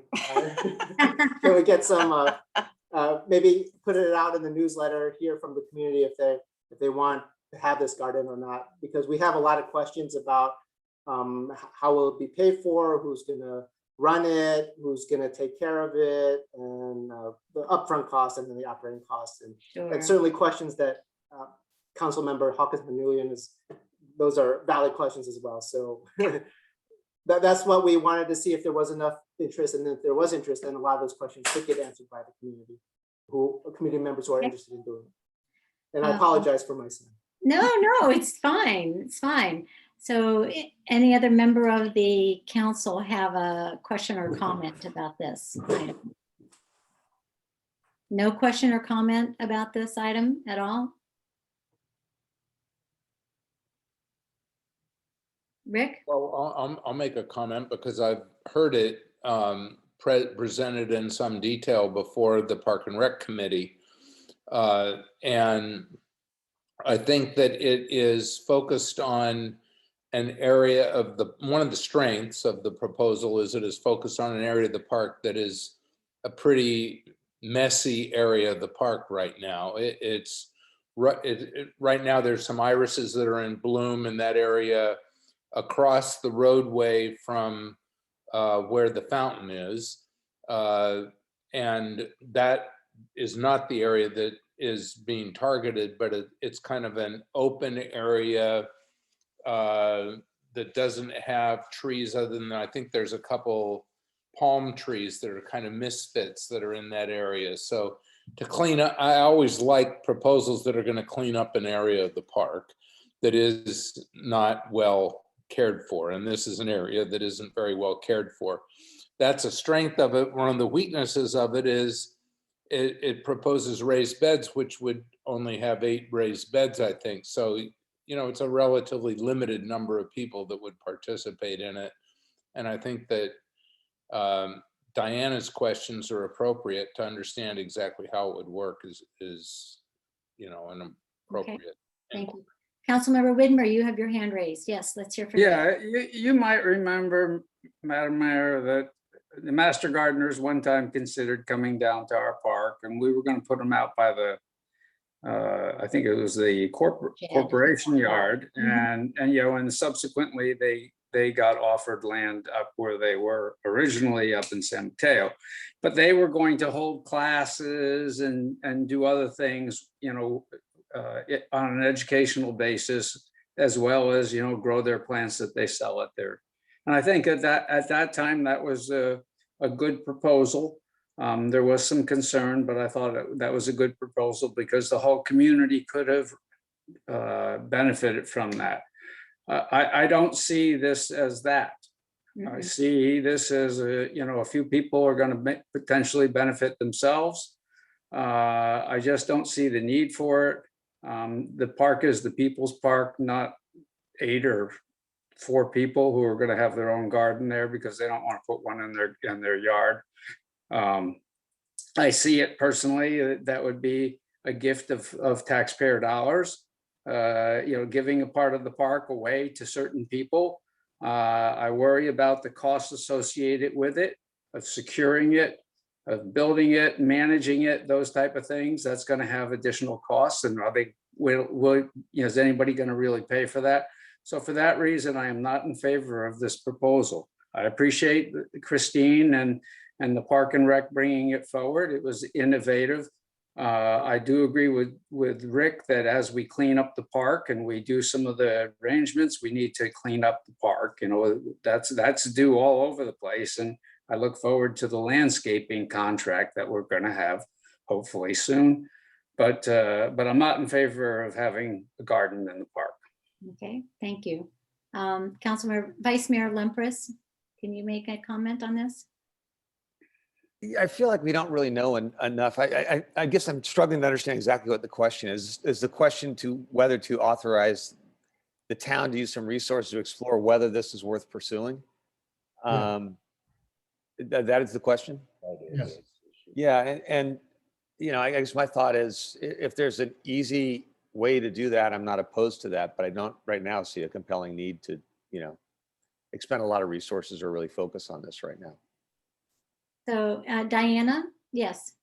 we get some, maybe put it out in the newsletter, hear from the community if they want to have this garden or not, because we have a lot of questions about how will it be paid for, who's going to run it, who's going to take care of it, and the upfront costs and then the operating costs, and certainly questions that Council Member Hawkins Mamoulian those are valid questions as well. So that's what we wanted to see, if there was enough interest, and if there was interest, then a lot of those questions could get answered by the community members who are interested in doing it. And I apologize for my son. No, it's fine. It's fine. So any other member of the council have a question or comment about this item? No question or comment about this item at all? Rick? Well, I'll make a comment because I've heard it presented in some detail before the Park and Rec Committee. And I think that it is focused on an area of one of the strengths of the proposal is it is focused on an area of the park that is a pretty messy area of the park right now. Right now there's some irises that are in bloom in that area across the roadway from where the fountain is. And that is not the area that is being targeted, but it's kind of an open area that doesn't have trees other than, I think there's a couple palm trees that are kind of misfits that are in that area. So to clean up, I always like proposals that are going to clean up an area of the park that is not well cared for. And this is an area that isn't very well cared for. That's a strength of it. One of the weaknesses of it is it proposes raised beds, which would only have 8 raised beds, I think. So, you know, it's a relatively limited number of people that would participate in it. And I think that Diana's questions are appropriate to understand exactly how it would work is you know, an appropriate. Okay. Thank you. Councilmember Widmer, you have your hand raised. Yes, let's hear from you. Yeah, you might remember, Madam Mayor, that the master gardeners one time considered coming down to our park, and we were going to put them out by the I think it was the corporation yard, and you know, and subsequently they they got offered land up where they were originally up in San Mateo. But they were going to hold classes and do other things, you know, on an educational basis, as well as, you know, grow their plants that they sell at there. And I think at that time, that was a good proposal. There was some concern, but I thought that was a good proposal because the whole community could have benefited from that. I don't see this as that. I see this as a few people are going to potentially benefit themselves. I just don't see the need for it. The park is the people's park, not 8 or 4 people who are going to have their own garden there because they don't want to put one in their yard. I see it personally, that would be a gift of taxpayer dollars, giving a part of the park away to certain people. I worry about the costs associated with it, of securing it, of building it, managing it, those type of things. That's going to have additional costs, and is anybody going to really pay for that? So for that reason, I am not in favor of this proposal. I appreciate Christine and the Park and Rec bringing it forward. It was innovative. I do agree with Rick that as we clean up the park and we do some of the arrangements, we need to clean up the park. You know, that's due all over the place. And I look forward to the landscaping contract that we're going to have hopefully soon. But I'm not in favor of having a garden in the park. Okay, thank you. Vice Mayor Lempres, can you make a comment on this? I feel like we don't really know enough. I guess I'm struggling to understand exactly what the question is. Is the question to whether to authorize the town to use some resources to explore whether this is worth pursuing? Yeah. That is the question? Yes. Yeah, and I guess my thought is if there's an easy way to do that, I'm not opposed to that, but I don't right now see a compelling need to, expend a lot of resources or really focus on this right now. So Diana, yes.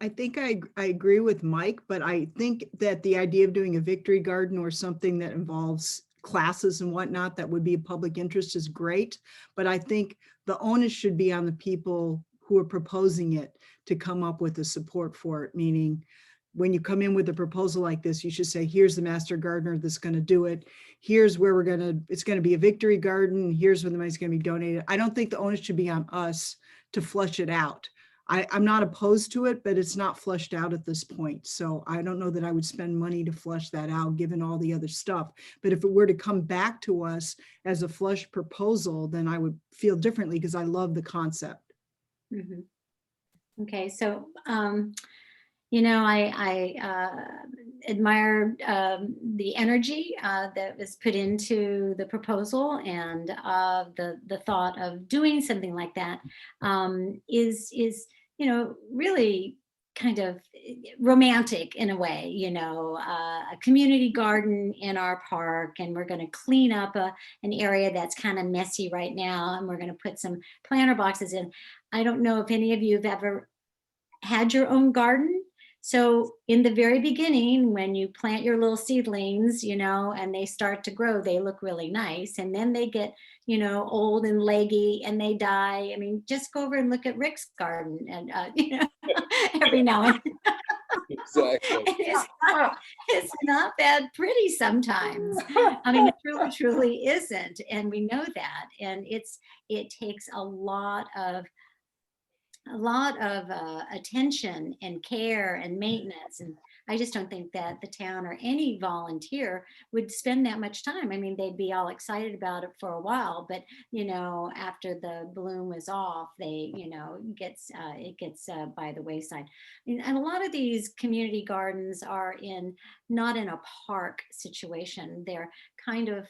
I think I agree with Mike, but I think that the idea of doing a victory garden or something that involves classes and whatnot that would be of public interest is great. But I think the onus should be on the people who are proposing it to come up with the support for it, meaning when you come in with a proposal like this, you should say, here's the master gardener that's going to do it. Here's where it's going to be a victory garden. Here's where the money's going to be donated. I don't think the onus should be on us to flush it out. I'm not opposed to it, but it's not flushed out at this point. So I don't know that I would spend money to flush that out, given all the other stuff. But if it were to come back to us as a flush proposal, then I would feel differently because I love the concept. Mm-hmm. Okay, so I admire the energy that was put into the proposal, and the thought of doing something like that is really kind of romantic in a way. A community garden in our park, and we're going to clean up an area that's kind of messy right now, and we're going to put some planter boxes in. I don't know if any of you have ever had your own garden. So in the very beginning, when you plant your little seedlings, and they start to grow, they look really nice. And then they get, old and leggy and they die. I mean, just go over and look at Rick's garden and, every now and then. Exactly. It's not that pretty sometimes. I mean, it truly isn't. And we know that. And it takes a lot of attention and care and maintenance. And I just don't think that the town or any volunteer would spend that much time. I mean, they'd be all excited about it for a while, but after the bloom was off, it gets by the wayside. And a lot of these community gardens are not in a park situation. They're kind of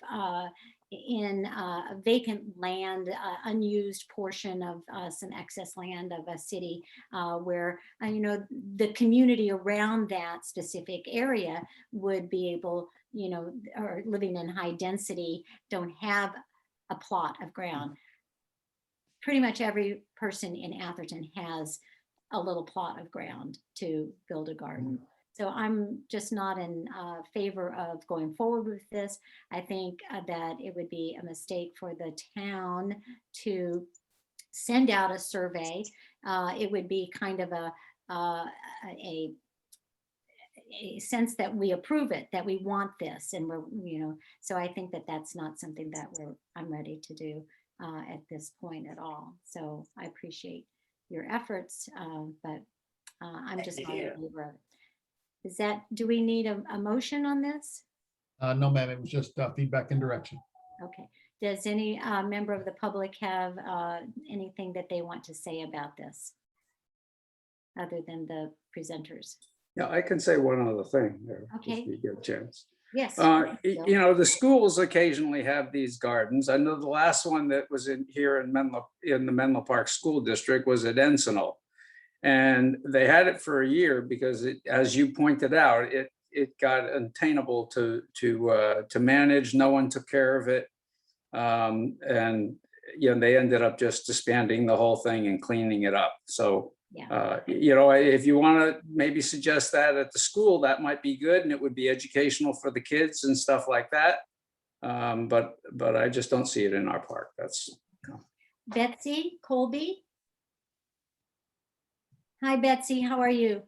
in a vacant land, unused portion of some excess land of a city where, the community around that specific area would be able, or living in high density, don't have a plot of ground. Pretty much every person in Atherton has a little plot of ground to build a garden. So I'm just not in favor of going forward with this. I think that it would be a mistake for the town to send out a survey. It would be kind of a sense that we approve it, that we want this, and we're, so I think that that's not something that I'm ready to do at this point at all. So I appreciate your efforts, but I'm just not in favor of it. Do we need a motion on this? No, ma'am, it was just feedback and direction. Okay. Does any member of the public have anything that they want to say about this other than the presenters? Yeah, I can say one other thing there. Okay. If you get a chance. Yes. The schools occasionally have these gardens. I know the last one that was in the Menlo Park School District was at Encinal. And they had it for a year because as you pointed out, it got unattainable to manage. No one took care of it. And they ended up just disbanding the whole thing and cleaning it up. So, if you want to maybe suggest that at the school, that might be good, and it would be educational for the kids and stuff like that. But I just don't see it in our park. That's Betsy Colby. Hi, Betsy. How are you?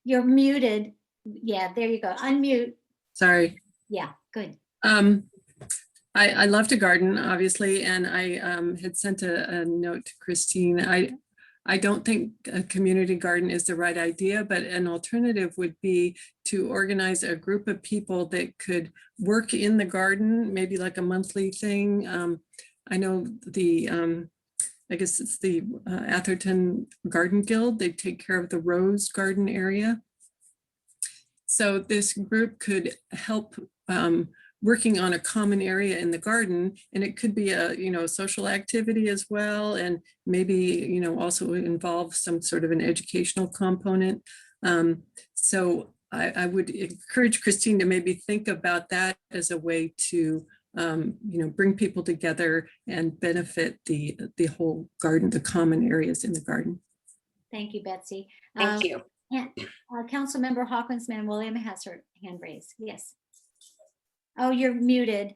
You're muted. Yeah, there you go. Unmute. Sorry. Yeah, good. I love to garden, obviously, and I had sent a note to Christine. I don't think a community garden is the right idea, but an alternative would be to organize a group of people that could work in the garden, maybe like a monthly thing. I know I guess it's the Atherton Garden Guild. They take care of the rose garden area. So this group could help working on a common area in the garden, and it could be a social activity as well, and maybe also involve some sort of an educational component. So I would encourage Christine to maybe think about that as a way to bring people together and benefit the whole garden, the common areas in the garden. Thank you, Betsy. Thank you. Councilmember Hawkins-Man William has her hand raised. Yes. Oh, you're muted.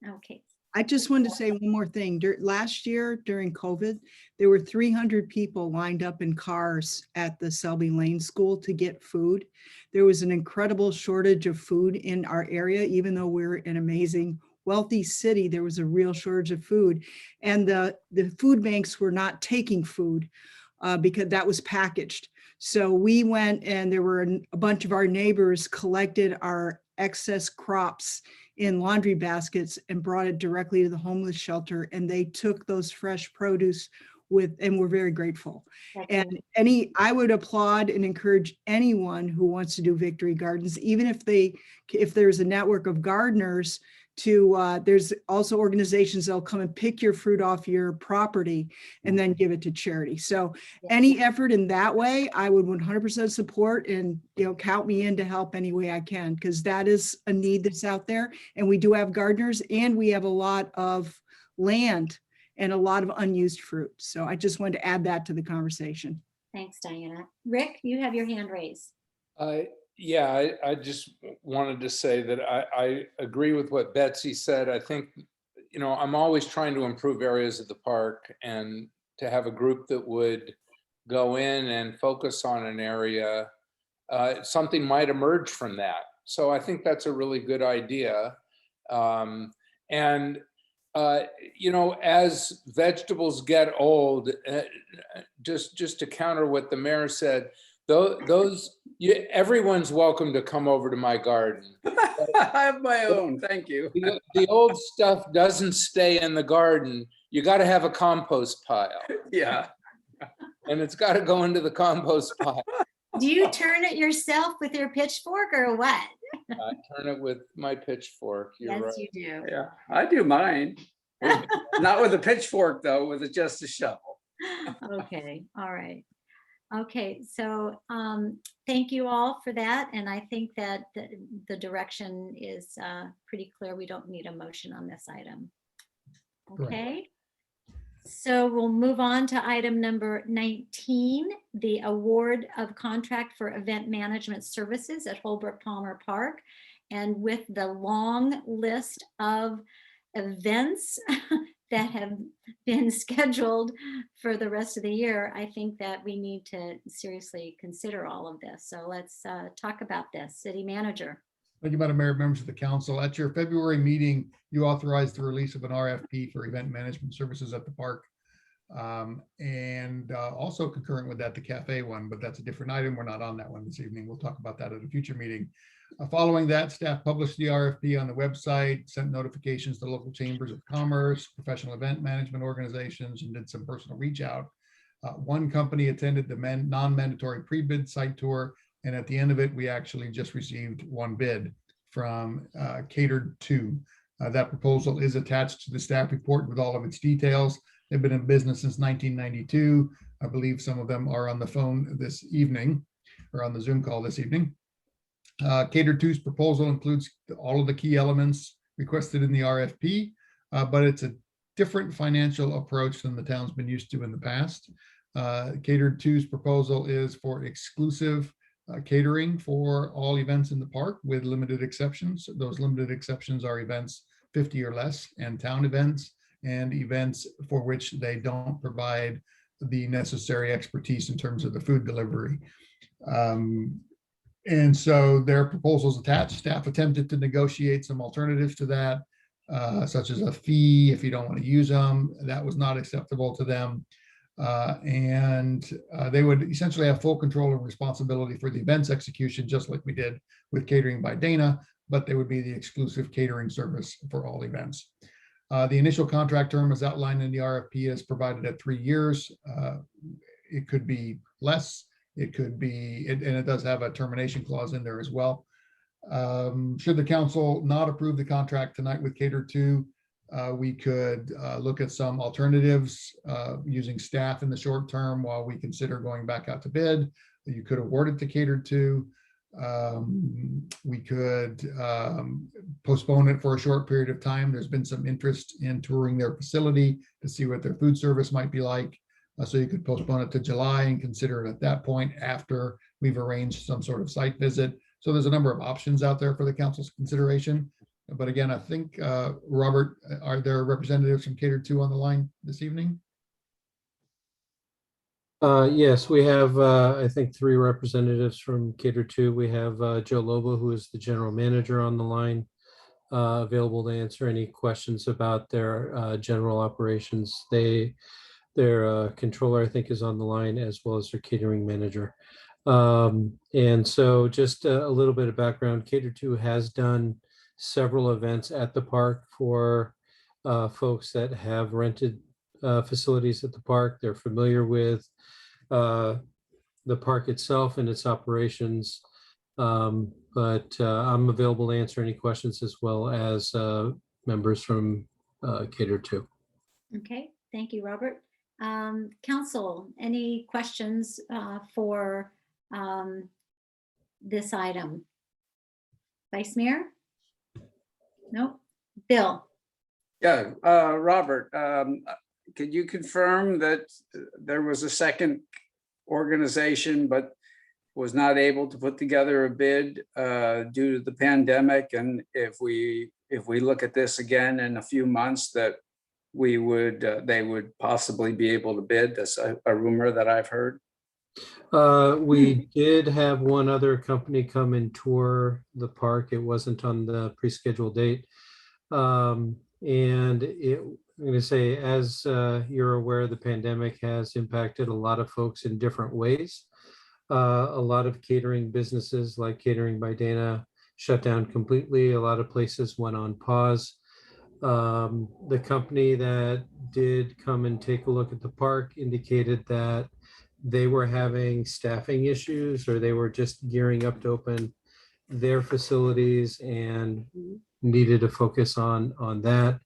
Okay. I just wanted to say one more thing. Last year during COVID, there were 300 people lined up in cars at the Selby Lane School to get food. There was an incredible shortage of food in our area, even though we're an amazing, wealthy city, there was a real shortage of food. And the food banks were not taking food because that was packaged. So we went, and there were a bunch of our neighbors collected our excess crops in laundry baskets and brought it directly to the homeless shelter. And they took those fresh produce and we're very grateful. And I would applaud and encourage anyone who wants to do victory gardens, even if there's a network of gardeners there's also organizations that'll come and pick your fruit off your property and then give it to charity. So any effort in that way, I would 100% support, and count me in to help any way I can, because that is a need that's out there. And we do have gardeners, and we have a lot of land and a lot of unused fruit. So I just wanted to add that to the conversation. Thanks, Diana. Rick, you have your hand raised. Yeah, I just wanted to say that I agree with what Betsy said. I think, I'm always trying to improve areas of the park, and to have a group that would go in and focus on an area, something might emerge from that. So I think that's a really good idea. As vegetables get old, just to counter what the mayor said, everyone's welcome to come over to my garden. I have my own, thank you. The old stuff doesn't stay in the garden. You got to have a compost pile. Yeah. And it's got to go into the compost pile. Do you turn it yourself with your pitchfork or what? I turn it with my pitchfork. You're right. You do. Yeah, I do mine. Not with a pitchfork though, with just a shovel. Okay, all right. Okay, so thank you all for that. And I think that the direction is pretty clear. We don't need a motion on this item. Okay, So we'll move on to item number 19, the award of contract for event management services at Holbrook Palmer Park. And with the long list of events that have been scheduled for the rest of the year, I think that we need to seriously consider all of this. So let's talk about this. City Manager. Thank you, Madam Mayor, members of the council. At your February meeting, you authorized the release of an RFP for event management services at the park. Also concurrent with that, the cafe one, but that's a different item. We're not on that one this evening. We'll talk about that at a future meeting. Following that, staff published the RFP on the website, sent notifications to local chambers of commerce, professional event management organizations, and did some personal reach out. One company attended the non-mandatory pre-bid site tour, and at the end of it, we actually just received one bid from Catered To. That proposal is attached to the staff report with all of its details. They've been in business since 1992. I believe some of them are on the phone this evening or on the Zoom call this evening. Catered To's proposal includes all of the key elements requested in the RFP, but it's a different financial approach than the town's been used to in the past. Catered To's proposal is for exclusive catering for all events in the park with limited exceptions. Those limited exceptions are events 50 or less and town events and events for which they don't provide the necessary expertise in terms of the food delivery. And so their proposals attached. Staff attempted to negotiate some alternatives to that, such as a fee if you don't want to use them. That was not acceptable to them. They would essentially have full control and responsibility for the event's execution, just like we did with Catering by Dana, but they would be the exclusive catering service for all events. The initial contract term is outlined in the RFP is provided at 3 years. It could be less, it could be, and it does have a termination clause in there as well. Should the council not approve the contract tonight with Catered To, we could look at some alternatives using staff in the short term while we consider going back out to bid. You could award it to Catered To. We could postpone it for a short period of time. There's been some interest in touring their facility to see what their food service might be like. So you could postpone it to July and consider it at that point after we've arranged some sort of site visit. So there's a number of options out there for the council's consideration. But again, I think, Robert, are there representatives from Catered To on the line this evening? Yes, we have, I think, 3 representatives from Catered To. We have Joe Lobo, who is the general manager, on the line, available to answer any questions about their general operations. Their controller, I think, is on the line, as well as their catering manager. And so just a little bit of background, Catered To has done several events at the park for folks that have rented facilities at the park. They're familiar with the park itself and its operations, but I'm available to answer any questions as well as members from Catered To. Okay, thank you, Robert. Council, any questions for this item? Vice Mayor? No. Bill? Yeah, Robert, could you confirm that there was a second organization but was not able to put together a bid due to the pandemic? And if we look at this again in a few months, that they would possibly be able to bid? That's a rumor that I've heard. We did have one other company come and tour the park. It wasn't on the pre-scheduled date. And I'm going to say, as you're aware, the pandemic has impacted a lot of folks in different ways. A lot of catering businesses like Catering by Dana shut down completely. A lot of places went on pause. The company that did come and take a look at the park indicated that they were having staffing issues, or they were just gearing up to open their facilities and needed to focus on that,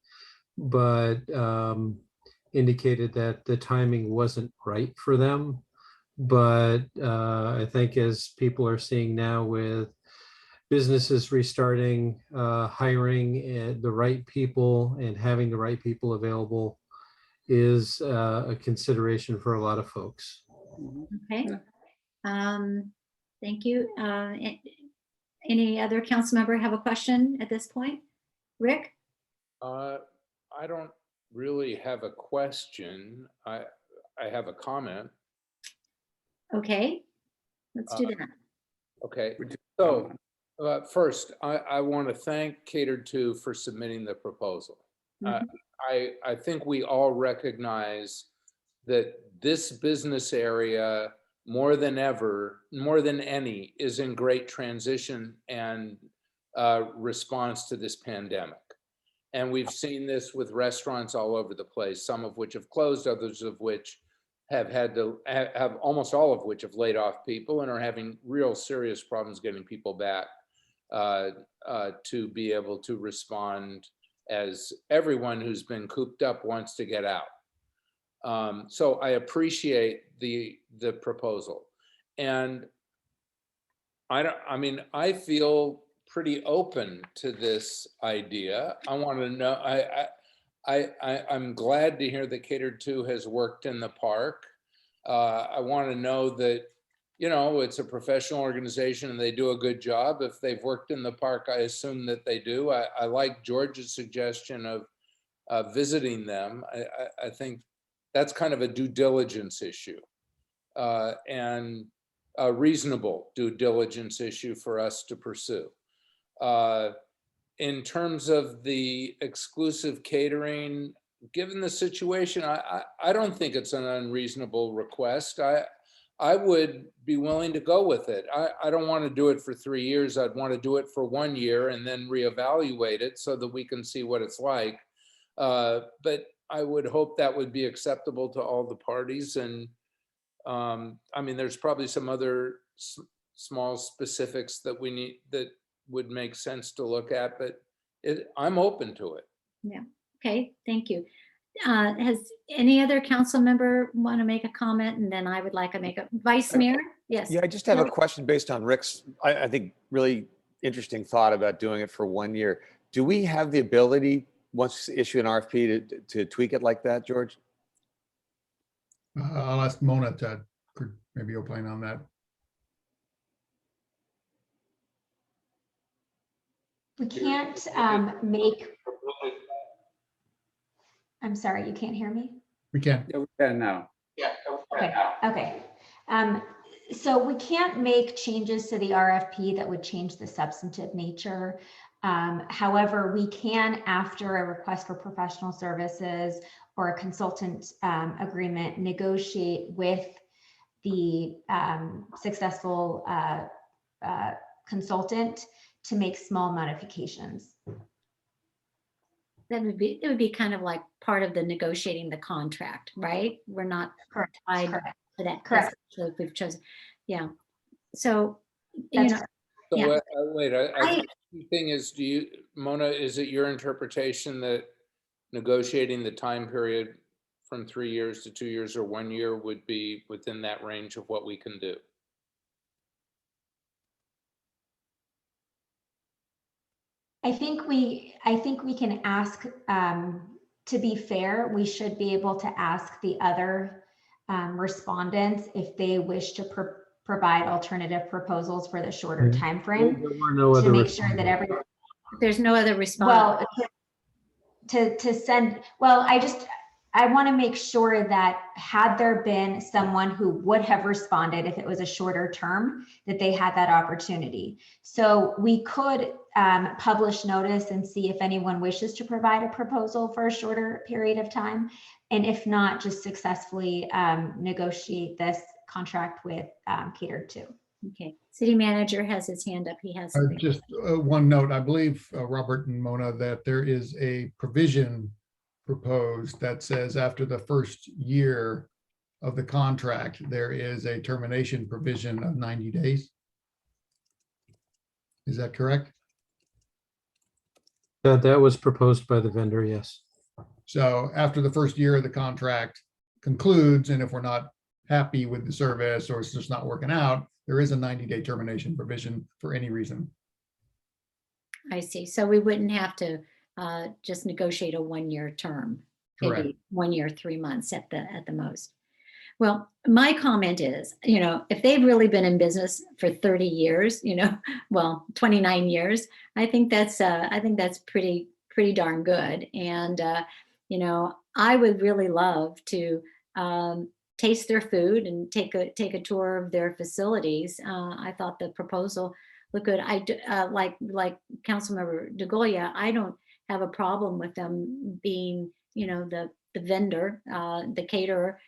but indicated that the timing wasn't right for them. But I think, as people are seeing now with businesses restarting, hiring the right people and having the right people available is a consideration for a lot of folks. Okay. Thank you. Any other council member have a question at this point? Rick? I don't really have a question. I have a comment. Okay, let's do that. Okay, so first, I want to thank Catered To for submitting the proposal. I think we all recognize that this business area, more than ever, more than any, is in great transition and response to this pandemic. And we've seen this with restaurants all over the place, some of which have closed, others of which have had to have, almost all of which have laid off people and are having real serious problems getting people back to be able to respond as everyone who's been cooped up wants to get out. So I appreciate the proposal. And I feel pretty open to this idea. I want to know, I'm glad to hear that Catered To has worked in the park. I want to know that, you know, it's a professional organization and they do a good job. If they've worked in the park, I assume that they do. I like George's suggestion of visiting them. I think that's kind of a due diligence issue and a reasonable due diligence issue for us to pursue. In terms of the exclusive catering, given the situation, I don't think it's an unreasonable request. I would be willing to go with it. I don't want to do it for 3 years. I'd want to do it for 1 year and then reevaluate it so that we can see what it's like. But I would hope that would be acceptable to all the parties. And I mean, there's probably some other small specifics that we need that would make sense to look at, but I'm open to it. Yeah. Okay. Thank you. Has any other council member want to make a comment? And then I would like to make a Vice Mayor. Yes. Yeah, I just have a question based on Rick's, I think, really interesting thought about doing it for 1 year. Do we have the ability, once you issue an RFP, to tweak it like that, George? I'll ask Mona to maybe opine on that. We can't make, I'm sorry, you can't hear me? We can. Yeah, we can now. Yeah. Okay. So we can't make changes to the RFP that would change the substantive nature. However, we can, after a request for professional services or a consultant agreement, negotiate with the successful consultant to make small modifications. It would be kind of like part of the negotiating the contract, right? We're not tied to that. Correct. So if we've chosen, yeah. So, That's you know, So yeah. wait, the thing is, Mona, is it your interpretation that negotiating the time period from 3 years to 2 years or 1 year would be within that range of what we can do? I think we can ask, to be fair, we should be able to ask the other respondents if they wish to provide alternative proposals for the shorter time frame to make sure that everyone. There's no other response. Well, to send, well, I want to make sure that had there been someone who would have responded if it was a shorter term, that they had that opportunity. So we could publish notice and see if anyone wishes to provide a proposal for a shorter period of time. And if not, just successfully negotiate this contract with Catered To. Okay, city manager has his hand up. He has something. Just one note, I believe, Robert and Mona, that there is a provision proposed that says after the first year of the contract, there is a termination provision of 90 days. Is that correct? That was proposed by the vendor, yes. So after the first year of the contract concludes, and if we're not happy with the service or it's just not working out, there is a 90-day termination provision for any reason. I see. So we wouldn't have to just negotiate a 1 year term. Correct. maybe 1 year, 3 months at the most. Well, my comment is, if they've really been in business for 30 years, well, 29 years, I think that's pretty darn good. And I would really love to taste their food and take a tour of their facilities. I thought the proposal looked good. Like Councilmember DeGolia, I don't have a problem with them being, the vendor, the caterer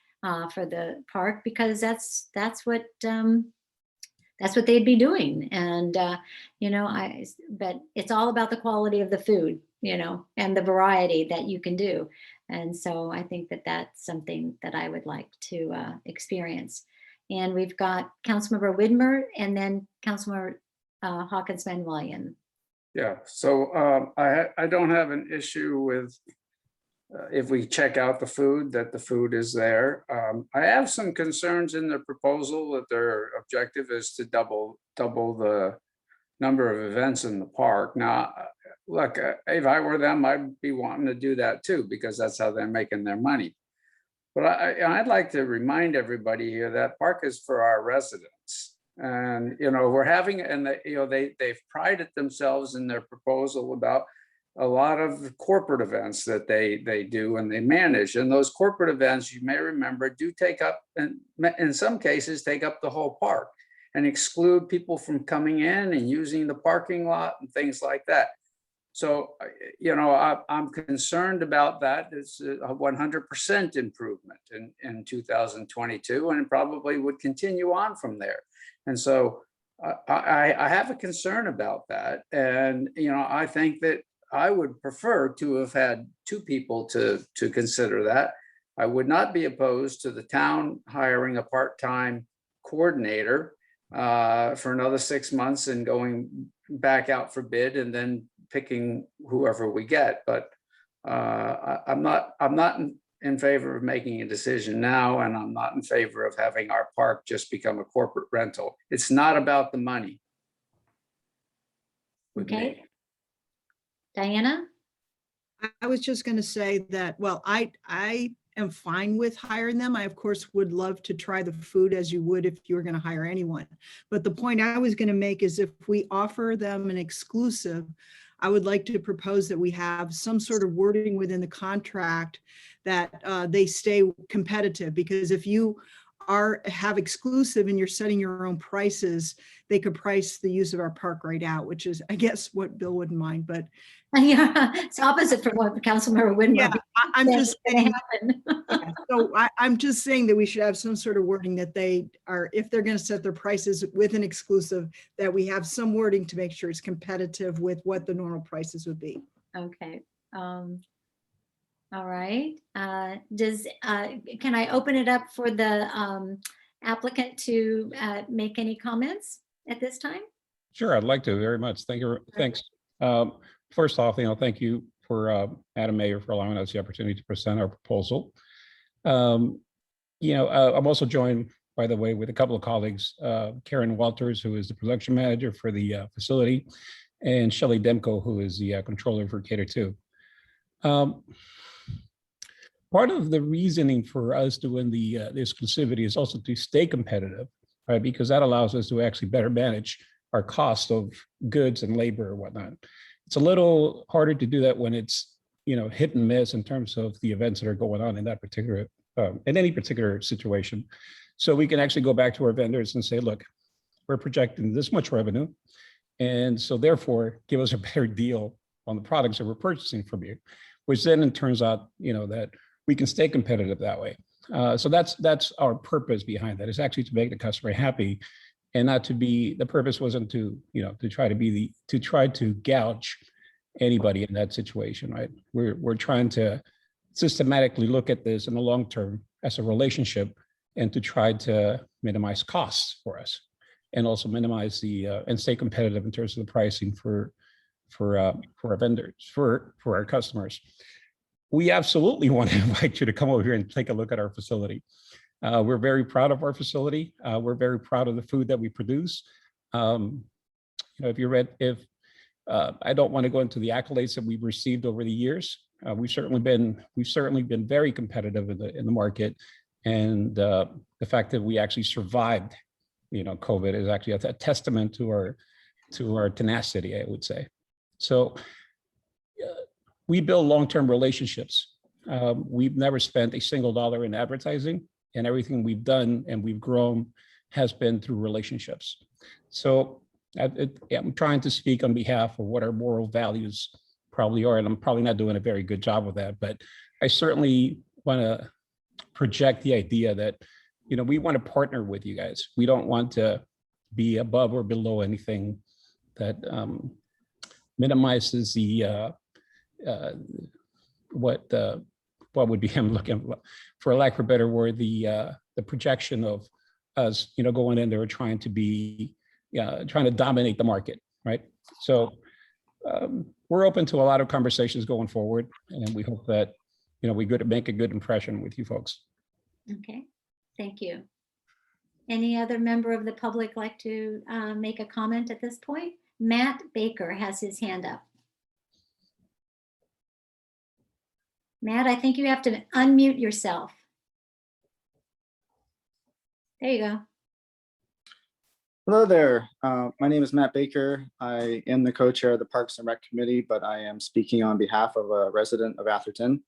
for the park, because that's what they'd be doing. And but it's all about the quality of the food, and the variety that you can do. And so I think that that's something that I would like to experience. And we've got Councilmember Widmer and then Councilmember Hawkins Van William. Yeah, so I don't have an issue with if we check out the food, that the food is there. I have some concerns in the proposal that their objective is to double the number of events in the park. Now, look, if I were them, I'd be wanting to do that too, because that's how they're making their money. But I'd like to remind everybody here that park is for our residents. And, we're having, and they've prided themselves in their proposal about a lot of corporate events that they do and they manage. And those corporate events, you may remember, do take up, and in some cases, take up the whole park and exclude people from coming in and using the parking lot and things like that. So, I'm concerned about that. It's a 100% improvement in 2022, and it probably would continue on from there. And so I have a concern about that. And, I think that I would prefer to have had two people to consider that. I would not be opposed to the town hiring a part-time coordinator for another 6 months and going back out for bid and then picking whoever we get. But I'm not in favor of making a decision now, and I'm not in favor of having our park just become a corporate rental. It's not about the money. Okay. Diana? I was just going to say that, well, I am fine with hiring them. I, of course, would love to try the food as you would if you were going to hire anyone. But the point I was going to make is if we offer them an exclusive, I would like to propose that we have some sort of wording within the contract that they stay competitive, because if you have exclusive and you're setting your own prices, they could price the use of our park right out, which is, I guess, what Bill wouldn't mind. But yeah, it's opposite from what Councilmember Widmer. Yeah, I'm just saying. Yeah, so I'm just saying that we should have some sort of wording that they are, if they're going to set their prices with an exclusive, that we have some wording to make sure it's competitive with what the normal prices would be. Okay. All right. Can I open it up for the applicant to make any comments at this time? Sure, I'd like to very much. Thank you. Thanks. First off, thank you for Adam Mayer for allowing us the opportunity to present our proposal. I'm also joined, by the way, with a couple of colleagues, Karen Walters, who is the production manager for the facility, and Shelley Demko, who is the controller for Cater 2. Part of the reasoning for us doing the exclusivity is also to stay competitive, right? Because that allows us to actually better manage our cost of goods and labor and whatnot. It's a little harder to do that when it's, hit and miss in terms of the events that are going on in that particular, in any particular situation. So we can actually go back to our vendors and say, look, we're projecting this much revenue. And so therefore give us a better deal on the products that we're purchasing from you, which then it turns out, that we can stay competitive that way. So that's our purpose behind that, is actually to make the customer happy, and not to be, the purpose wasn't to, to try to gouge anybody in that situation, right? We're trying to systematically look at this in the long term as a relationship, and to try to minimize costs for us, and also minimize the and stay competitive in terms of the pricing for our vendors, for our customers. We absolutely want to invite you to come over here and take a look at our facility. We're very proud of our facility. We're very proud of the food that we produce. If I don't want to go into the accolades that we've received over the years, We've certainly been very competitive in the market, and the fact that we actually survived, COVID is actually a testament to our tenacity, I would say. So we build long-term relationships. We've never spent a single dollar in advertising, and everything we've done and we've grown has been through relationships. So I'm trying to speak on behalf of what our moral values probably are, and I'm probably not doing a very good job of that, but I certainly want to project the idea that, we want to partner with you guys. We don't want to be above or below anything that minimizes the what would be I'm looking for lack of a better word, the projection of us, going in there trying to dominate the market, right? So we're open to a lot of conversations going forward, and we hope that we make a good impression with you folks. Okay, thank you. Any other member of the public like to make a comment at this point? Matt Baker has his hand up. Matt, I think you have to unmute yourself. There you go. Hello there. My name is Matt Baker. I am the co-chair of the Parks and Rec Committee, but I am speaking on behalf of a resident of Atherton.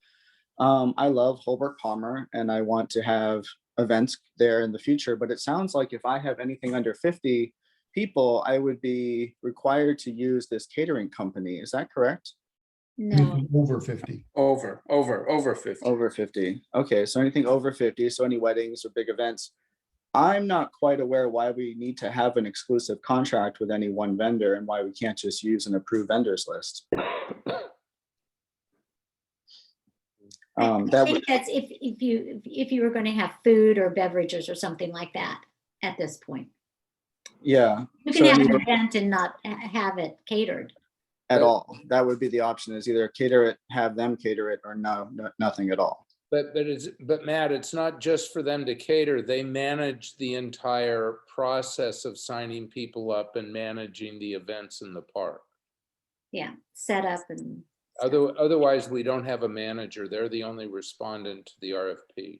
I love Holbrook Palmer, and I want to have events there in the future, but it sounds like if I have anything under 50 people, I would be required to use this catering company. Is that correct? No. Over 50. Over 50. Over 50. Okay, so anything over 50, so any weddings or big events. I'm not quite aware why we need to have an exclusive contract with any one vendor and why we can't just use an approved vendors list. I think that's if you were going to have food or beverages or something like that at this point. Yeah. You can have an event and not have it catered. At all. That would be the option, is either cater it, have them cater it, or no, nothing at all. But Matt, it's not just for them to cater. They manage the entire process of signing people up and managing the events in the park. Yeah, set up and. Otherwise, we don't have a manager. They're the only respondent to the RFP.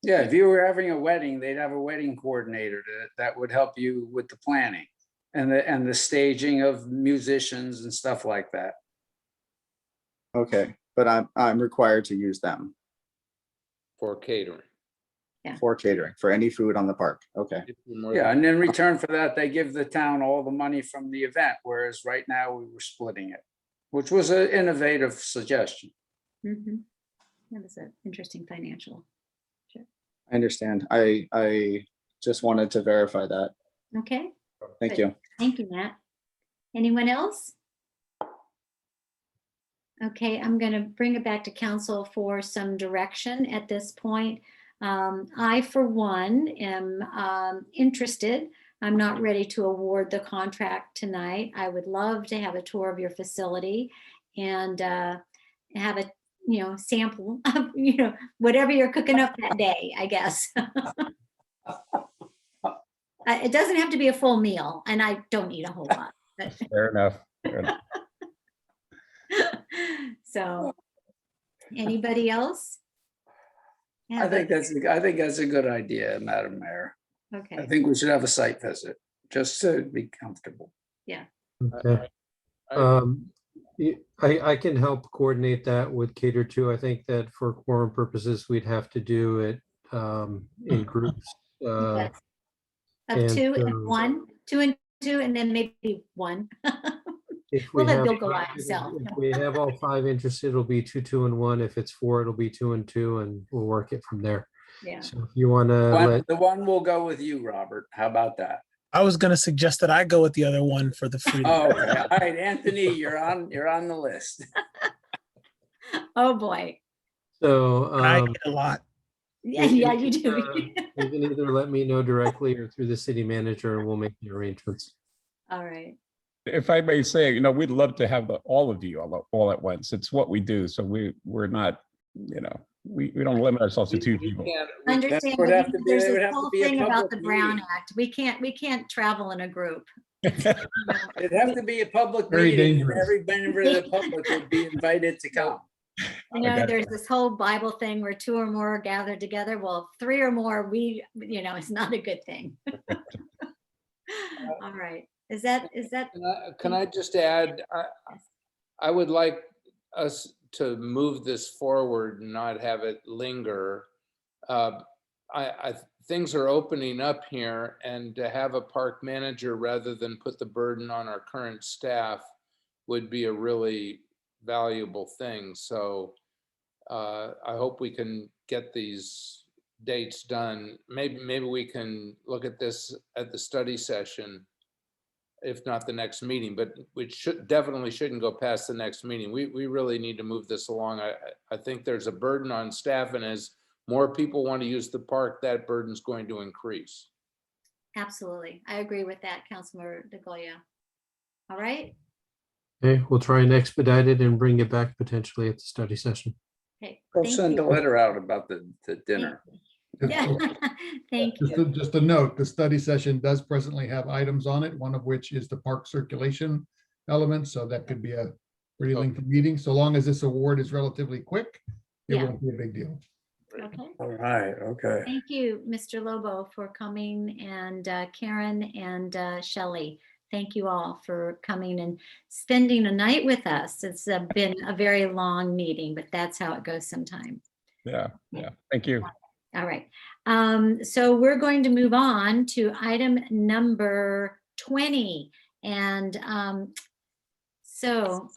Yeah, if you were having a wedding, they'd have a wedding coordinator that would help you with the planning and the staging of musicians and stuff like that. Okay, but I'm required to use them for catering. Yeah. For catering, for any food on the park. Okay. Yeah, and in return for that, they give the town all the money from the event, whereas right now we were splitting it, which was an innovative suggestion. Mm-hmm. That was an interesting financial. Sure. I understand. I just wanted to verify that. Okay. Thank Good. you. Thank you, Matt. Anyone else? Okay, I'm going to bring it back to council for some direction at this point. I, for one, am interested. I'm not ready to award the contract tonight. I would love to have a tour of your facility and have a, sample of, whatever you're cooking up that day, I guess. It doesn't have to be a full meal, and I don't eat a whole lot. But. Fair enough. Fair enough. So, anybody else? I think that's a good idea, Madam Mayor. Okay. I think we should have a site visit just to be comfortable. Yeah. Okay. I can help coordinate that with Cater 2. I think that for quorum purposes, we'd have to do it in groups. Yes. Of two and one, two and two, and then maybe one. We'll let Bill go by himself. If we have all 5 interested, it'll be 2, 2, and 1. If it's 4, it'll be 2 and 2, and we'll work it from there. Yeah. So if you want to The one will go with you, Robert. How about that? I was going to suggest that I go with the other one for the free. Oh, okay. All right, Anthony, you're on the list. Oh boy. So I get a lot. Yeah, you do. You can either let me know directly or through the city manager, and we'll make the arrangements. All right. If I may say, we'd love to have all of you all at once. It's what we do. So we're not, we don't limit ourselves to 2 people. Understand. There's this whole thing about the Brown Act. We can't travel in a group. It'd have to be a public Very meeting. dangerous. Every member of the public would be invited to come. You know, there's this whole Bible thing where 2 or more are gathered together. Well, 3 or more, it's not a good thing. All right. Is that? Can I just add, I would like us to move this forward and not have it linger. Things are opening up here, and to have a park manager rather than put the burden on our current staff would be a really valuable thing. So I hope we can get these dates done. Maybe we can look at this at the study session, if not the next meeting, but we definitely shouldn't go past the next meeting. We really need to move this along. I think there's a burden on staff, and as more people want to use the park, that burden's going to increase. Absolutely. I agree with that, Councilor DeGolia. All right. Okay, we'll try and expedite it and bring it back potentially at the study session. Okay. We'll Thank send you. a letter out about the dinner. Yeah. Thank you. Just a note, the study session does presently have items on it, one of which is the park circulation element. So that could be a pretty lengthy meeting. So long as this award is relatively quick, it Yeah. won't be a big deal. Okay. All right, okay. Thank you, Mr. Lobo, for coming, and Karen and Shelley. Thank you all for coming and spending a night with us. It's been a very long meeting, but that's how it goes sometimes. Yeah. Thank you. All right. So we're going to move on to item number 20. And so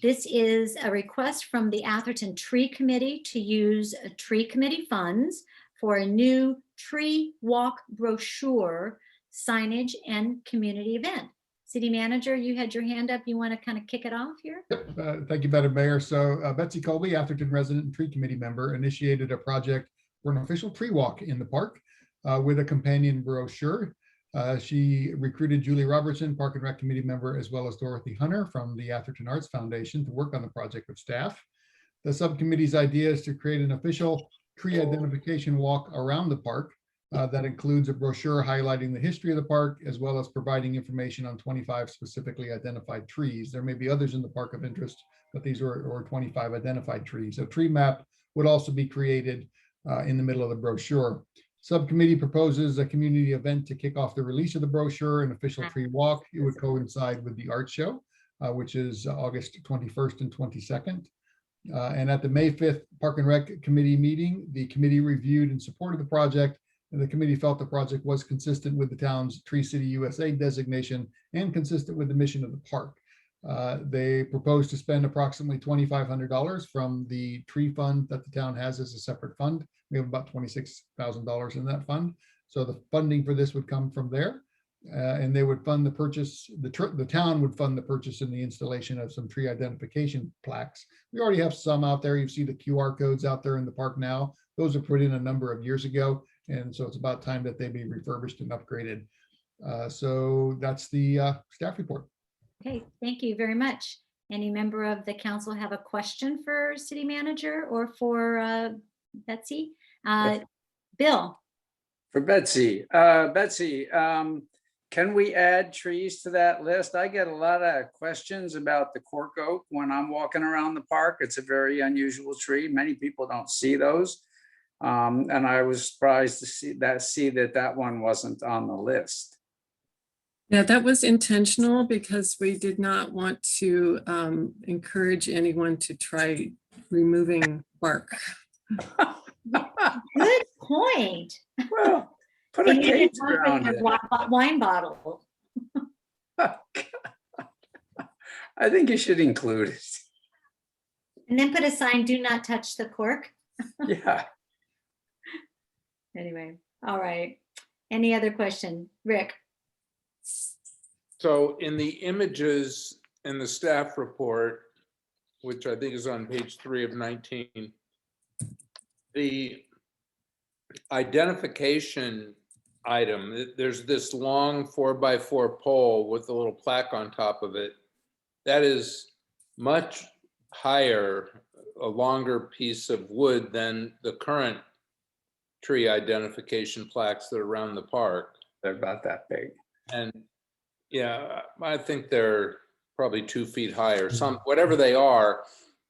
this is a request from the Atherton Tree Committee to use tree committee funds for a new tree walk brochure, signage, and community event. City Manager, you had your hand up. You want to kind of kick it off here? Yep. Thank you, Madam Mayor. So Betsy Colby, Atherton resident and tree committee member, initiated a project for an official tree walk in the park with a companion brochure. She recruited Julie Robertson, Park and Rec Committee member, as well as Dorothy Hunter from the Atherton Arts Foundation to work on the project with staff. The subcommittee's idea is to create an official tree identification walk around the park that includes a brochure highlighting the history of the park, as well as providing information on 25 specifically identified trees. There may be others in the park of interest, but these are 25 identified trees. A tree map would also be created in the middle of the brochure. Subcommittee proposes a community event to kick off the release of the brochure, an official tree walk. It would coincide with the art show, which is August 21st and 22nd. And at the May 5th Park and Rec Committee meeting, the committee reviewed and supported the project, and the committee felt the project was consistent with the town's Tree City USA designation and consistent with the mission of the park. They proposed to spend approximately $2,500 from the tree fund that the town has as a separate fund. We have about $26,000 in that fund. So the funding for this would come from there. And they would fund the purchase, the town would fund the purchase and the installation of some tree identification plaques. We already have some out there. You see the QR codes out there in the park now. Those were put in a number of years ago. And so it's about time that they be refurbished and upgraded. So that's the staff report. Okay, thank you very much. Any member of the council have a question for City Manager or for Betsy? Yes. Bill. For Betsy. Betsy, can we add trees to that list? I get a lot of questions about the cork oak when I'm walking around the park. It's a very unusual tree. Many people don't see those. And I was surprised to see that one wasn't on the list. Yeah, that was intentional because we did not want to encourage anyone to try removing bark. Good point. Well, put a cage around it. Wine bottle. I think you should include it. And then put a sign, do not touch the cork. Yeah. Anyway, all right. Any other question? Rick? So in the images in the staff report, which I think is on page 3 of 19, the identification item, there's this long 4x4 pole with a little plaque on top of it. That is much higher, a longer piece of wood than the current tree identification plaques that are around the park. They're about that big. And yeah, I think they're probably 2 feet high or some, whatever they are.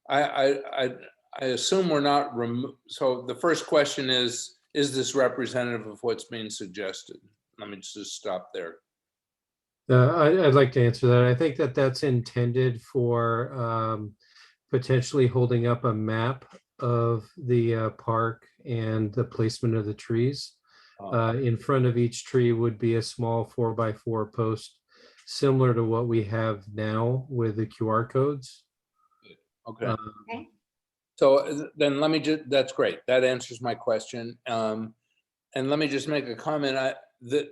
I I assume we're not, so the first question is this representative of what's being suggested? Let me just stop there. I'd like to answer that. I think that that's intended for potentially holding up a map of the park and the placement of the trees. In front of each tree would be a small 4x4 post, similar to what we have now with the QR codes. Okay. So then let me just, that's great. That answers my question. And let me just make a comment. The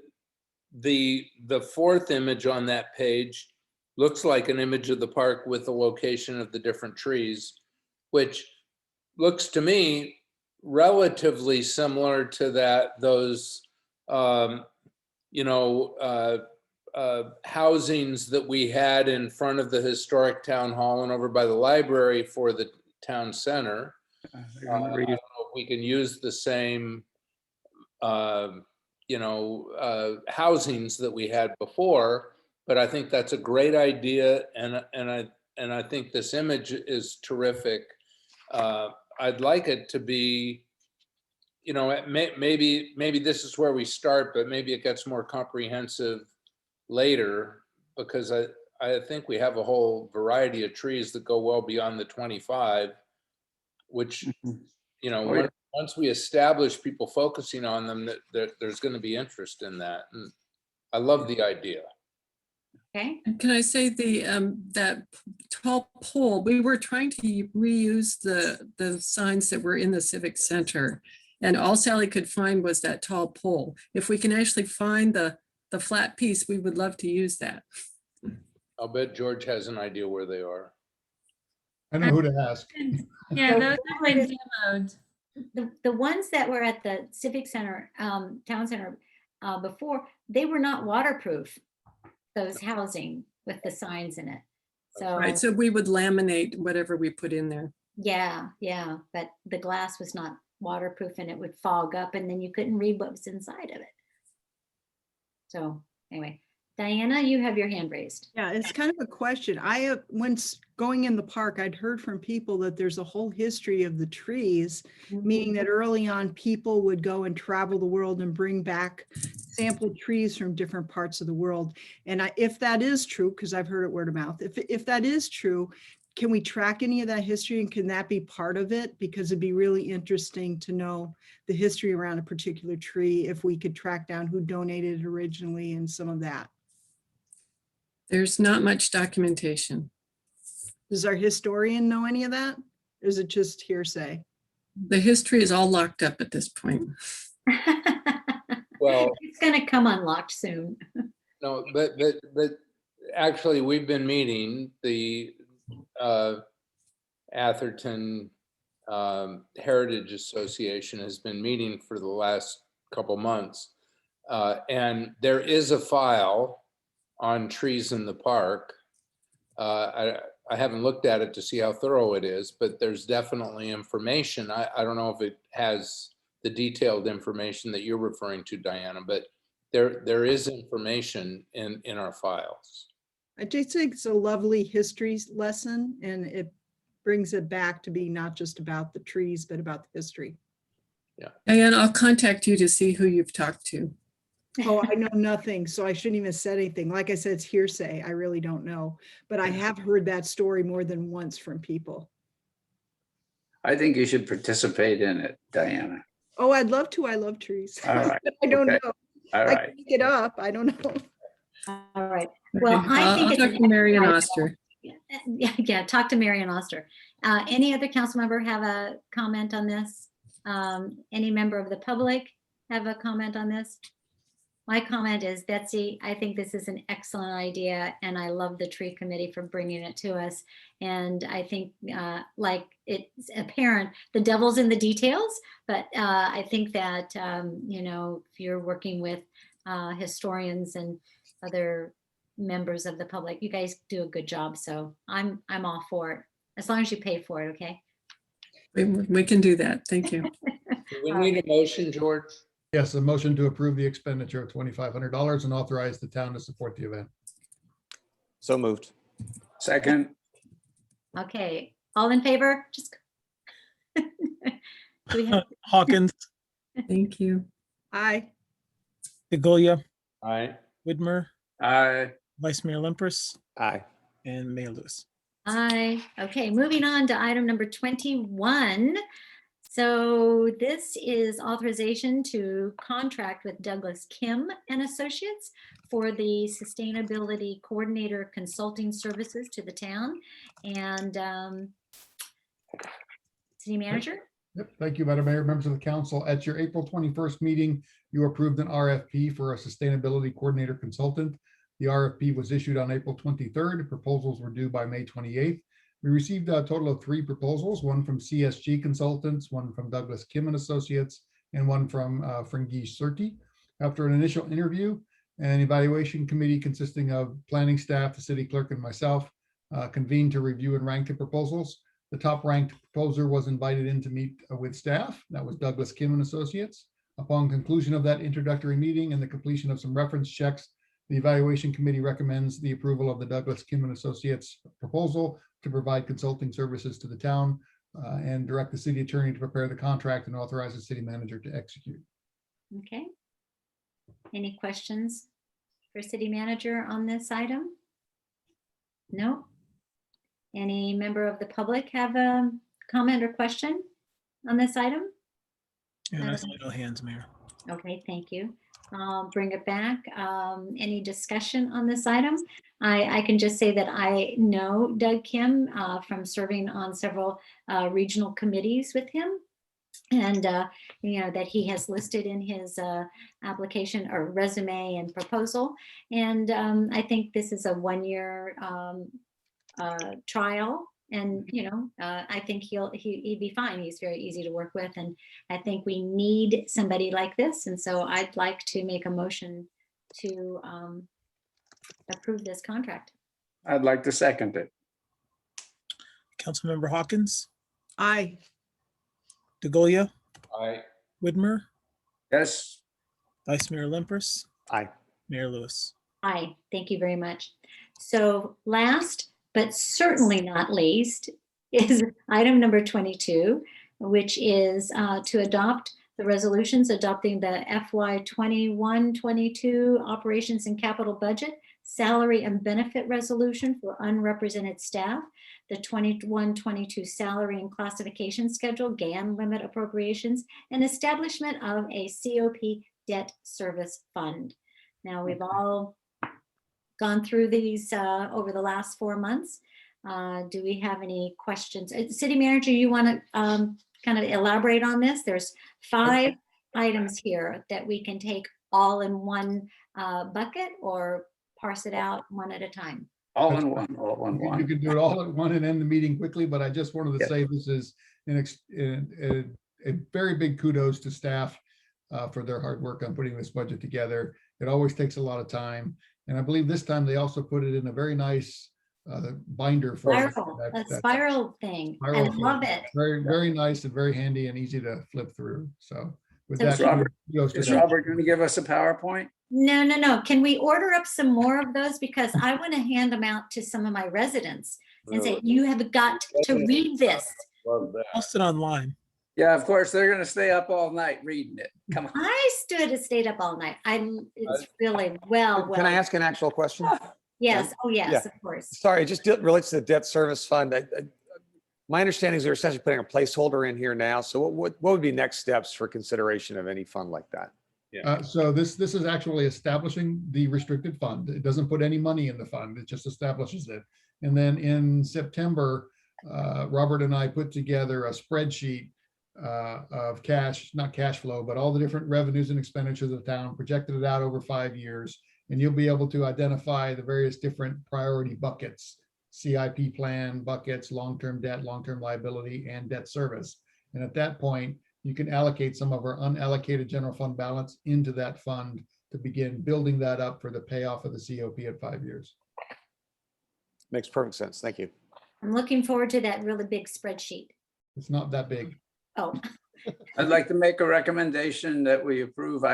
fourth image on that page looks like an image of the park with the location of the different trees, which looks to me relatively similar to those housings that we had in front of the historic town hall and over by the library for the town center. I don't know if we can use the same housings that we had before, but I think that's a great idea, and I think this image is terrific. I'd like it to be, maybe this is where we start, but maybe it gets more comprehensive later, because I think we have a whole variety of trees that go well beyond the 25, which, once we establish people focusing on them, there's going to be interest in that. And I love the idea. Okay. And can I say that tall pole, we were trying to reuse the signs that were in the Civic Center, and all Sally could find was that tall pole. If we can actually find the flat piece, we would love to use that. I'll bet George has an idea where they are. I know who to ask. Yeah, those have been demoed. The ones that were at the Civic Center, Town Center before, they were not waterproof, those housing with the signs in it. So, Right, so we would laminate whatever we put in there. yeah, but the glass was not waterproof and it would fog up and then you couldn't read what was inside of it. So anyway, Diana, you have your hand raised. Yeah, it's kind of a question. When going in the park, I'd heard from people that there's a whole history of the trees, meaning that early on people would go and travel the world and bring back sampled trees from different parts of the world. And if that is true, because I've heard it word of mouth, if that is true, can we track any of that history and can that be part of it? Because it'd be really interesting to know the history around a particular tree if we could track down who donated it originally and some of that. There's not much documentation. Does our historian know any of that? Or is it just hearsay? The history is all locked up at this point. Well, it's going to come unlocked soon. No, but actually we've been meeting, the Atherton Heritage Association has been meeting for the last couple months. And there is a file on trees in the park. I haven't looked at it to see how thorough it is, but there's definitely information. I don't know if it has the detailed information that you're referring to, Diana, but there is information in our files. I just think it's a lovely history lesson and it brings it back to be not just about the trees, but about the history. Yeah. And I'll contact you to see who you've talked to. Oh, I know nothing, so I shouldn't even have said anything. Like I said, it's hearsay. I really don't know, but I have heard that story more than once from people. I think you should participate in it, Diana. Oh, I'd love to. I love trees. All right. I don't Okay. know. All I right. can pick it up. I don't know. All right. Well, Okay, I think I'll it's talk to Marion Oster. Yeah, talk to Marion Oster. Any other council member have a comment on this? Any member of the public have a comment on this? My comment is, Betsy, I think this is an excellent idea and I love the tree committee for bringing it to us. And I think like it's apparent, the devil's in the details, but I think that, if you're working with historians and other members of the public, you guys do a good job. So I'm all for it, as long as you pay for it, okay? We can do that. Thank you. Do we need a motion, George? Yes, a motion to approve the expenditure of $2,500 and authorize the town to support the event. So moved. Second. Okay, all in favor? Just Do we have? Hawkins, Thank you. Aye. DeGolia, Aye. Widmer, Aye. Vice Mayor Limpers, Aye. and Mayor Lewis. Aye. Okay, moving on to item number 21. So this is authorization to contract with Douglas Kim and Associates for the Sustainability Coordinator Consulting Services to the town. And City Manager? Yep, thank you, Madam Mayor, members of the council. At your April 21st meeting, you approved an RFP for a sustainability coordinator consultant. The RFP was issued on April 23rd. Proposals were due by May 28th. We received a total of 3 proposals, one from CSG Consultants, one from Douglas Kim and Associates, and one from Frangish Surti. After an initial interview, an evaluation committee consisting of planning staff, the city clerk, and myself convened to review and rank the proposals. The top ranked proposer was invited in to meet with staff. That was Douglas Kim and Associates. Upon conclusion of that introductory meeting and the completion of some reference checks, the evaluation committee recommends the approval of the Douglas Kim and Associates proposal to provide consulting services to the town and direct the city attorney to prepare the contract and authorize the city manager to execute. Okay. Any questions for City Manager on this item? No? Any member of the public have a comment or question on this item? And I saw no hands, Mayor. Okay, thank you. I'll bring it back. Any discussion on this item? I can just say that I know Doug Kim from serving on several regional committees with him. And, you know, that he has listed in his application or resume and proposal. And I think this is a 1-year trial. And, you know, I think he'd be fine. He's very easy to work with. And I think we need somebody like this. And so I'd like to make a motion to approve this contract. I'd like to second it. Councilmember Hawkins, Aye. DeGolia, Aye. Widmer, Yes. Vice Mayor Limpers, Aye. Mayor Lewis. Aye, thank you very much. So last, but certainly not least, is item number 22, which is to adopt the resolutions adopting the FY 21-22 operations and capital budget, salary and benefit resolution for unrepresented staff, the 21-22 salary and classification schedule, GAN limit appropriations, and establishment of a COP debt service fund. Now, we've all gone through these over the last 4 months. Do we have any questions? City Manager, you want to kind of elaborate on this? There's 5 items here that we can take all in one bucket or parse it out one at a time. All in one, all in one. You can do it all at one and end the meeting quickly, but I just wanted to say this is a very big kudos to staff for their hard work on putting this budget together. It always takes a lot of time. And I believe this time they also put it in a very nice binder for Spiral, a spiral thing. I love it. Very, very nice and very handy and easy to flip through. So with So that, Is Robert going to give us a PowerPoint? No. Can we order up some more of those? Because I want to hand them out to some of my residents and say, you have got to read this. Post it online. Yeah, of course, they're going to stay up all night reading it. Come on. I stayed up all night. It's really well. Can I ask an actual question? Yes. Oh, yes, Yeah. of course. Sorry, it just relates to the debt service fund. My understanding is they're essentially putting a placeholder in here now. So what would be next steps for consideration of any fund like that? So this is actually establishing the restricted fund. It doesn't put any money in the fund. It just establishes it. And then in September, Robert and I put together a spreadsheet of cash, not cash flow, but all the different revenues and expenditures of the town, projected it out over 5 years. And you'll be able to identify the various different priority buckets, CIP plan buckets, long-term debt, long-term liability, and debt service. And at that point, you can allocate some of our unallocated general fund balance into that fund to begin building that up for the payoff of the COP at 5 years. Makes perfect sense. Thank you. I'm looking forward to that really big spreadsheet. It's not that big. Oh. I'd like to make a recommendation that we approve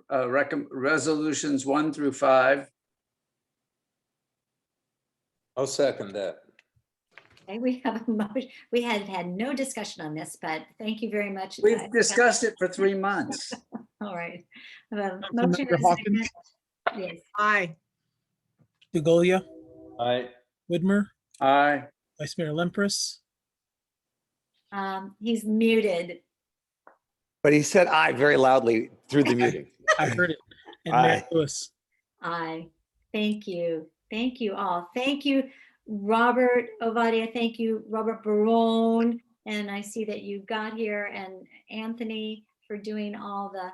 resolutions 1 through 5. I'll second that. Okay, we have a motion. We had had no discussion on this, but thank you very much. We've discussed it for 3 months. All right. Motion Councilmember and a Hawkins, second. Yes. Aye. DeGolia, Aye. Widmer, Aye. Vice Mayor Lemprus, He's muted. But he said aye very loudly through the meeting. I heard it, and Mayor Aye. Lewis. Aye. Thank you. Thank you all. Thank you, Robert Ovadia. Thank you, Robert Barone. And I see that you got here, and Anthony for doing all the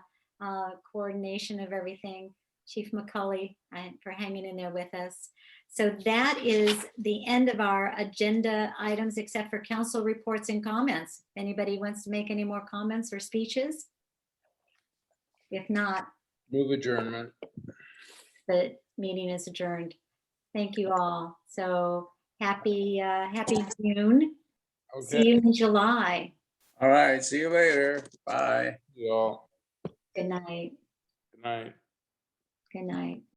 coordination of everything. Chief McCulley for hanging in there with us. So that is the end of our agenda items, except for council reports and comments. Anybody wants to make any more comments or speeches? If not, Move adjournment. the meeting is adjourned. Thank you all. So happy June. See you in July. All right. See you later. Bye. You all. Good night. Good night. Good night.